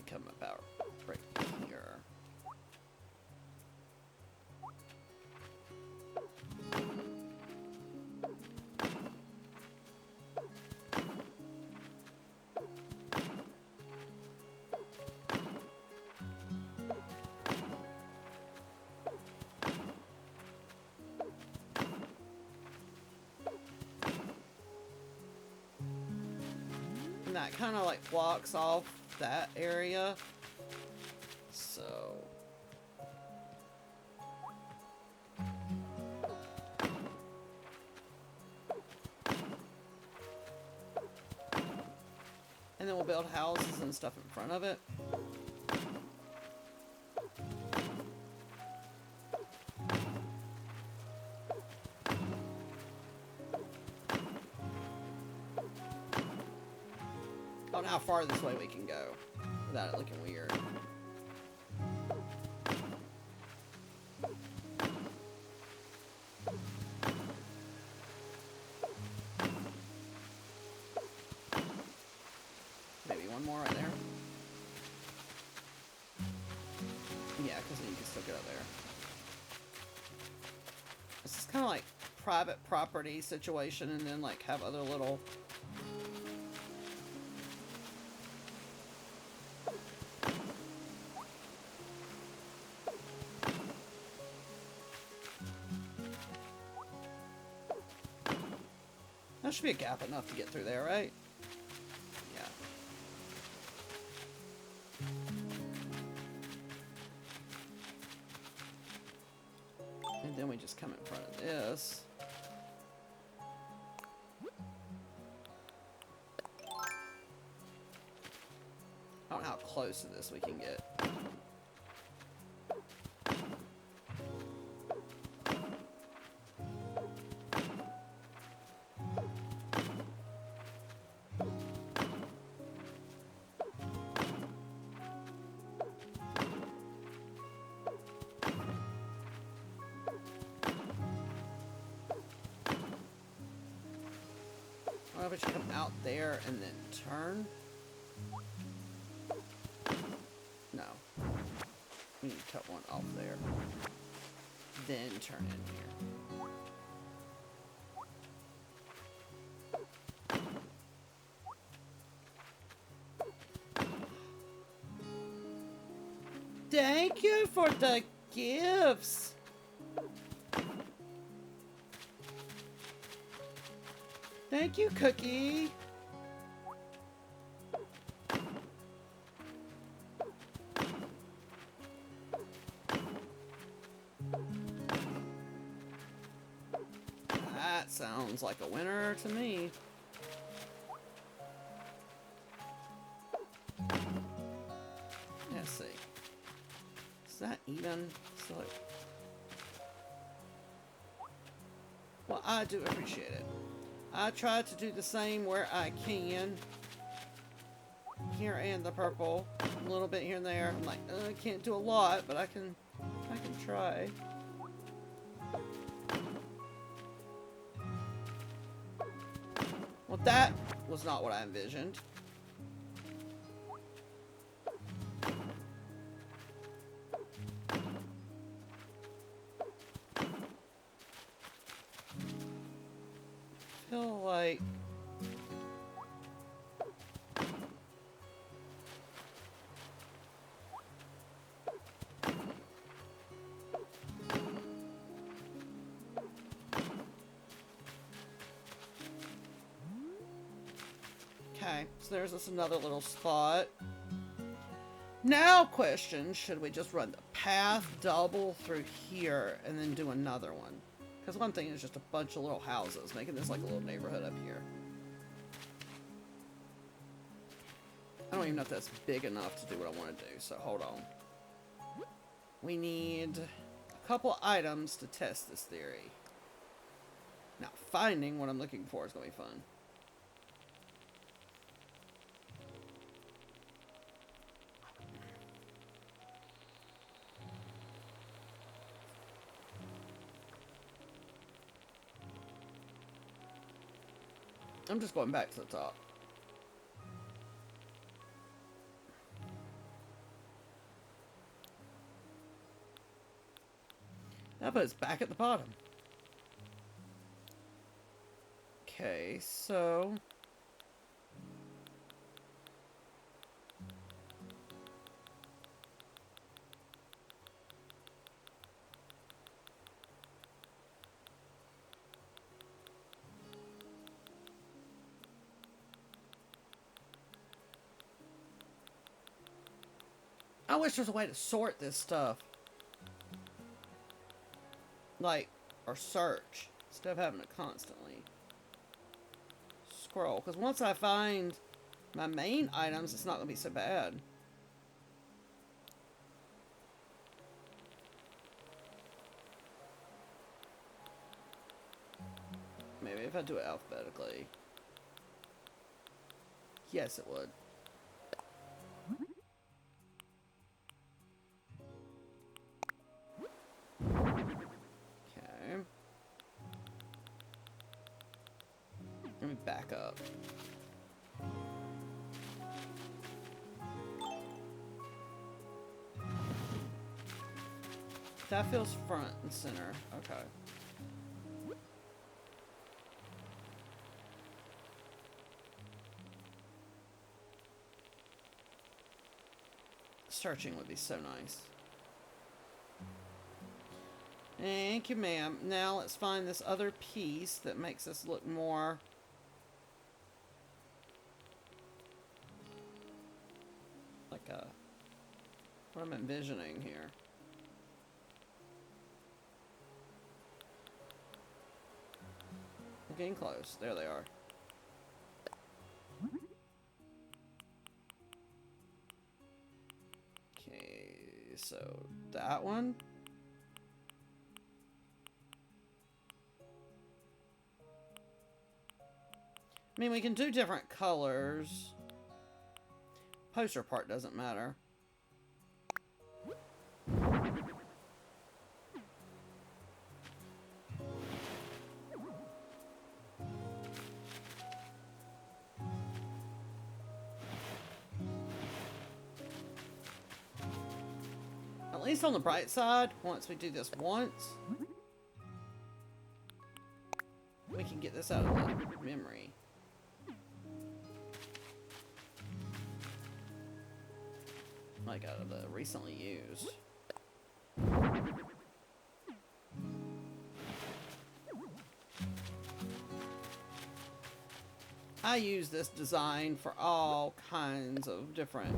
come about right here. that kind of like blocks off that area. So and then we'll build houses and stuff in front of it. I don't know how far this way we can go without it looking weird. Maybe one more right there. Yeah, because then you can still get up there. This is kind of like private property situation, and then like have other little... That should be a gap enough to get through there, right? Yeah. And then we just come in front of this. I don't know how close to this we can get. I wonder if we should come out there and then turn. No. We need to cut one off there. Then turn in here. Thank you for the gifts. Thank you, Cookie. That sounds like a winner to me. Let's see. Is that even? So, well, I do appreciate it. I try to do the same where I can. Here and the purple. A little bit here and there. I'm like, I can't do a lot, but I can try. Well, that was not what I envisioned. I feel like okay, so there's just another little spot. Now question, should we just run the path double through here and then do another one? Because one thing is just a bunch of little houses, making this like a little neighborhood up here. I don't even know if that's big enough to do what I want to do, so hold on. We need a couple items to test this theory. Now, finding what I'm looking for is going to be fun. I'm just going back to the top. That puts us back at the bottom. Okay, so... I wish there was a way to sort this stuff. Like, or search, instead of having to constantly scroll. Because once I find my main items, it's not going to be so bad. Maybe if I do it alphabetically. Yes, it would. Okay. Let me back up. That feels front and center. Okay. Searching would be so nice. Thank you, ma'am. Now let's find this other piece that makes us look more like what I'm envisioning here. We're getting close. There they are. Okay, so that one. I mean, we can do different colors. Poster part doesn't matter. At least on the bright side, once we do this once, we can get this out of the memory. Like out of the recently used. I use this design for all kinds of different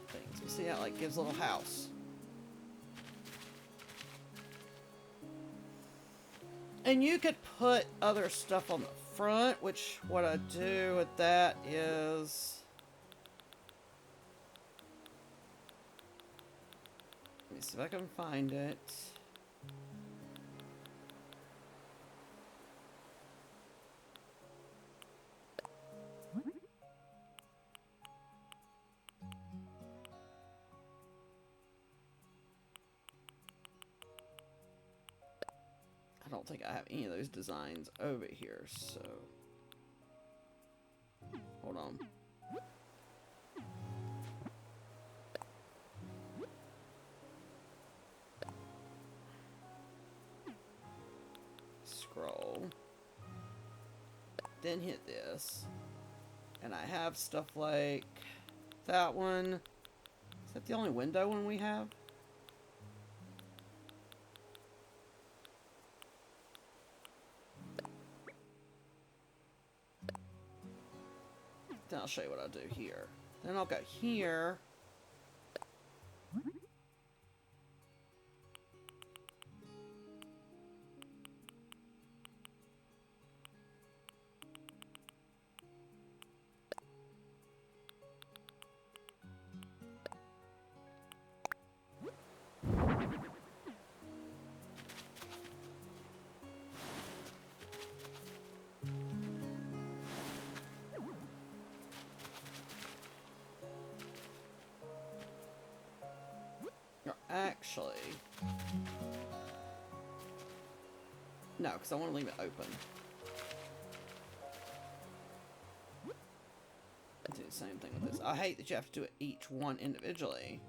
things. You see how it like gives a little house. And you could put other stuff on the front, which what I do with that is... Let me see if I can find it. I don't think I have any of those designs over here, so... Hold on. Scroll. Then hit this. And I have stuff like that one. Is that the only window one we have? Then I'll show you what I'll do here. Then I'll go here. Actually, no, because I want to leave it open. Do the same thing with this. I hate that you have to do it each one individually.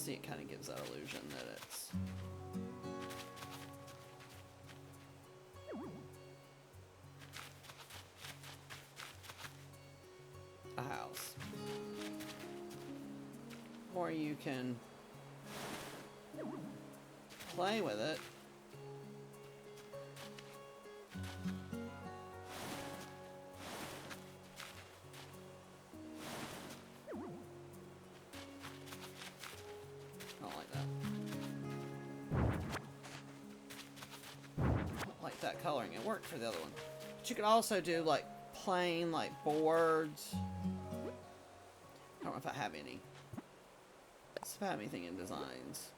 see, it kind of gives that illusion that it's a house. Or you can play with it. I don't like that. I don't like that coloring. It worked for the other one. But you could also do like plain like boards. I don't know if I have any. Let's see if I have anything in designs.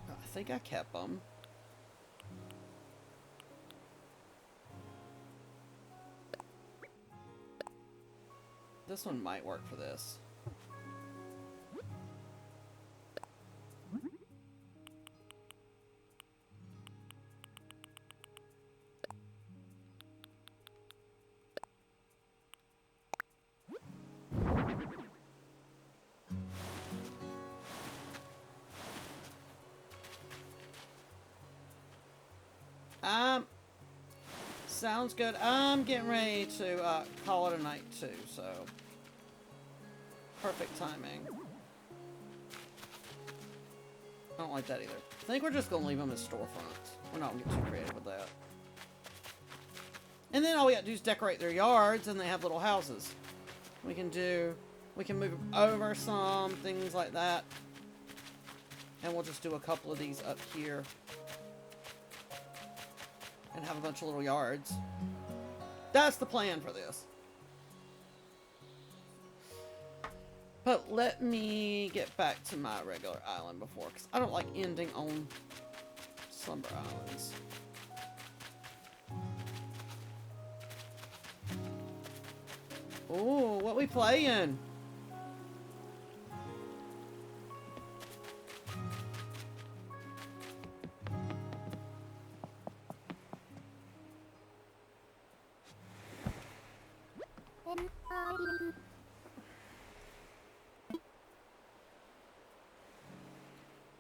I think I kept them. This one might work for this. Sounds good. I'm getting ready to call it a night too, so perfect timing. I don't like that either. I think we're just gonna leave them as storefronts. We're not gonna get too creative with that. And then all we got to do is decorate their yards, and they have little houses. We can move over some things like that, and we'll just do a couple of these up here. And have a bunch of little yards. That's the plan for this. But let me get back to my regular island before, because I don't like ending on slumber islands. Oh, what we playing?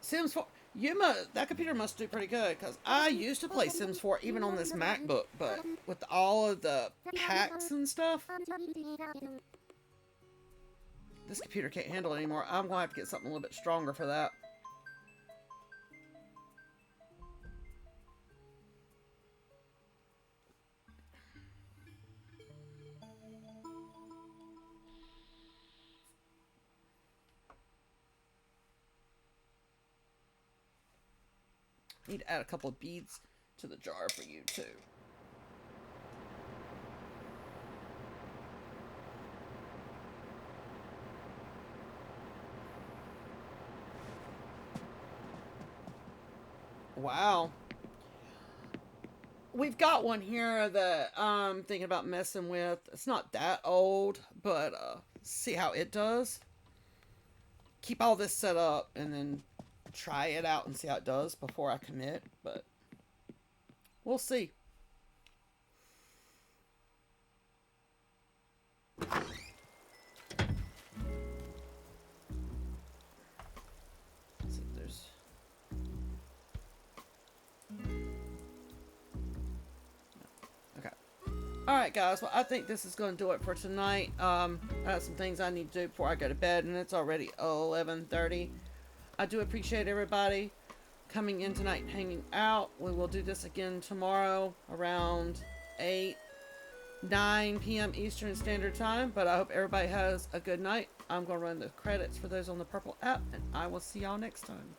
Sims 4. That computer must do pretty good, because I used to play Sims 4 even on this MacBook, but with all of the packs and stuff, this computer can't handle it anymore. I'm going to have to get something a little bit stronger for that. Need to add a couple of beads to the jar for you too. Wow. We've got one here that I'm thinking about messing with. It's not that old, but see how it does. Keep all this set up and then try it out and see how it does before I commit, but we'll see. Let's see if there's... Okay. Alright guys, well I think this is going to do it for tonight. I have some things I need to do before I go to bed, and it's already 11:30. I do appreciate everybody coming in tonight and hanging out. We will do this again tomorrow around 9 p.m. Eastern Standard Time. But I hope everybody has a good night. I'm going to run the credits for those on the Purple app, and I will see y'all next time.